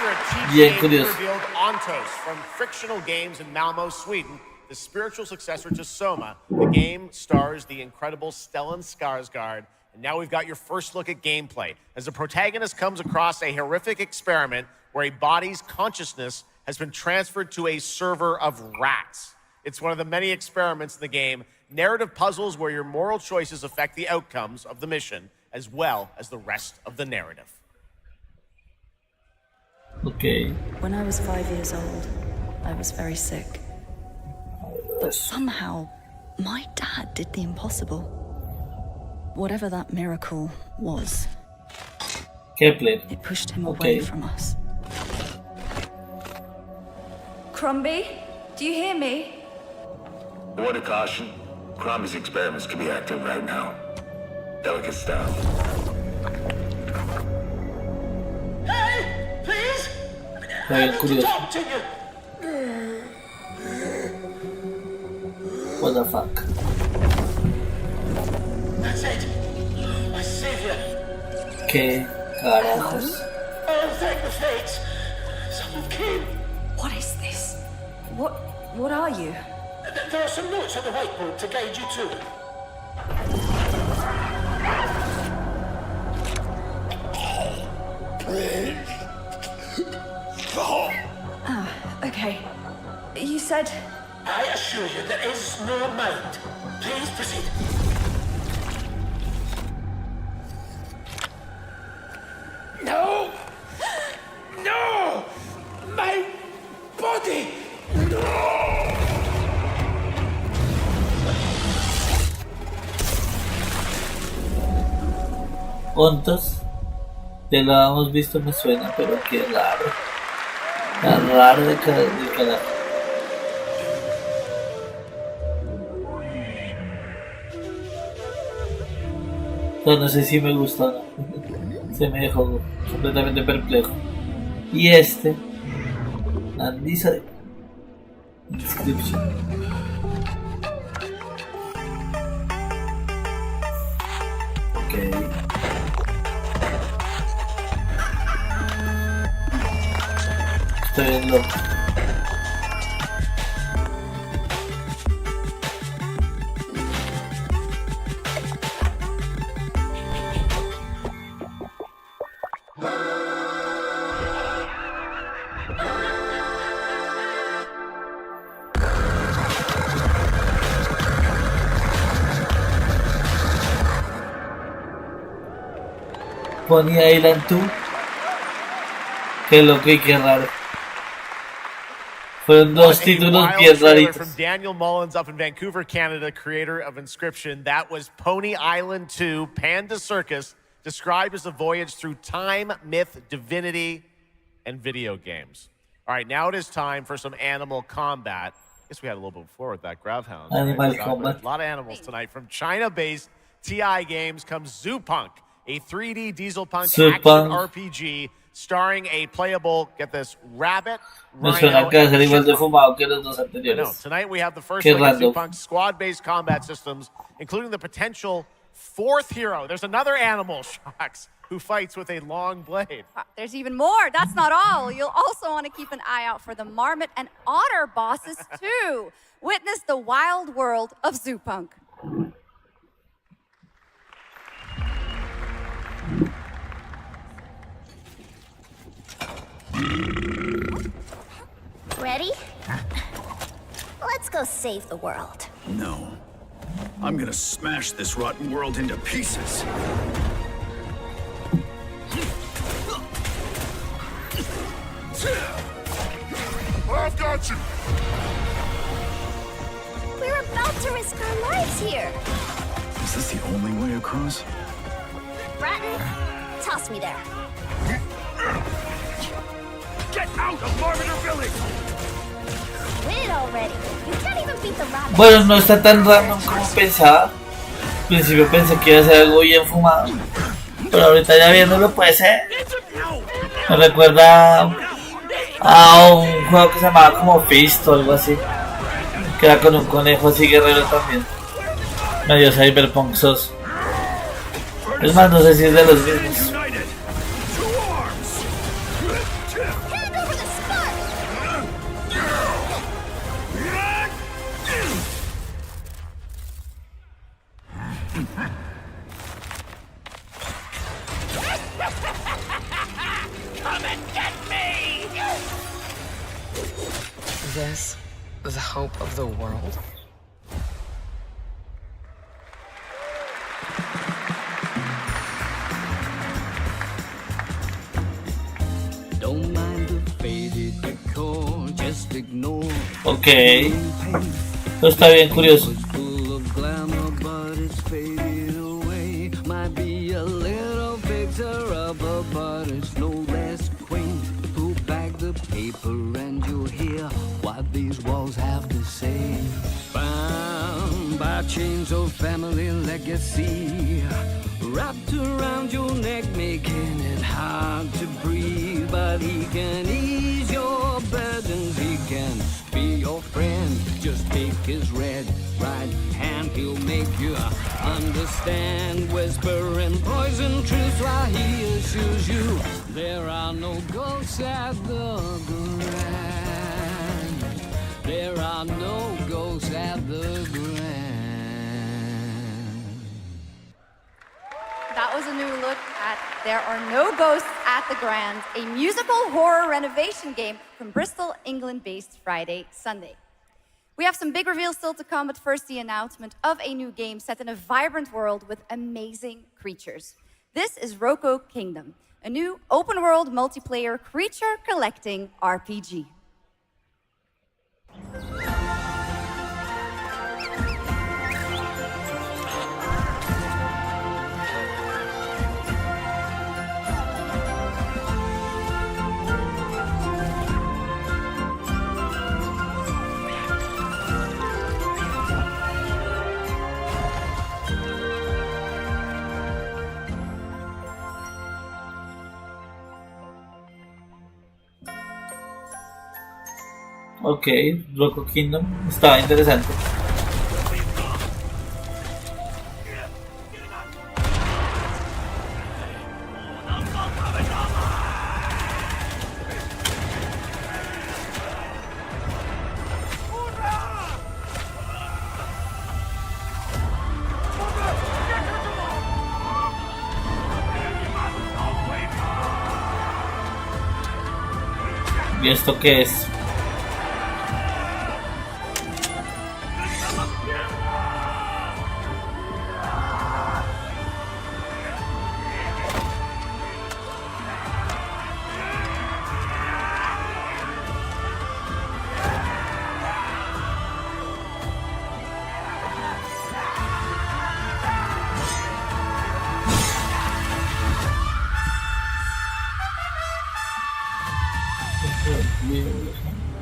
Bien curioso. Revealed Ontos from Frictional Games in Malmo, Sweden, the spiritual successor to Soma. The game stars the incredible Stellan Skarsgård. And now we've got your first look at gameplay as the protagonist comes across a horrific experiment where a body's consciousness has been transferred to a server of rats. It's one of the many experiments in the game, narrative puzzles where your moral choices affect the outcomes of the mission, as well as the rest of the narrative. Okay. When I was 5 years old, I was very sick. But somehow, my dad did the impossible. Whatever that miracle was, it pushed him away from us. Crumby, do you hear me? A word of caution. Crombie's experiments can be active right now. Delicate stuff. Hey, please. Very curious. Talk to you. What the fuck? That's it. My savior. ¿Qué carajos? Oh, thank the fates. Someone came. What is this? What are you? There are some notes on the whiteboard to guide you to it. Ah, okay. You said... I assure you there is no mind. Please proceed. No! No! My body! No! Juntos, ya lo hemos visto, me suena, pero qué raro. Tan raro de carajo. No sé si me gustó o no. Se me dejó completamente perplejo. Y Andy Inscription. Ok. Estoy en loco. Pony Island 2. Qué loco y qué raro. Fueron dos títulos bien raritos. From Daniel Mullins up in Vancouver, Canada, creator of Inscription. That was Pony Island 2, Panda Circus, described as a voyage through time, myth, divinity, and video games. All right, now it is time for some animal combat. I guess we had a little bit before with that Gravhound. Animal combat. A lot of animals tonight. From China-based TI Games comes Zoopunk, a 3D diesel punk action RPG starring a playable, get this, rabbit, rhino, Tonight we have the first look at Zoopunk's squad-based combat systems, including the potential fourth hero. There's another animal, Shocks, who fights with a long blade. There's even more. That's not all. You'll also want to keep an eye out for the marmot and otter bosses, too. Witness the wild world of Zoopunk. Ready? Let's go save the world. No. I'm gonna smash this rotten world into pieces. I've got you! We're about to risk our lives here. Is this the only way across? Bratton, toss me there. Get out of Marviner Village! Quit already. You can't even beat the rabbit. Bueno, no está tan random como pensaba. Al principio pensé que iba a ser algo bien fumado, pero ahorita ya viéndolo puede ser. Me recuerda a un juego que se llamaba como Fist o algo así, que era con un conejo así guerrero también, medio cyberpunk sos. Es más, no sé si es de los mismos. This the hope of the world? Don't mind the faded decor, just ignore. Ok. Esto está bien curioso. Full of glamour, but it's faded away. Might be a little picture of her, but it's no less quaint. Pull back the paper and you'll hear what these walls have to say. Bound by chains of family legacy, wrapped around your neck, making it hard to breathe. But he can ease your burdens, he can be your friend. Just take his right hand, he'll make you understand. Whisper and poison truth while he assures you there are no ghosts at the Grand. There are no ghosts at the Grand. That was a new look at There Are No Ghosts at the Grand, a musical horror renovation game from Bristol, England-based Friday Sunday. We have some big reveals still to come, but first the announcement of a new game set in a vibrant world with amazing creatures. This is Roko Kingdom, a new open-world multiplayer creature collecting RPG. Ok, Roko Kingdom, estaba interesante. ¿Y esto qué es?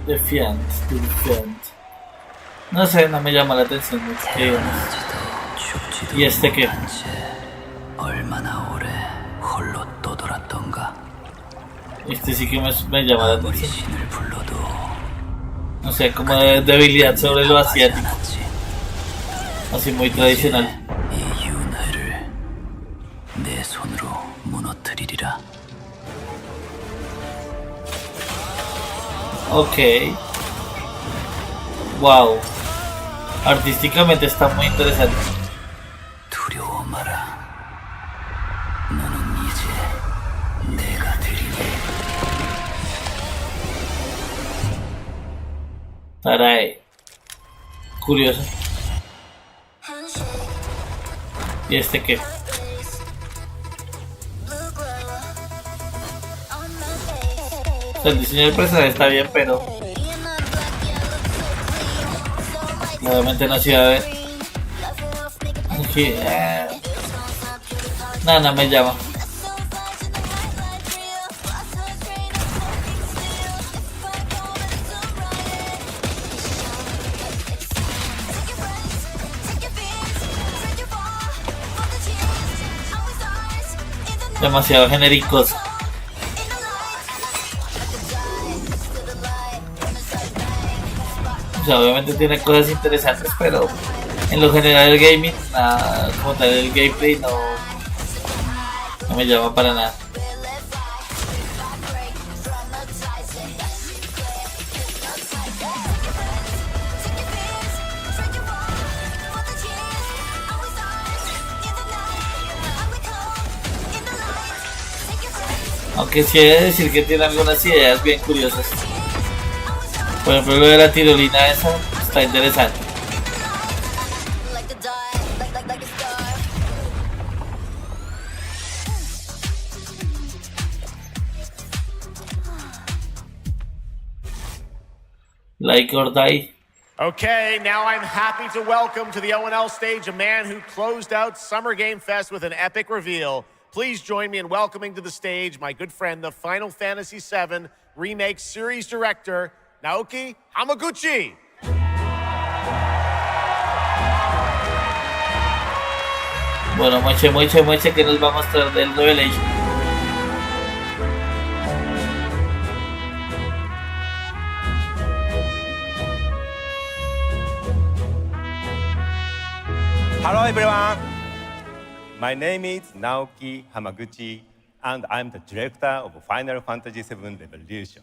Defiant. No sé, no me llama la atención. ¿Y este qué? Este sí que me llama la atención. No sé, como de debilidad sobre lo asiático. Así muy tradicional. Ok. Wow. Artísticamente está muy interesante. Caray. Curioso. ¿Y este qué? El diseño del personaje está bien, pero obviamente no se iba a ver. No me llama. Demasiado genéricos. O sea, obviamente tiene cosas interesantes, pero en lo general el gaming, nada, como tal el gameplay no me llama para nada. Aunque sí he de decir que tiene algunas ideas bien curiosas. Por ejemplo, lo de la tirolina esa está interesante. Like or die. Okay, now I'm happy to welcome to the O&L stage a man who closed out Summer Game Fest with an epic reveal. Please join me in welcoming to the stage my good friend, the Final Fantasy VII Remake Series Director, Naoki Hamaguchi. Bueno, mueche que nos va a mostrar del Revelation. Hello everyone, my name is Naoki Hamaguchi and I'm the director of Final Fantasy VII Revolution.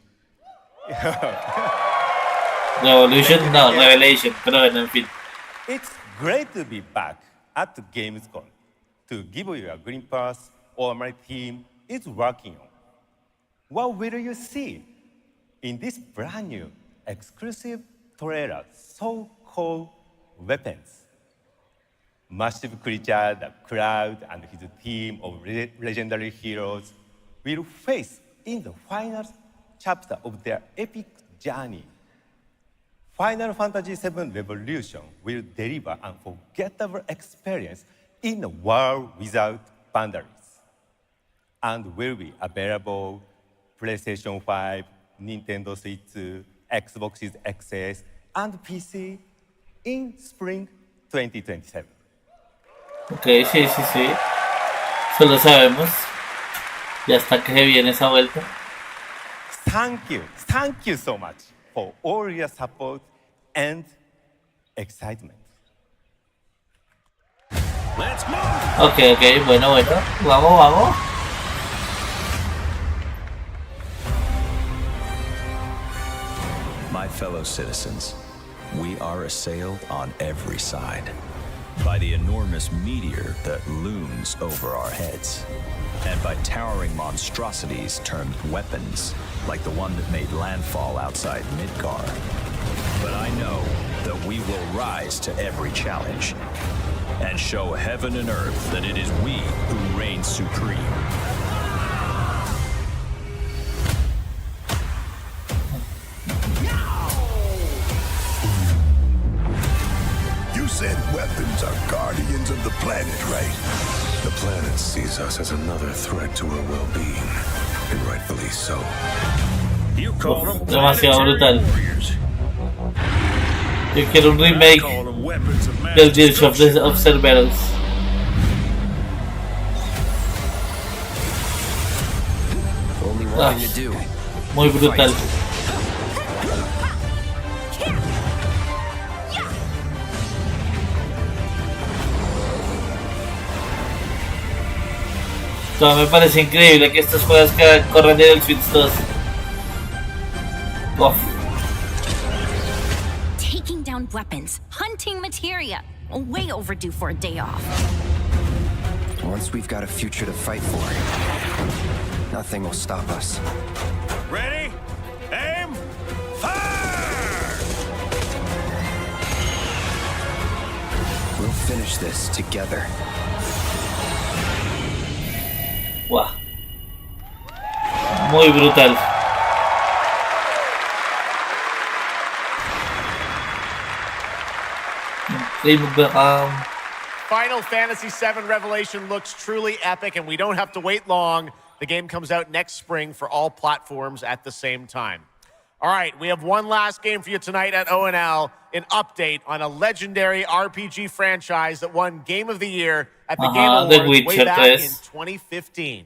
Revolution? No, Revelation, pero bueno, en fin. It's great to be back at the Gamescom to give you a glimpse of what my team is working on. What will you see in this brand new exclusive trailer so-called Weapons? Massive creature, the Cloud, and his team of legendary heroes will face in the final chapter of their epic journey. Final Fantasy VII Revolution will deliver an unforgettable experience in a world without boundaries, and will be available PlayStation 5, Nintendo Switch, Xbox Series XS, and PC in spring 2027. Ok, sí. Eso lo sabemos. Ya hasta que se viene esa vuelta. Thank you so much for all your support and excitement. Ok, bueno. Vamos. My fellow citizens, we are assailed on every side by the enormous meteor that looms over our heads, and by towering monstrosities termed weapons, like the one that made landfall outside Midgar. But I know that we will rise to every challenge and show heaven and earth that it is we who reign supreme. You said weapons are guardians of the planet, right? The planet sees us as another threat to our well-being, and rightfully so. You call them demasiado brutal. warriors. Yo quiero un remake del Gears of Cerberus. Muy brutal. Todo me parece increíble que estos juegos que corran en el Switch 2. Uf. Taking down weapons, hunting materia. Way overdue for a day off. Once we've got a future to fight for, nothing will stop us. Ready? Aim! Fire! We'll finish this together. Wow. Muy brutal. Final Fantasy VII Revelation looks truly epic, and we don't have to wait long. The game comes out next spring for all platforms at the same time. All right, we have one last game for you tonight at O&L, an update on a legendary RPG franchise that won Game of the Year at the Game Awards way back in 2015.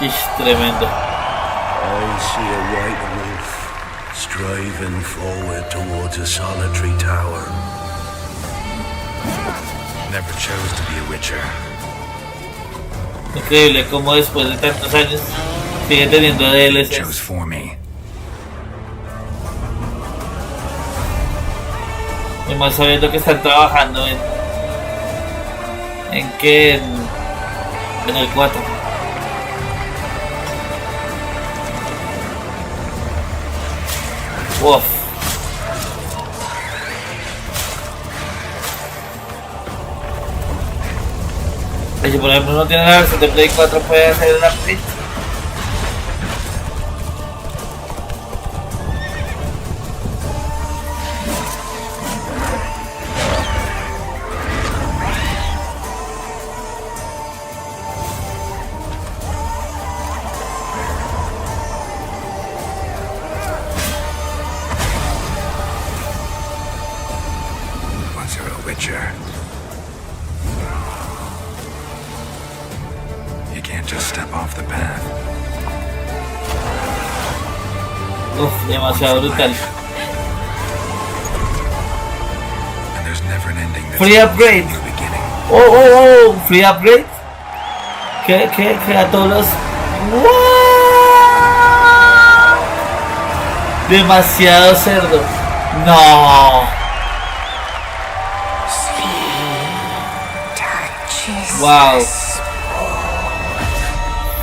Es tremendo. I see a white wolf striving forward towards a solitary tower. Never chose to be a witcher. Increíble como después de tantos años sigue teniendo DLCs. Chose for me. Y más sabiendo que están trabajando en el 4. Uf. Y si por ejemplo no tiene la versión de Play 4 puede hacer el update. Once you're a Witcher, you can't just step off the path. Uf, demasiado brutal. And there's never an ending that's Free upgrade. the beginning. Oh, free upgrade. Que a todos los... Demasiado cerdo. No. Wow.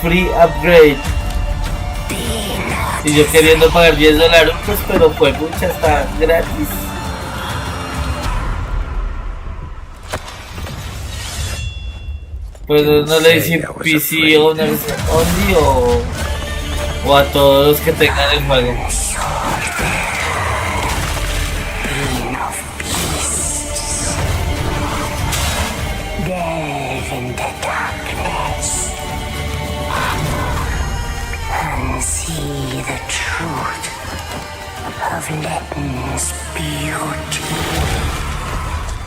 Free upgrade. Y yo queriendo pagar $10, pero fue mucha, está gratis. Pero no le dicen PC owners only o a todos los que tengan el juego. Delve into darkness and see the truth of Letton's beauty.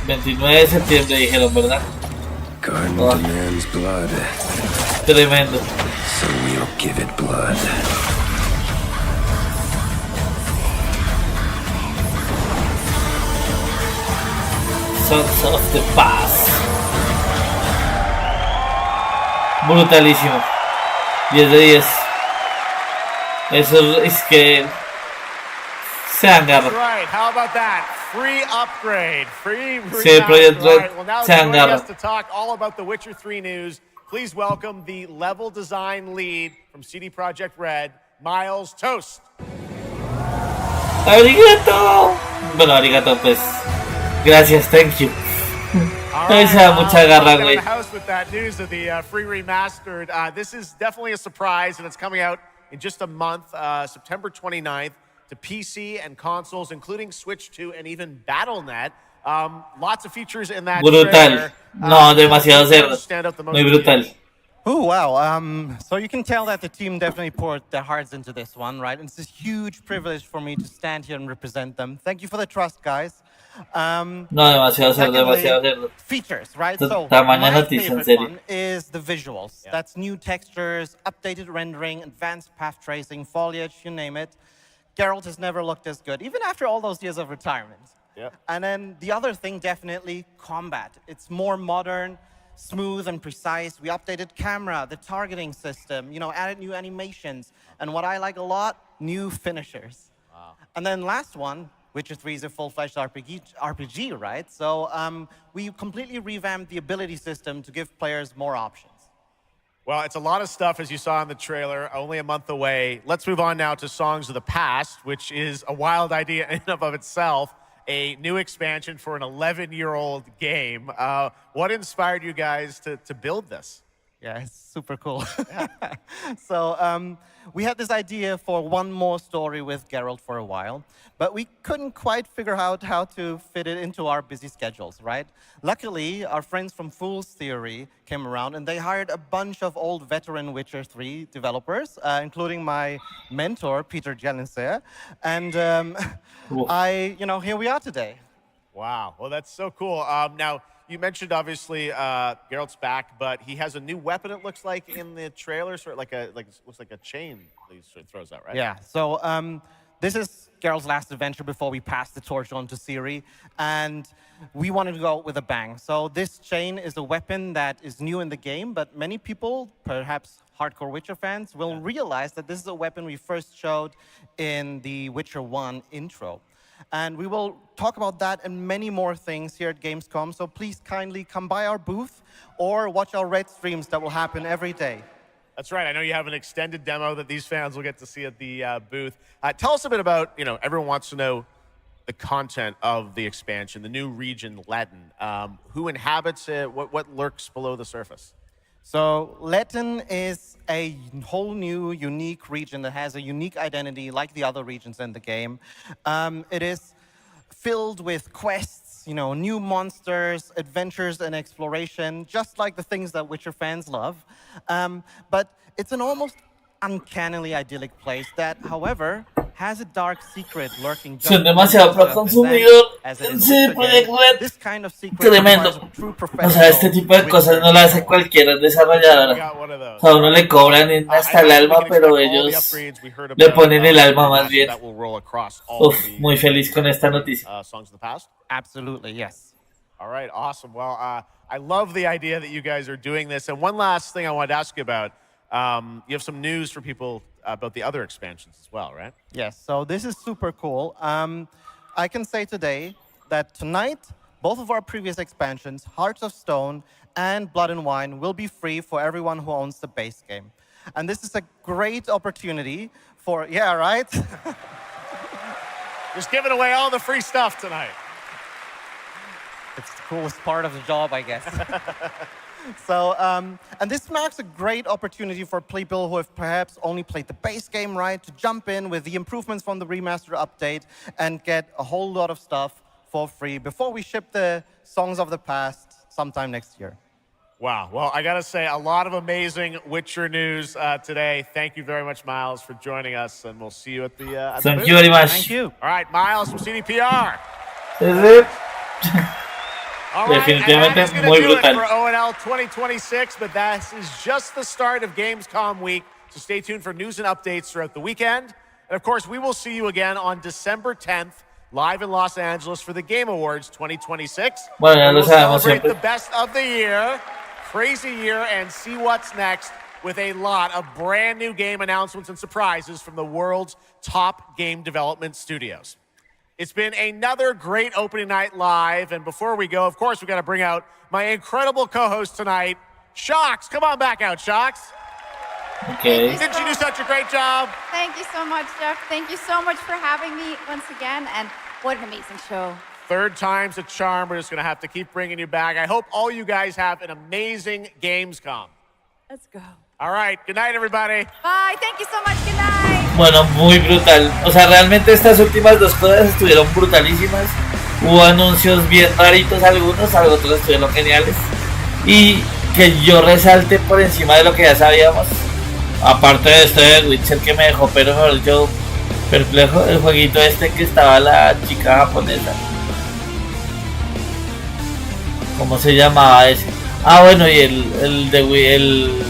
29 de septiembre dijeron, ¿verdad? Garden Oh. demands blood, Tremendo. so we'll give it blood. Sons of the Past. Brutalísimo. 10 de 10. Eso es que se agarra. Right, how about that? Free upgrade, free Sí, Project remaster. All Red right, well, now se joining agarra. us to talk all about the Witcher 3 news, please welcome the level design lead from CD Projekt Red, Miles Toast. Arigato. Bueno, arigato, pues. Gracias, thank you. Ahí se da mucha garra, Down güey. the house with that news of the free remastered. This is definitely a surprise, and it's coming out in just a month, September 29th, to PC and consoles, including Switch 2 and even Battle.net. Lots of features in that Brutal. trailer. No, demasiado cerdo. Stand out the most Muy to you? brutal. Oh, wow. So you can tell that the team definitely poured their hearts into this one, right? And it's a huge privilege for me to stand here and represent them. Thank you for the trust, guys. No, demasiado cerdo, demasiado cerdo. Features, right? So Tamaño my noticia, en favorite serio. one is the visuals. That's new textures, updated rendering, advanced path tracing, foliage, you name it. Geralt has never looked as good, even after all those years of retirement. Yep. And then the other thing, definitely combat. It's more modern, smooth and precise. We updated camera, the targeting system, added new animations. And what I like a lot, new finishers. Wow. And then last one, Witcher 3 is a full-fledged RPG, right? So we completely revamped the ability system to give players more options. Well, it's a lot of stuff, as you saw in the trailer, only a month away. Let's move on now to Songs of the Past, which is a wild idea in and of itself, a new expansion for an 11-year-old game. What inspired you guys to build this? Yeah, it's super cool. So we had this idea for one more story with Geralt for a while, but we couldn't quite figure out how to fit it into our busy schedules, right? Luckily, our friends from Fool's Theory came around and they hired a bunch of old veteran Witcher 3 developers, including my mentor, Peter Jelenser. And here we are today. Wow. Well, that's so cool. Now, you mentioned obviously Geralt's back, but he has a new weapon. It looks like in the trailer, sort of looks like a chain that he sort of throws out, right? Yeah. So this is Geralt's last adventure before we pass the torch on to Ciri, and we wanted to go out with a bang. So this chain is a weapon that is new in the game, but many people, perhaps hardcore Witcher fans, will realize that this is a weapon we first showed in the Witcher 1 intro. And we will talk about that and many more things here at Gamescom, so please kindly come by our booth or watch our Red streams that will happen every day. That's right. I know you have an extended demo that these fans will get to see at the booth. Tell us a bit about, everyone wants to know the content of the expansion, the new region, Latin. Who inhabits it? What lurks below the surface? So Latin is a whole new, unique region that has a unique identity like the other regions in the game. It is filled with quests, new monsters, adventures, and exploration, just like the things that Witcher fans love. But it's an almost uncannily idyllic place that, however, has a dark secret lurking just Son demasiado pro consumidor. Sí, this kind of secret tremendo. O sea, este tipo de cosas no las hace cualquier desarrolladora. O sea, a uno le cobran hasta el alma, pero ellos le ponen el alma más bien. Uf, muy feliz con esta noticia. Songs of the past? Absolutely, yes. All right, awesome. Well, I love the idea that you guys are doing this. And one last thing I wanted to ask you about. You have some news for people about the other expansions as well, right? Yes, so this is super cool. I can say today that tonight, both of our previous expansions, Hearts of Stone and Blood and Wine, will be free for everyone who owns the base game. And this is a great opportunity for, yeah, right? Just giving away all the free stuff tonight. It's the coolest part of the job, I guess. So, and this marks a great opportunity for people who have perhaps only played the base game, right, to jump in with the improvements from the remaster update and get a whole lot of stuff for free before we ship the Songs of the Past sometime next year. Wow. Well, I got to say, a lot of amazing Witcher news today. Thank you very much, Miles, for joining us, and we'll see you at the Thank you very much. Thank you. All right, Miles from CDPR. Is it? All right, Definitivamente and that is muy going to do it brutal. for ONL 2026, but that is just the start of Gamescom week, so stay tuned for news and updates throughout the weekend. And of course, we will see you again on December 10th, live in Los Angeles for the Game Awards 2026. Bueno, ya lo we'll sabemos celebrate siempre. the best of the year, crazy year, and see what's next with a lot of brand new game announcements and surprises from the world's top game development studios. It's been another great opening night live, and before we go, of course, we've got to bring out my incredible co-host tonight, Shocks. Come on back out, Shocks. Okay. Didn't you do such a great job? Thank you so much, Jeff. Thank you so much for having me once again, and what an amazing show. Third time's a charm. We're just going to have to keep bringing you back. I hope all you guys have an amazing Gamescom. Let's go. All right. Good night, everybody. Bye. Thank you so much. Good night. Bueno, muy brutal. O sea, realmente estas últimas dos cosas estuvieron brutalísimas. Hubo anuncios bien raritos algunos, otros estuvieron geniales. Y que yo resalte por encima de lo que ya sabíamos. Aparte de esto de Witcher que me dejó, pero mejor dicho, perplejo, el jueguito este que estaba la chica japonesa. ¿Cómo se llamaba ese? Ah, bueno, y el de Wii, el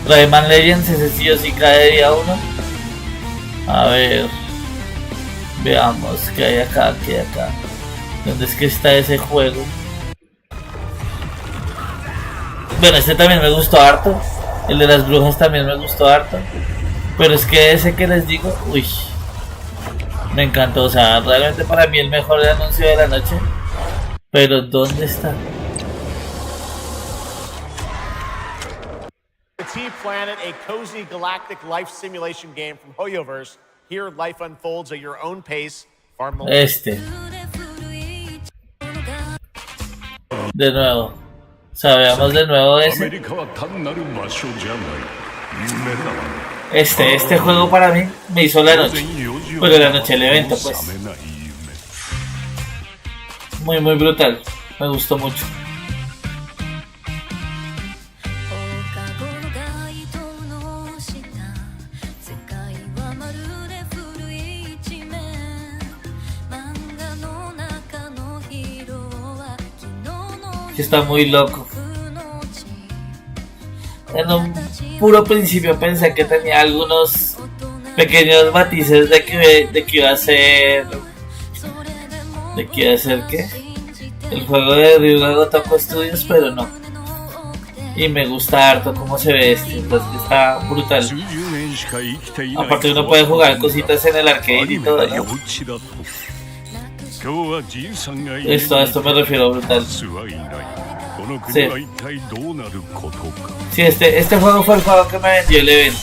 Rayman Legends, ese sí o sí cae día uno. A ver, veamos qué hay acá, qué hay acá. ¿Dónde es que está ese juego? Bueno, este también me gustó harto. El de las brujas también me gustó harto. Pero es que ese que les digo, uy, me encantó. O sea, realmente para mí el mejor anuncio de la noche. Pero ¿dónde está? T-Planet, a cozy galactic life simulation game from Hoyoverse. Here, life unfolds at your own pace. Este. De nuevo. Sabemos de nuevo ese. Este juego para mí me hizo la noche. Pero la noche del evento, pues. Muy brutal. Me gustó mucho. Está muy loco. En un puro principio pensé que tenía algunos pequeños matices de que iba a ser ¿qué? El juego de Ryuga Gotoku Studios, pero no. Y me gusta harto cómo se ve entonces está brutal. Aparte uno puede jugar cositas en el arcade y todo, ¿no? A esto me refiero brutal. Sí. Sí, este juego fue el juego que me vendió el evento.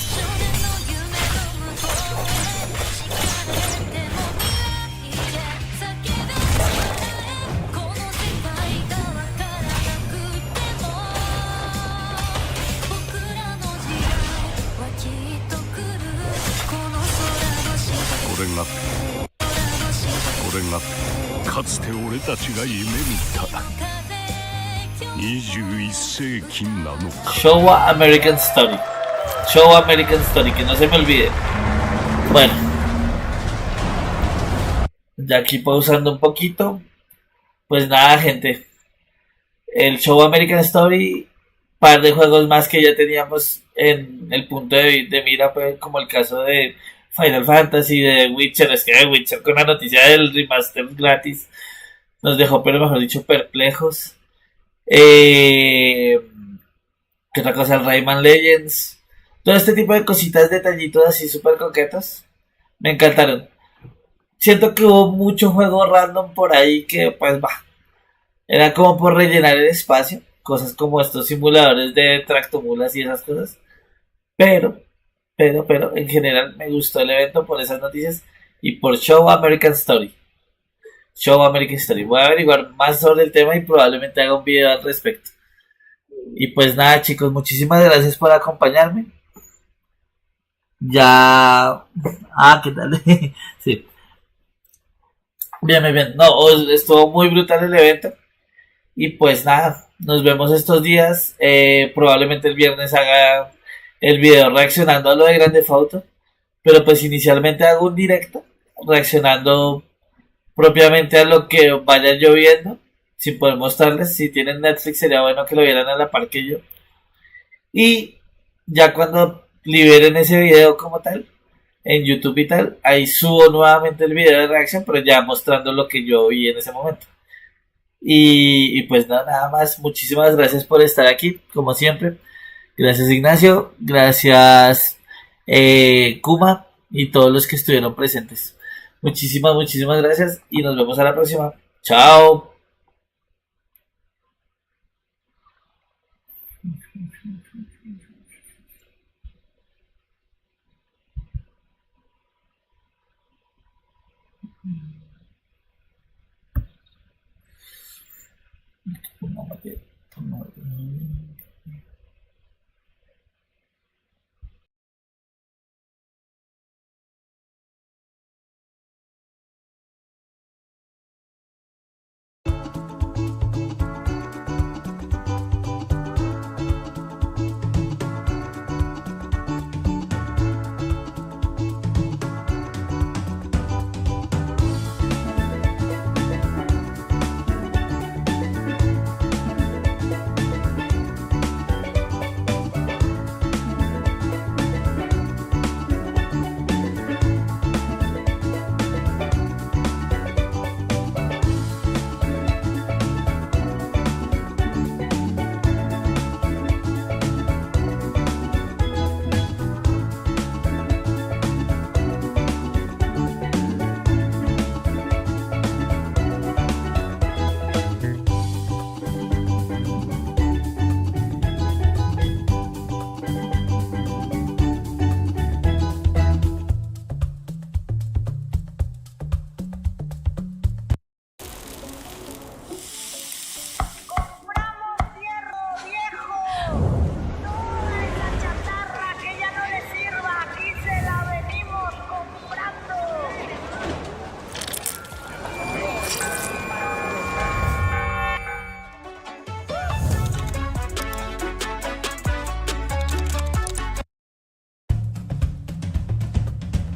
Showa American Story. Showa American Story, que no se me olvide. Bueno, ya aquí pausando un poquito. Pues nada, gente. El Showa American Story, par de juegos más que ya teníamos en el punto de mira, pues, como el caso de Final Fantasy, de Witcher. Es que de Witcher, con la noticia del remaster gratis, nos dejó, pero mejor dicho, perplejos. ¿Qué otra cosa? El Rayman Legends. Todo este tipo de cositas, detallitos así súper coquetos. Me encantaron. Siento que hubo mucho juego random por ahí que, pues, va. Era como por rellenar el espacio. Cosas como estos simuladores de tractomulas y esas cosas. Pero, en general me gustó el evento por esas noticias y por Show American Story. Show American Story. Voy a averiguar más sobre el tema y probablemente haga un video al respecto. Y pues nada, chicos, muchísimas gracias por acompañarme. Ya... ¿qué tal? Sí. Bien. No, estuvo muy brutal el evento. Y pues nada, nos vemos estos días. Probablemente el viernes haga el video reaccionando a lo de Grand Theft Auto. Pero pues inicialmente hago un directo reaccionando propiamente a lo que vaya yo viendo. Sin poder mostrarles. Si tienen Netflix sería bueno que lo vieran a la par que yo. Y ya cuando liberen ese video como tal, en YouTube y tal, ahí subo nuevamente el video de reacción, pero ya mostrando lo que yo vi en ese momento. Y pues nada más, muchísimas gracias por estar aquí, como siempre. Gracias Ignacio, gracias Kuma y todos los que estuvieron presentes. Muchísimas gracias y nos vemos a la próxima. Chao.